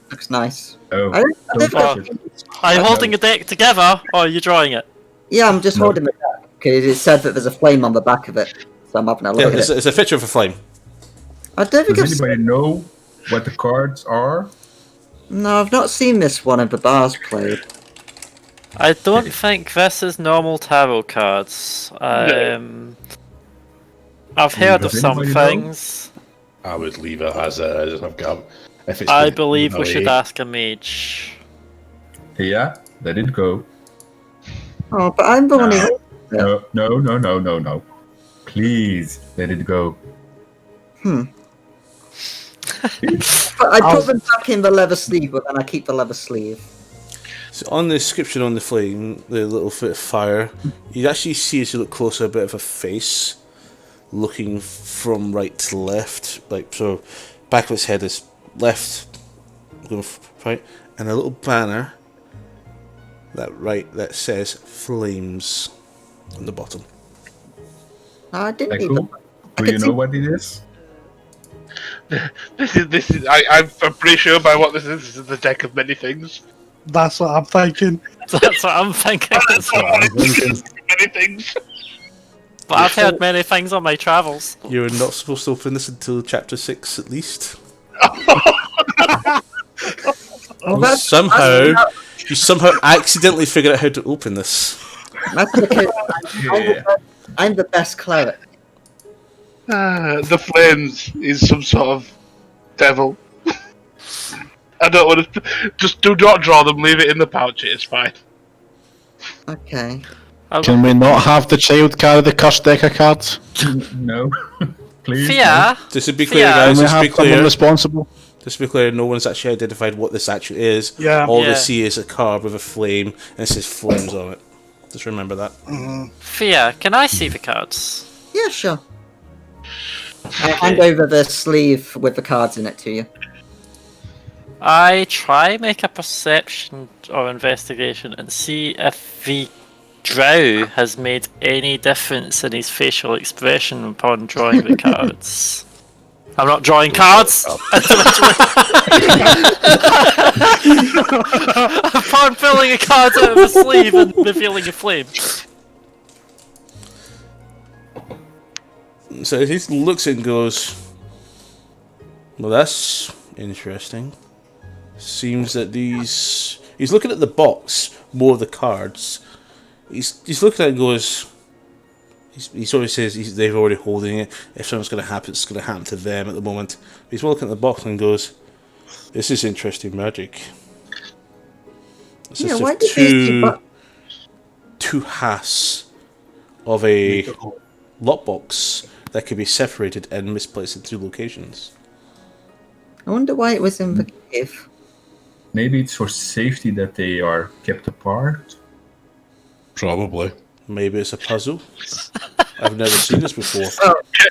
Looks nice. Oh, I don't don't know. touch it. Are you No. holding a deck together, or are you drawing it? Yeah, I'm just No. holding it back because it said that there's a flame on the back of it, so I'm having a Yeah, look at it's, it. it's a picture of a flame. I don't think I've Does anybody know what the cards are? No, I've not seen this one of the bars played. I don't think this is normal tarot cards. I've heard of Does some anybody know? things. I would leave it as I've got. If it's I the believe we should melee- ask a mage. Yeah, let it go. Oh, but I'm the one who. No, no, no, no, no, no. Please let it go. But I put them back in the leather sleeve, but then I keep the leather sleeve. So on the description on the flame, the little bit of fire, you actually see as you look closer a bit of a face looking from right to left. Like, so back of its head is left, going right, and a little banner that says flames on the bottom. I didn't That even. cool? Do you know what it is? This is. I'm pretty sure by what this is the deck of many things. That's what I'm thinking. That's what I'm thinking. as well. Many things. But I've heard many things on my travels. You're not supposed to open this until chapter 6 at least. Well, that's, You somehow accidentally figured out how to open this. that's because Yeah. I'm the best cleric. The flames is some sort of devil. I don't want to. Just do not draw them. Leave it in the pouch. It's fine. Okay. Can we not have the child carry the cursed deck of cards? No. Please. Fear. Just to be clear, Yeah. guys, Can we just to be have someone clear, responsible? no one's actually identified what this actually is. Yeah. All they Yeah. see is a card with a flame, and it says flames on it. Just remember that. Fear. Can I see the cards? Yeah, sure. I hand over the sleeve with the cards in it to you. I try make a perception or investigation and see if the drow has made any difference in his facial expression upon drawing the cards. I'm not drawing cards. Upon pulling a card out of a sleeve and revealing a flame. So he looks and goes, well, that's interesting. Seems that these... He's looking at the box, more of the cards. He's looking at it and goes... He sort of says they're already holding it. If something's going to happen, it's going to happen to them at the moment. He's looking at the box and goes, this is interesting magic. It's Yeah, as why if did these two two hasps of a lockbox that could be separated and misplaced in two locations. I wonder why it was in the cave. Maybe it's for safety that they are kept apart. Probably. Maybe it's a puzzle. I've never seen this before.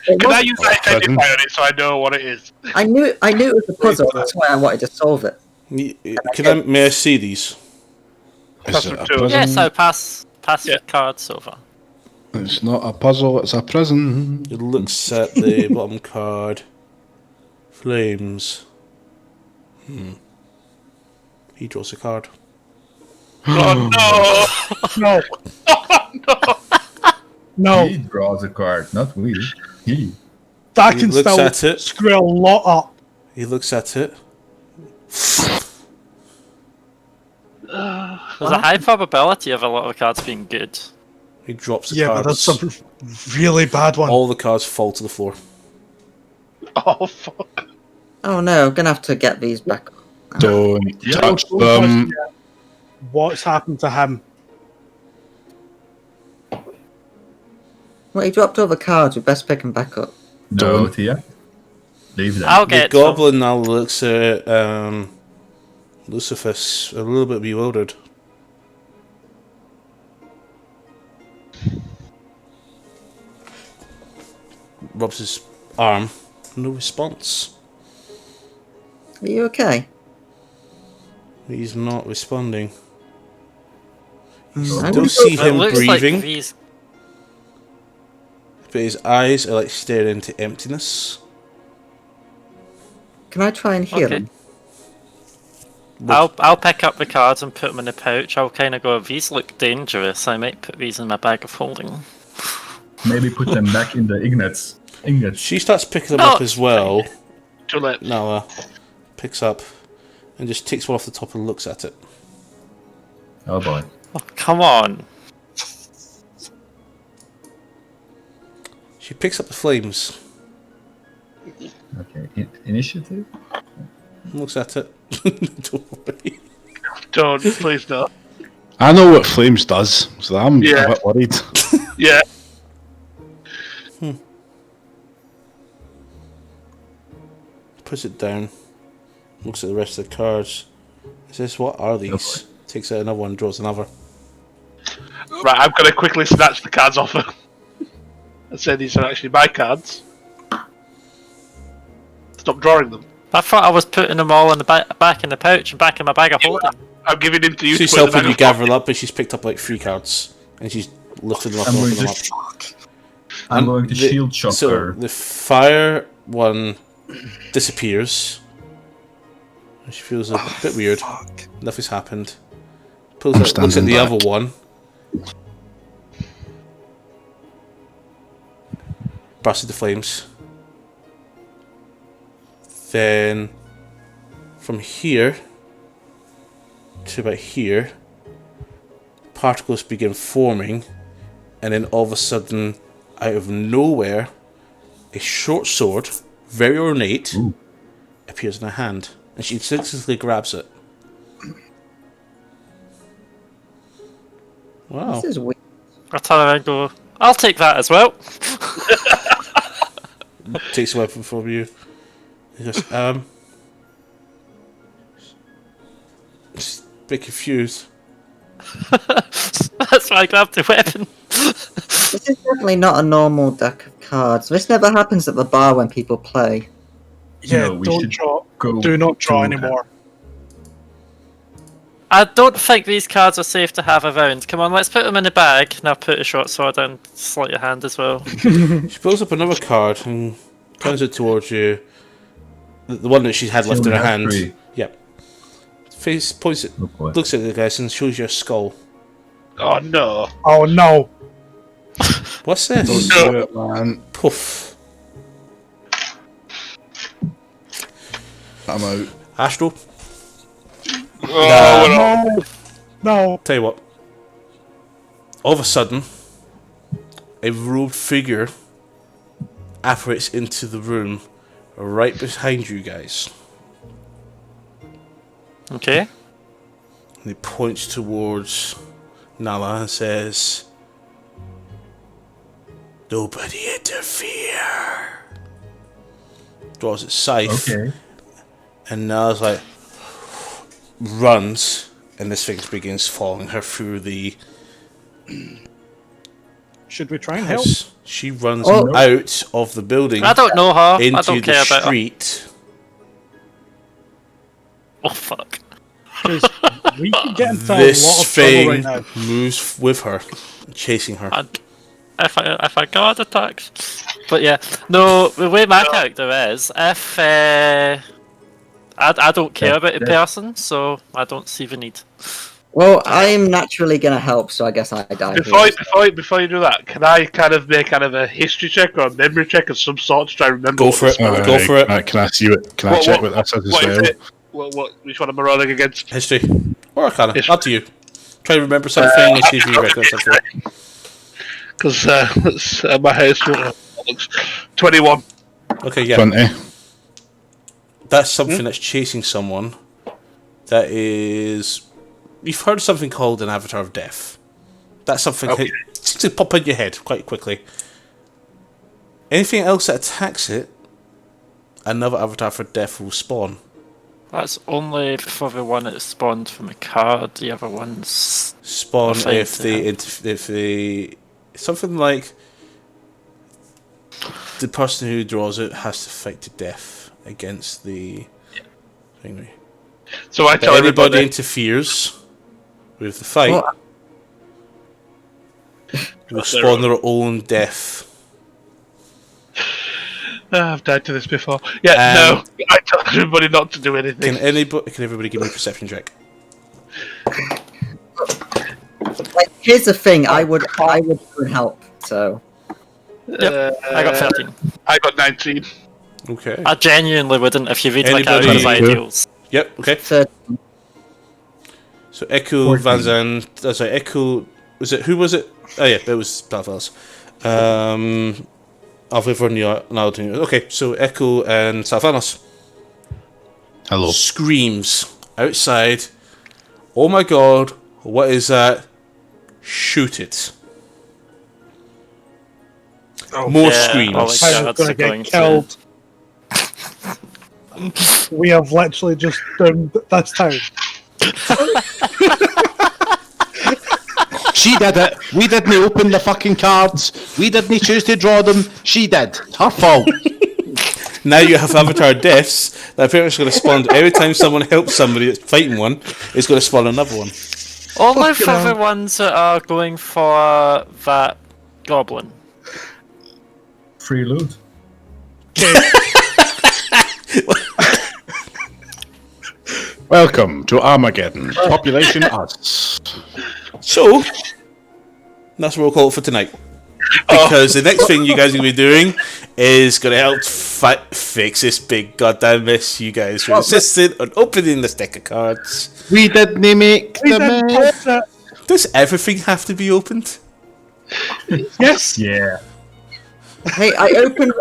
Can I use that identifier on it so I know what it is? I knew it was a puzzle. That's why I wanted to solve it. May I see these? Is it a Two. prison? Yes, I'll pass Yeah. the cards over. It's not a puzzle, it's a prison. It looks at the bottom card. Flames. He draws a card. Oh no! No. No. He draws a card, not we. He. That He can looks still at it. screw a lot up. He looks at it. There's a high probability of a lot of cards being good. He drops the Yeah, but cards. that's some really bad one. All the cards fall to the floor. Oh fuck! Oh no, I'm gonna have to get these back. Don't Yeah. touch Don't them. touch it. What's happened to him? Well, he dropped all the cards. We best pick them back up. No, Don't. Tia. Leave them. I'll The get some. goblin now looks at Lucifer's a little bit bewildered. Rubs his arm. No response. Are you okay? He's not responding. I Don't don't- see It him looks breathing, like V's. but his eyes are like staring into emptiness. Can I try and heal Okay. him? I'll pick up the cards and put them in the pouch. I'll kind of go, these look dangerous. I might put these in my bag of holding. Maybe put them back in the ingots. She starts picking them No, up as well. Too late. Nala picks up and just takes one off the top and looks at it. Oh boy. Oh, come on. She picks up the flames, Okay. Initiative? looks at it. Don't worry. Don't, please no. I know what flames does, so I'm Yeah. a bit worried. Yeah. Puts it down, looks at the rest of the cards. Says, "What are these?" Takes out another one, draws another. Right, I'm going to quickly snatch the cards off her. And say these are actually my cards. Stop drawing them. I thought I was putting them all in the back in the pouch and back in my bag of holding. I'm giving him to you. She's to put in the helping you bag of gather them up, but she's picked up like 3 cards and she's lifted them up I'm and going opened them up. to. I'm going to shield shock So her. the fire one disappears. She feels a bit weird. Nothing's happened. Pulls out, looks at standing the back. other one. Bursts into flames. Then from here to about here, particles begin forming, and then all of a sudden, out of nowhere, a short sword, very ornate, appears in her hand, and she instinctively grabs it. Wow. This is weird. I turn around and go, I'll take that as well. Takes a weapon from you. He goes, she's a bit confused. That's why I grabbed the weapon. This is definitely not a normal deck of cards. This never happens at the bar when people play. Yeah, No, we don't should draw. go Do not draw to- anymore. I don't think these cards are safe to have around. Come on, let's put them in the bag. Now put a short sword and sleight your hand as well. She pulls up another card and turns it towards you. The one that she had left in her hand. Three. Yep. Face points it, Oh boy. looks at the guys and shows you a skull. Oh no. Oh no! What's this? Do it, man. Poof. I'm out. Astro, No! No! tell you what. All of a sudden, a robed figure apparates into the room right behind you guys. Okay. And he points towards Nala and says, "Nobody interfere." Draws its scythe, Okay. and Nala's like, runs, and this thing begins following her through the Should we try and help? house. She runs Oh. out of the building I don't know her. I into don't the care about her. street. Oh, fuck. 'Cause we could get into a lot This of trouble thing right now. moves with her, chasing her. And if I guard attacks. But yeah, no, the way my character is, if I don't care Yeah, about the yeah. person, so I don't see the need. Well, I'm naturally gonna help, so I guess I die. Before you do that, can I kind of make kind of a history check or a memory check of some sort to try and remember? Go what for this it. was? Go for it. Can I see it? Can I What- check what- what that says as What is well? it? Which one am I rolling against? History or Arcana, History. up to you. Try to remember something and see if you recognize something. Because my hair's 21. Okay, yeah, 20. that's something that's chasing someone. That is, you've heard of something called an Avatar of Death. That's something Okay. that seems to pop in your head quite quickly. Anything else that attacks it, another Avatar for Death will spawn. That's only for the one that spawned from a card. The other ones. Spawn Fine, if they yeah. if they something like the person who draws it has to fight to death against the thing. So I If tell anybody everybody. interferes with the fight, Well, will spawn their own death. I've died to this before. Yeah, no. I tell everybody not to do anything. Can everybody give me a perception check? like, here's the thing. I would go and help. So Yep, I got 13. I got 19. Okay. I genuinely wouldn't if you read my Anybody- character's ideals. Yep. Okay. 13. So Echo, Van Zandt. Sorry, Echo. Was it? Who was it? Oh yeah, it was Belfast. Okay, so Echo and Salvanos. Hello. Screams outside. Oh my god! What is that? Shoot it! More Yeah, screams. oh my I God. was That's going to going get to- killed. We have literally just done this town. She did it. We didn't open the fucking cards. We didn't choose to draw them. She did. Her fault. Now you have avatar deaths that apparently is going to spawn every time someone helps somebody that's fighting one. It's going to spawn another one. Only for the ones that are going for that goblin. Free loot. Welcome to Armageddon. Population us. So that's what we'll call it for tonight. Because the next thing you guys are going to be doing is going to help fix this big goddamn mess. You guys were insistent on opening this deck of cards. We didn't make the mess. Does everything have to be opened? Yes. Yeah. Hey, I opened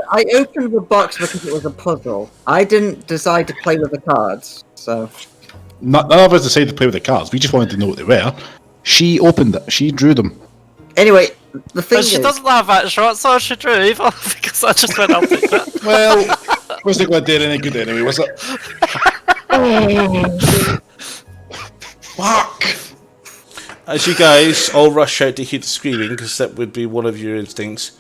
the box because it was a puzzle. I didn't decide to play with the cards, so None of us decided to play with the cards. We just wanted to know what they were. She opened it. She drew them. anyway, the thing But she is, doesn't have that shot, so she drew either, because I just went up with that. Well, wasn't going to do any good anyway, was it? Fuck. As you guys all rush out to hear the screaming, because that would be one of your instincts,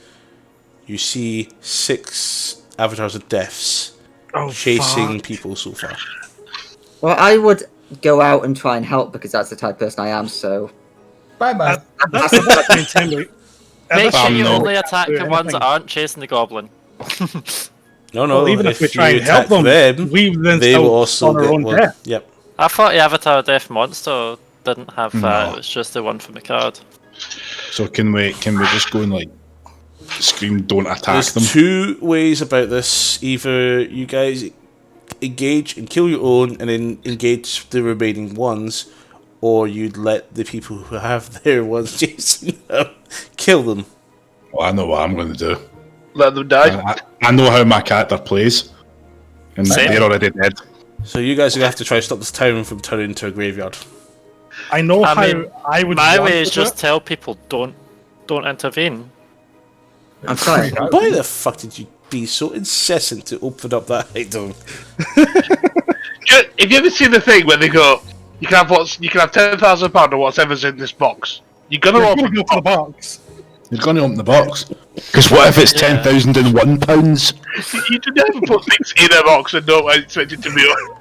you see 6 avatars of deaths chasing people so far. well, I would go out and try and help because that's the type of person I am. So Bye bye. That's what I intend. Make sure you no. only attack Do the ones that anything. aren't chasing the goblin. No, no, Well, even if we you try and attack help them, we then they still will also on our get own one. death. Yep. I thought the Avatar Death Monster didn't have that, No. it was just the one from the card. So can we just go and like scream, don't attack There's them? 2 ways about this. Either you guys engage and kill your own and then engage the remaining ones, or you'd let the people who have their ones chasing them kill them. Well, I know what I'm going to do. Let them die. I know how my character plays, and Same. they're already dead. So you guys are going to have to try to stop this town from turning into a graveyard. I know I how mean, I would. My want way is to do just it. tell people don't intervene. I'm sorry. Why the fuck did you be so incessant to open up that item? Have you ever seen the thing where they go, you can have £10,000 or whatever's in this box. You're gonna You're open gonna go to the box. You're going to open the box. Because what if it's Yeah. £10,001? You do never put things in a box and don't expect it to be open.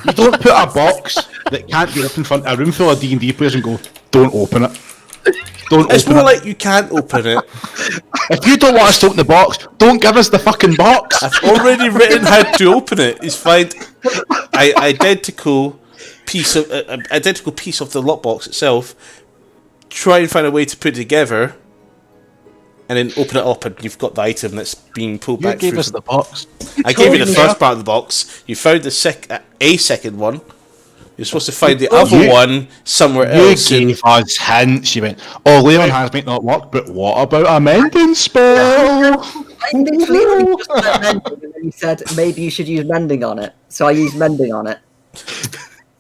You don't put a box that can't be opened in front of a room full of D&D players and go, don't open it. Don't It's open more it. like you can't open it. If you don't want us to open the box, don't give us the fucking box. I've already written how to open it. It's find identical piece of the lockbox itself. Try and find a way to put it together, and then open it up, and you've got the item that's being pulled You back gave through. us the box. I gave you the told first me. part of the box. You found the second one. You're supposed to find the other one somewhere You else. and- gave us hints. You went, oh, Leon has might not work, but what about a mending spell? I literally just said mending, and then you said maybe you should use mending on it. So I used mending on it.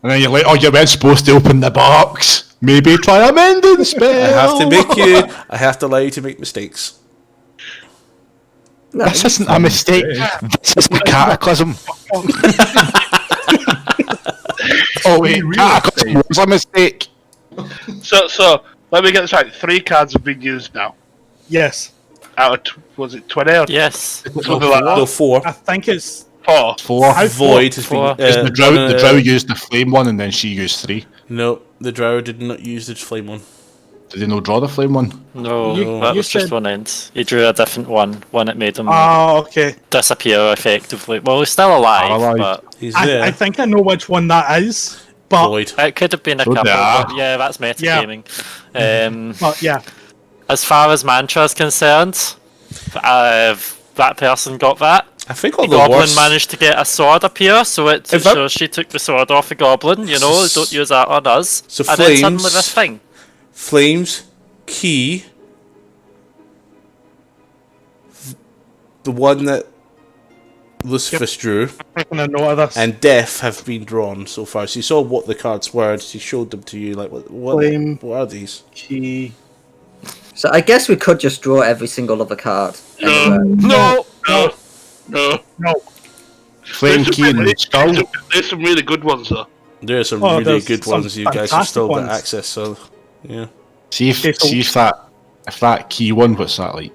And then you're like, oh, you weren't supposed to open the box. Maybe try a mending spell. I have to allow you to make mistakes. No, This isn't a mistake. This is a cataclysm. Oh wait, cataclysm was a mistake. So let me get this right. 3 cards have been used now. Yes. out of, was it 20 or Yes. something like No, that? 4. I think it's 4. 4. How Void has Four. been. The drow used the flame one, and then she used 3. No, the drow did not use the flame one. Did they not draw the flame one? No, You- that you was just said- one end. He drew a different one that made him oh, okay. disappear effectively. Well, he's still alive, Alive. but He's there. I think I know which one that is, but Void. it could have been a Oh, couple. yeah. But yeah, that's metagaming. yeah. As far as Mantra is concerned, that person got that. I think all The the goblin worst. managed to get a sword appear, so it If that- shows she took the sword off the goblin. You know, don't use that on us. So and then suddenly flames- this thing. Flames, Key, the one that Lucifer's drew, Making a note of this. and Death have been drawn so far. So you saw what the cards were. She showed them to you. Like, Flame. what are these? Key. So I guess we could just draw every single other card. No. anyway. No! No. No. No. Flame There's key some, and skull. there's some really good ones though. There are some Oh, really there's good some ones. You guys have fantastic still got ones. access. So, yeah. See if that key one. What's that like?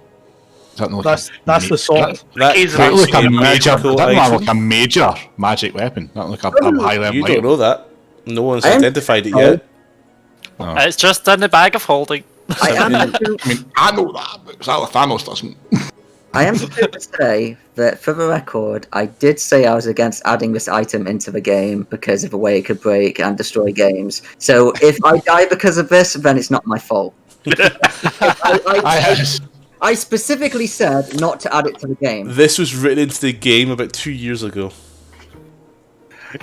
Is that not That's the sword. That Keys That are look creates a major. magical That item. look like a major magic weapon. That look a high level. You don't know that. No one's I am- identified it Oh. yet. It's just in the bag of holding. I am I mean, I know that, but Thanos doesn't. I am supposed to say that, for the record, I did say I was against adding this item into the game because of the way it could break and destroy games. So if I die because of this, then it's not my fault. I specifically said not to add it to the game. This was written into the game about 2 years ago.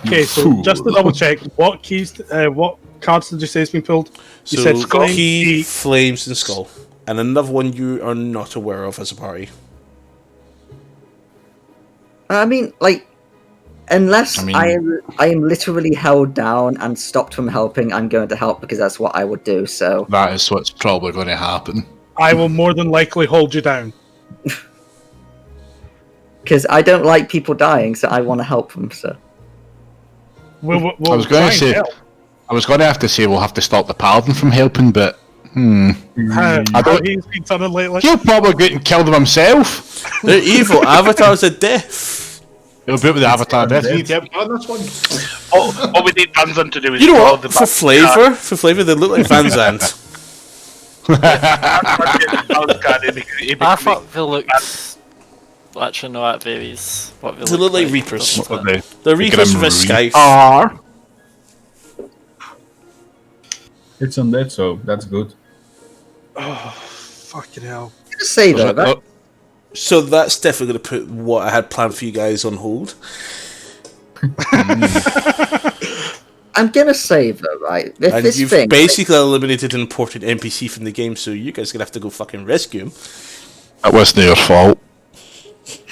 Okay, so Fool. just to double check, what keys, what cards did you say has been pulled? You So, said Skull, Key, Key. Flames, and Skull. And another one you are not aware of as a party. I mean, like, unless I mean- I am literally held down and stopped from helping, I'm going to help because that's what I would do. So That is what's probably going to happen. I will more than likely hold you down. because I don't like people dying, so I want to help them. So We'll I was going try to and say, help. I was going to have to say we'll have to stop the paladin from helping, but How don't- he's been done lately. he'll probably go and kill them himself. They're evil. Avatars of death. He'll be with the avatar. Death. Death. All we need Vanzan to do is You know draw what? the For back flavour, they look like Van Zandt. I thought they looked. Actually, no, that varies. What They look like Reapers. doesn't What it? the The Reapers with a scythe. are. It's undead, so that's good. Fucking hell. just say though, that, So that's definitely going to put what I had planned for you guys on hold. I'm gonna say though, right? If And this you've thing, basically eliminated an important NPC from the game, so you guys are going to have to go fucking rescue him. It wasn't their fault.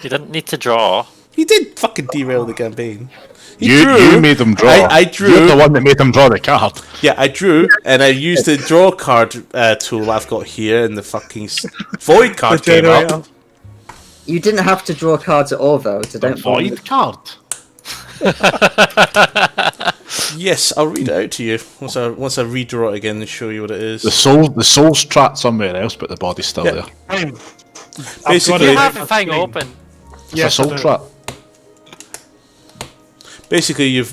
You didn't need to draw. He did fucking derail the campaign. He You drew. made them draw. I drew. You're the one that made them draw the card. Yeah, I drew, and I used the draw card tool I've got here, and the fucking void card The came generator. up. you didn't have to draw cards at all though, so don't bother. Void card. Yes, I'll read it out to you once I redraw it again and show you what it is. The soul's trapped somewhere else, but the body's still there. Fine. Basically- You I've got have it. the thing open. It's Yes, a I soul do. trap. Basically,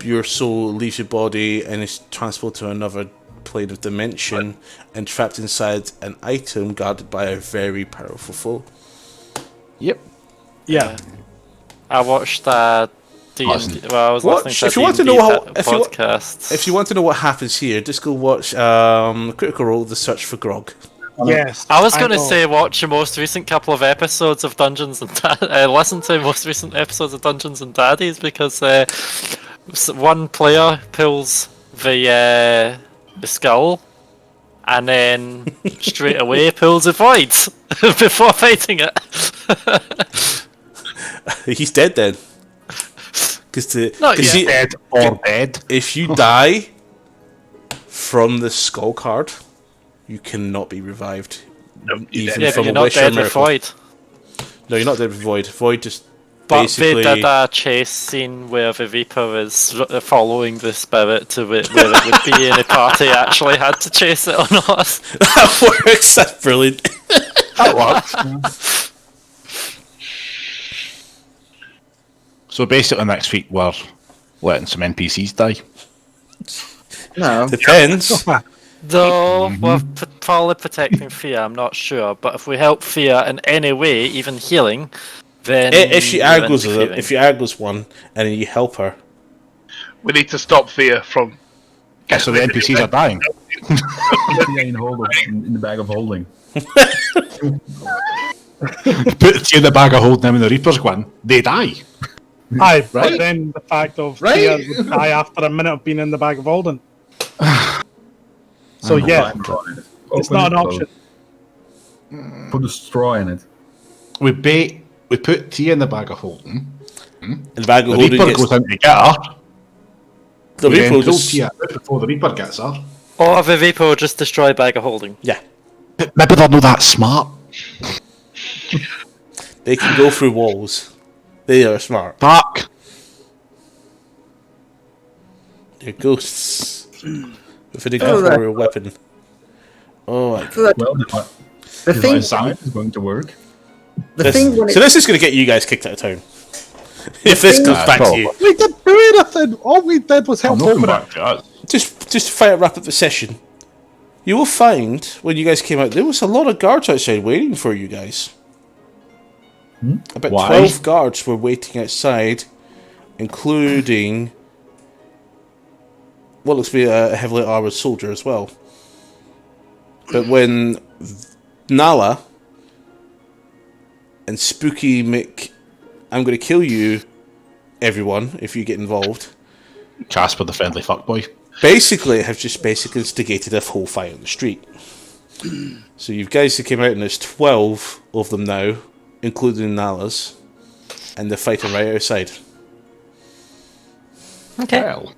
your soul leaves your body and is transported to another plane of dimension and trapped inside an item guarded by a very powerful foe. Yep. Yeah. I watched that. Listen. Well, I was Watch- listening to if you want to D&D know how- po- if you wa- podcast. If you want to know what happens here, just go watch Critical Role: The Search for Grog. Yes. I was going to know. say watch the most recent couple of episodes of Dungeons and listen to the most recent episodes of Dungeons and Daddies because one player pulls the skull and then straight away pulls a void before fighting it. He's dead then. Because Not yet. Dead or dead. if you die from the skull card, you cannot be revived. Even Yeah, from but you're a not wish or dead with miracle. void. No, you're not dead with void. Void just But basically. they did a chase scene where the Reaper is following the spirit to where it would be, and the party actually had to chase it or not. That works. That's brilliant. That works. So basically, next week we're letting some NPCs die. No. Depends. Though we're probably protecting Fia, I'm not sure. But if we help Fia in any way, even healing, then If she we're argues interfering. if you argues one and then you help her, We need to stop Fear from. So the NPCs are dying. Yeah, in the bag of holding. Put you in the bag of holding them and the Reapers win. They die. Aye, but Right. then the fact of Right. Fear would die after a minute of being in the bag of holding. So yeah, it's not an option. Put a straw in it. We put Tia in the bag of holding. and the bag The of holding Reaper gets, goes out to get her. the We Reaper then will kill just Tia before the Reaper gets her. Or the Reaper will just destroy Bag of Holding. yeah. Maybe they're not that smart. They can go through walls. They are smart. Fuck. They're ghosts with an incorporeal weapon. Oh, my God. Well, The thing, science is going to work. the thing when So this is going to get you guys kicked out of town. If this thing- comes back to you, We didn't do anything. All we did was help I'm not open coming it. back to us. just to fight wrap up the session, you will find when you guys came out there was a lot of guards outside waiting for you guys. About Why? 12 guards were waiting outside, including what looks to be a heavily armored soldier as well. But when Nala and Spooky Mick, I'm going to kill you, everyone, if you get involved, Casper the friendly fuckboy. basically have just basically instigated a whole fight on the street. So you guys that came out, and there's 12 of them now, including Nala's, and they're fighting right outside. Okay. Well,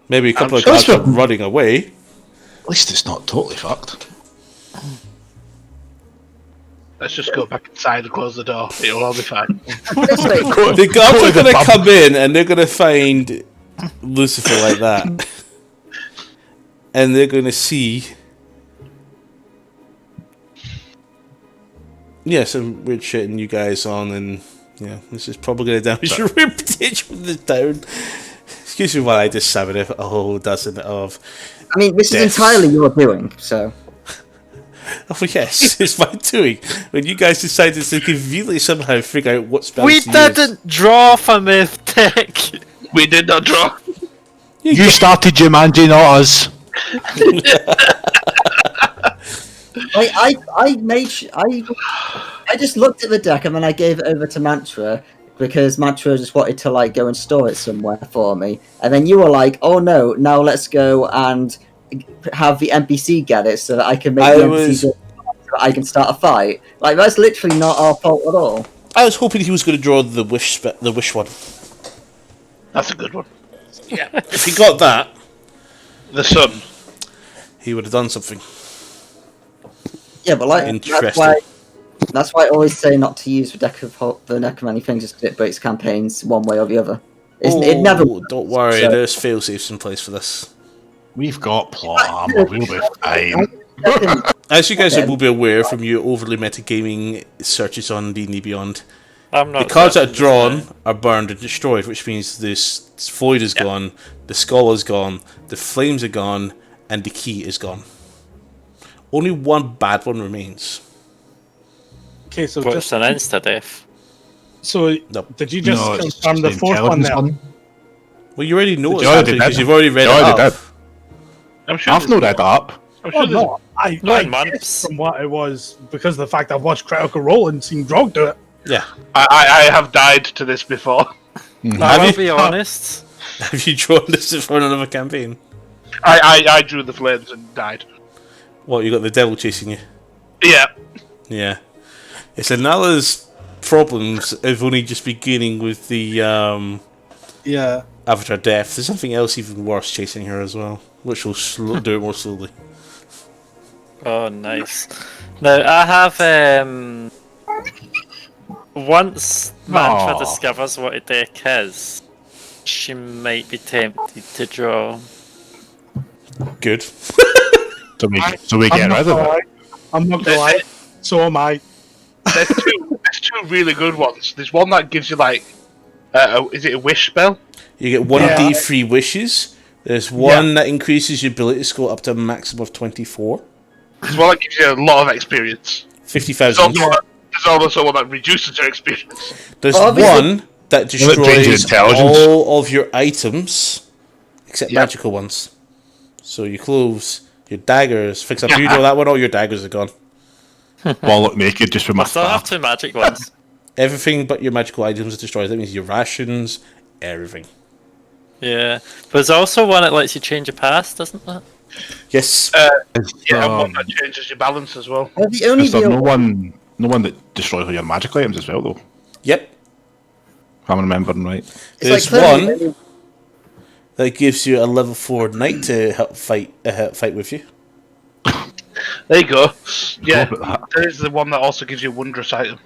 Maybe a couple of sure guards are it's- running away. at least it's not totally fucked. Let's just go back inside and close the door. It'll all be fine. The guards are going to come in and they're going to find Lucifer like that. And they're going to see... Yeah, some weird shit and you guys on, and yeah, this is probably going to damage your reputation with the town. Excuse me while I just summon a whole dozen of... I mean, this is Death. entirely your doing, so. Oh yes, it's my doing. When you guys decided to conveniently somehow figure out what spells We to use. didn't draw for Myth Tech. We did not draw. You started Jumanji, not us. I just looked at the deck and then I gave it over to Mantra because Mantra just wanted to like go and store it somewhere for me. And then you were like, "Oh no, now let's go and have the NPC get it so that I can make I the was- NPC so that I can start a fight." Like that's literally not our fault at all. I was hoping he was going to draw the wish one. That's a good one. If he got that, The sun. he would have done something. Yeah, but like Interesting. that's why I always say not to use the deck of the Necromany thing just because it breaks campaigns one way or the other. It never. Don't worry, So- there's fail-safes in place for this. We've got plot armor. We'll be fine. As you guys Okay. will be aware from your overly metagaming searches on D&D Beyond, I'm not. the cards that are certain. drawn are burned and destroyed, which means this void is gone, the skull is gone, the flames are gone, and the key is gone. Only one bad one remains. Okay, so What's just an insta death? so No. did you just No, it's confirm the the fourth one intelligence there? Well, you already know what's You already happening did. because you've already read You it already up. did. I'm sure. I've there's- not read that up. I'm Oh sure there's- no, I 9 guessed months. from what it was because of the fact I've watched Critical Role and seen Drog do it. Yeah. I have died to this before. I will you- be honest. Have you drawn this for another campaign? I drew the flames and died. What, you got the devil chasing you? Yeah. Yeah. It's Anala's problems have only just beginning with the Yeah. Avatar Death. There's something else even worse chasing her as well, which will do it more slowly. Oh, nice. Now I have once Mantra Aw. discovers what a deck is, she might be tempted to draw. Good. So we get rid of it. I'm not gonna lie. So am I. There's two really good ones. There's one that gives you like, is it a wish spell? You get 1d3 wishes. There's one that increases your ability score up to a maximum of 24. There's one that gives you a lot of experience. 50,000. There's also one that reduces your experience. There's Obviously- one that drains your destroys intelligence. all of your items, except Yep. magical ones. So your clothes, your daggers. Fix up, you know that one. All your daggers are gone. Bollock naked just with my I still have staff. 2 magic ones. Everything but your magical items is destroyed. That means your rations, everything. Yeah. But there's also one that lets you change your past, doesn't it? Yes. Yeah, and one that changes your balance as well. Well, the only Is there real no one that destroys all your magical items as well, though? Yep. If I'm remembering right. it's There's clearly- one that gives you a level 4 knight to help fight with you. There you go. Yeah, Forgot about there is the one that also gives you a wondrous item.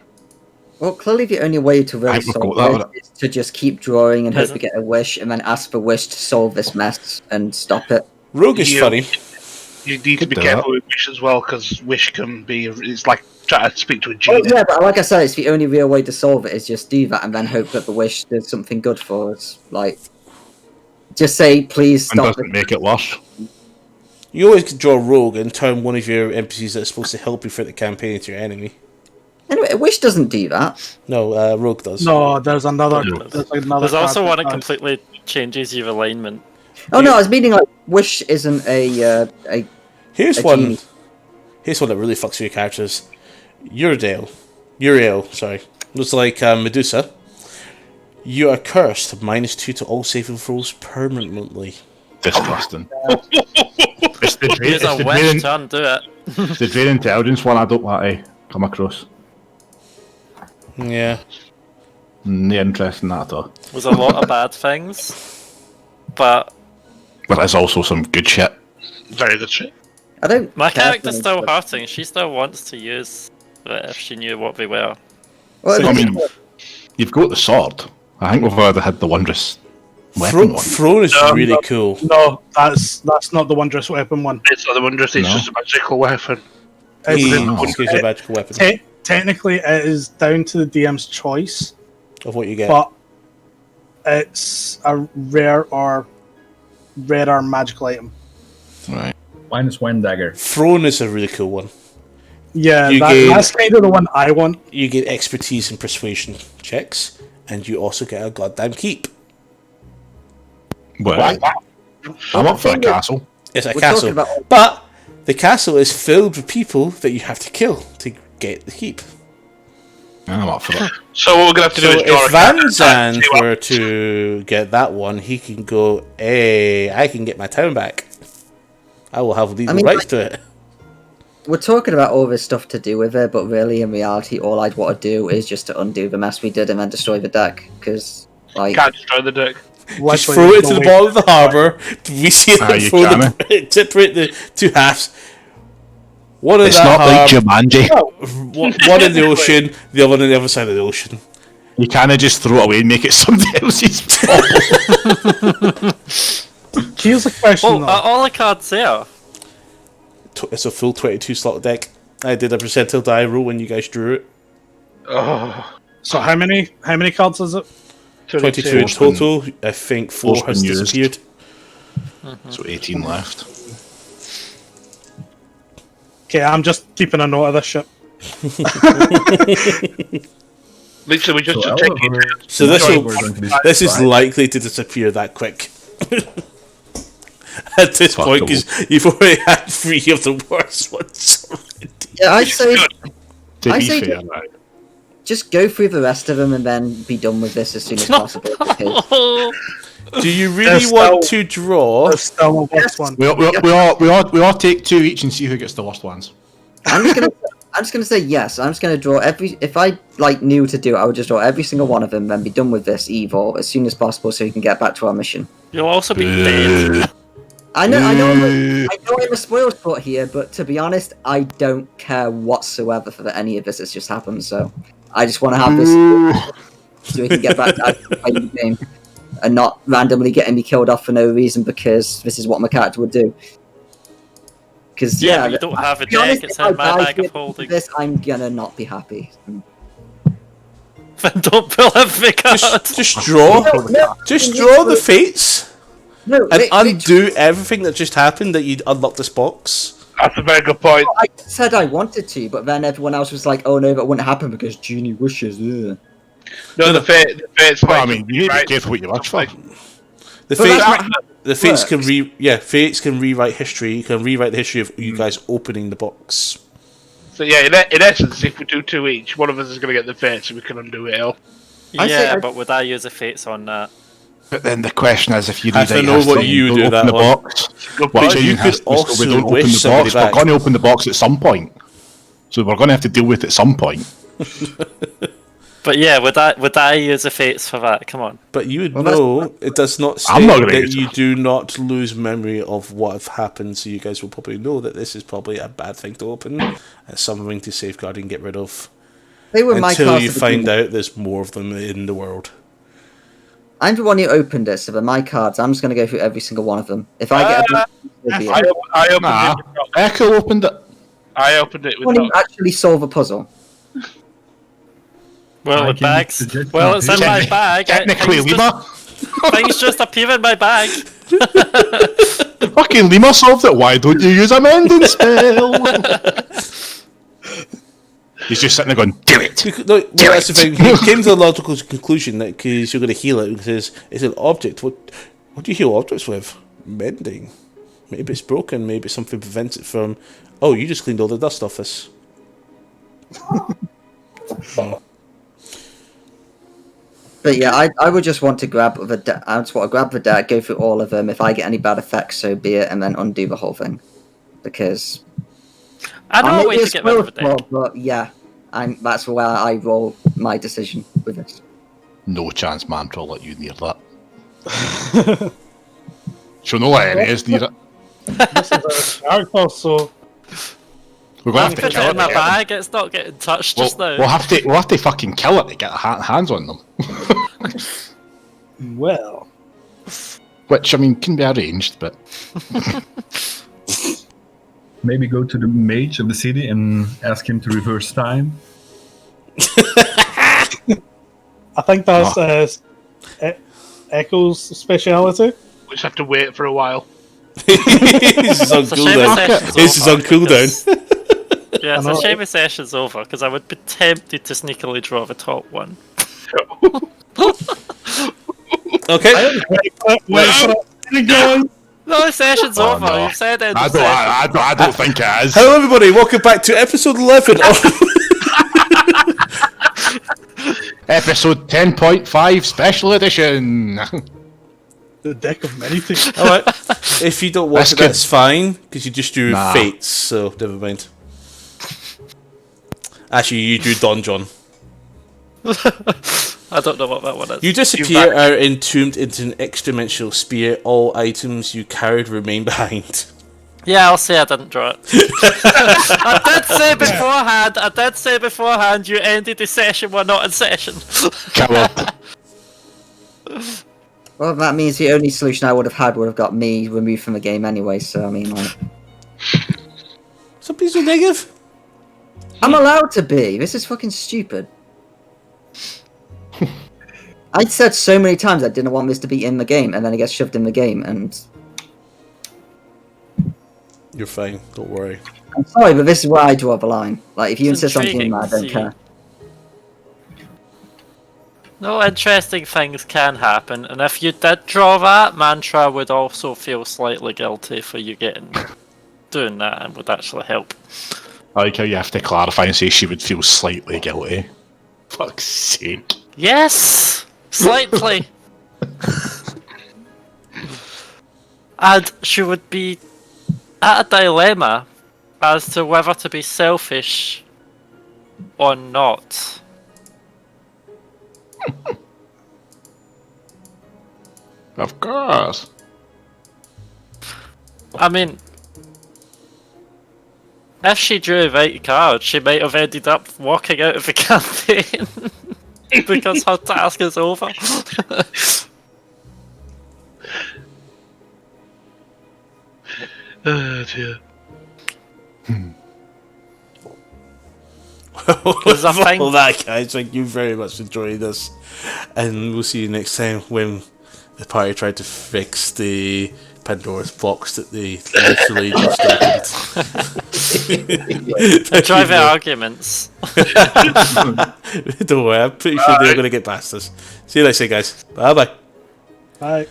Well, clearly the only way to really I forgot solve that this is to just keep drawing and hope Isn't- to get a wish, and then ask for wish to solve this mess and stop it. Rogue is You- funny. You need to be Could do careful with wish as well, because wish can be. It's like trying to speak to a Well, genie. yeah, but like I said, it's the only real way to solve it is just do that and then hope that the wish does something good for us. Like, just say, please And stop doesn't it. make it worse. You always can draw Rogue and turn one of your NPCs that's supposed to help you throughout the campaign into your enemy. Anyway, a wish doesn't do that. No, Rogue does. No, there's another. There's another. There's also card one that does. completely changes your alignment. Oh no, I was meaning like wish isn't a Here's a one. genie. Here's one that really fucks with your characters. Uriel, sorry. Looks like Medusa. You are cursed. -2 to all saving throws permanently. Disgusting. It's the drain, Use a wish to undo it. it's the drain intelligence one I don't want to come across. Yeah. No interest in that at all. There's a lot of bad things. But But there's also some good shit. Very good shit. I don't. my care character's for still them. hurting. She still wants to use it if she knew what they were. Well, I mean, you've got the sword. I think we've already had the wondrous weapon Throne one. Throne is really cool. No, that's not the wondrous weapon one. It's not the wondrous. It's No. just a magical weapon. It's He no. just gives you a magical weapon technically, it is down to the DM's choice, of what you get. but it's a rare or rarer magical item. Right. Mine is Wind Dagger. Throne is a really cool one. Yeah, You gain- that's kind of the one I want. You get expertise and persuasion checks, and you also get a goddamn keep. Well, I'm up for a castle. It's a We're castle, talking about- but the castle is filled with people that you have to kill to get the keep. I'm up for it. So what we're gonna have to do So is draw if a card Van and Zandt see what- were to get that one, he can go, hey, I can get my town back. I will have legal I mean, rights like- to it. We're talking about all this stuff to do with it, but really, in reality, all I'd want to do is just to undo the mess we did and then destroy the deck. Because, like, Can't destroy the deck. Just Literally, throw it there's to no the way- bottom of the harbour, we see Ah, them you throw can, separate the two halves. One in It's that not like harbour, Jumanji. one in the ocean, the other one on the other side of the ocean. You can't just throw it away and make it somebody else's problem. Here's the question, Well, though. are all the cards there? It's a full 22 slot deck. I did a percentile die roll when you guys drew it. Oh, So how many cards is it? 22 in Four's been- total. I think 4 four's has been used. disappeared. So 18 left. Okay, I'm just keeping a note of this shit. literally, we just So take Oliver- it. So this Sorry, will, we're going to be this is surprised. likely to disappear that quick. At this Fuck point, the because you've already had 3 of the worst ones already. yeah, I'd say To I be say- fair, right. just go through the rest of them and then be done with this as soon as possible. Because Do you really There's want still- to draw? There's still a worse one. We all take 2 each and see who gets the worst ones. I'm just gonna say yes. I'm just gonna draw every. If I like knew to do it, I would just draw every single one of them, then be done with this evil as soon as possible, so we can get back to our mission. You'll also be dead. I know I'm a spoiled sport here, but to be honest, I don't care whatsoever for any of this has just happened. So I just want to have this so we can get back to playing the game and not randomly getting me killed off for no reason because this is what my character would do. Because Yeah, but you don't have a to be honest, deck, it's if I in my die bag of with holding. this, I'm gonna not be happy. Then don't pull every card. Just draw. No, Just draw the fates no, and undo everything that just happened that you'd unlock this box. That's a very good point. I said I wanted to, but then everyone else was like, "Oh no, that wouldn't happen because Genie wishes." Ugh. No, the fate's Well, I like, mean, you need to be right? careful what you wish for. The But fates, that's not how the it fates can works. fates can rewrite history. You can rewrite the history of you guys opening the box. So yeah, in essence, if we do 2 each, one of us is going to get the fate, so we can undo it all. Yeah, but would I use the fates on that? But then the question is, if you do Have to that, know have to what you don't do open that the one. box. Good What point. Jane you has could to whisper, we also don't open wish the somebody box. back. We're going to open the box at some point, so we're going to have to deal with it at some point. But yeah, would I use the fates for that? Come on. But you would Well, that's- know it does not I'm state not gonna that use you it. do not lose memory of what have happened. So you guys will probably know that this is probably a bad thing to open and something to safeguard and get rid of They were my until cards you to find begin with. out there's more of them in the world. I'm the one who opened it, so they're my cards. I'm just going to go through every single one of them. If I get a so be it. I opened Nah, it. Echo opened it. I opened it When you without. actually solve a puzzle. Well, I the can bags. suggest Well, it's in something. my bag. Technically, Lima. Things just appear in my bag. Fucking Lima solved it. Why don't you use a mending spell? He's just sitting there going, "Do it." No, that's the thing. He came to the logical conclusion that because you're going to heal it, because it's an object. What do you heal objects with? Mending. Maybe it's broken. Maybe something prevents it from. Oh, you just cleaned all the dust off this. But yeah, I would just want to grab the I just want to grab the deck, go through all of them. If I get any bad effects, so be it, and then undo the whole thing. Because I know I'll a way make to get rid of the spoil deck. but yeah, that's where I roll my decision with this. No chance, Mantra will let you near that. She'll not let any of us near it. This is a character, so We're going I've to have put to kill it it. in my to get them. bag. It's not getting touched just now. We'll have to fucking kill it to get hands on them. well. Which I mean can be arranged, but Maybe go to the mage of the city and ask him to reverse time. I think that's Echo's speciality. We just have to wait for a while. This is on It's a shame the cooldown. session's This is over, on cooldown. because- Yeah, it's I a know. shame the session's over because I would be tempted to sneakily draw the top one. Okay. Wait for it again. No, the session's Oh, over. no. You've said end I of don't, session. I don't think it is. Hello, everybody. Welcome back to episode 11 of. Episode 10.5 Special Edition. The deck of many things. All right. If you don't watch That's it, good. that's fine because you just do Nah. fates. So never mind. Actually, you do Donjon. I don't know what that one is. You disappear, are entombed into an extra-dimensional sphere. All items you carried remain behind. Yeah, I'll say I didn't draw it. I did say beforehand you ended the session, we're not in session. Coward. Well, that means the only solution I would have had would have got me removed from the game anyway. So I mean, like, Somebody's so negative. I'm allowed to be. This is fucking stupid. I said so many times I didn't want this to be in the game, and then it gets shoved in the game, and You're fine. Don't worry. I'm sorry, but this is where I draw the line. Like, if you It's insist on doing intriguing that, I to don't see. care. No, interesting things can happen, and if you did draw that, Mantra would also feel slightly guilty for you doing that, and would actually help. I like how you have to clarify and say she would feel slightly guilty. Fuck's sake. Yes! Slightly! And she would be at a dilemma as to whether to be selfish or not. Of course. I mean, if she drew the right card, she might have ended up walking out of the campaign because her task is over. Oh dear. Because I think- Well, that, guys, thank you very much for joining us. And we'll see you next time when the party tried to fix the Pandora's box that the literally just opened. Drive our arguments. Don't worry, I'm pretty sure they're going to get past us. See you later, guys. Bye bye. Bye.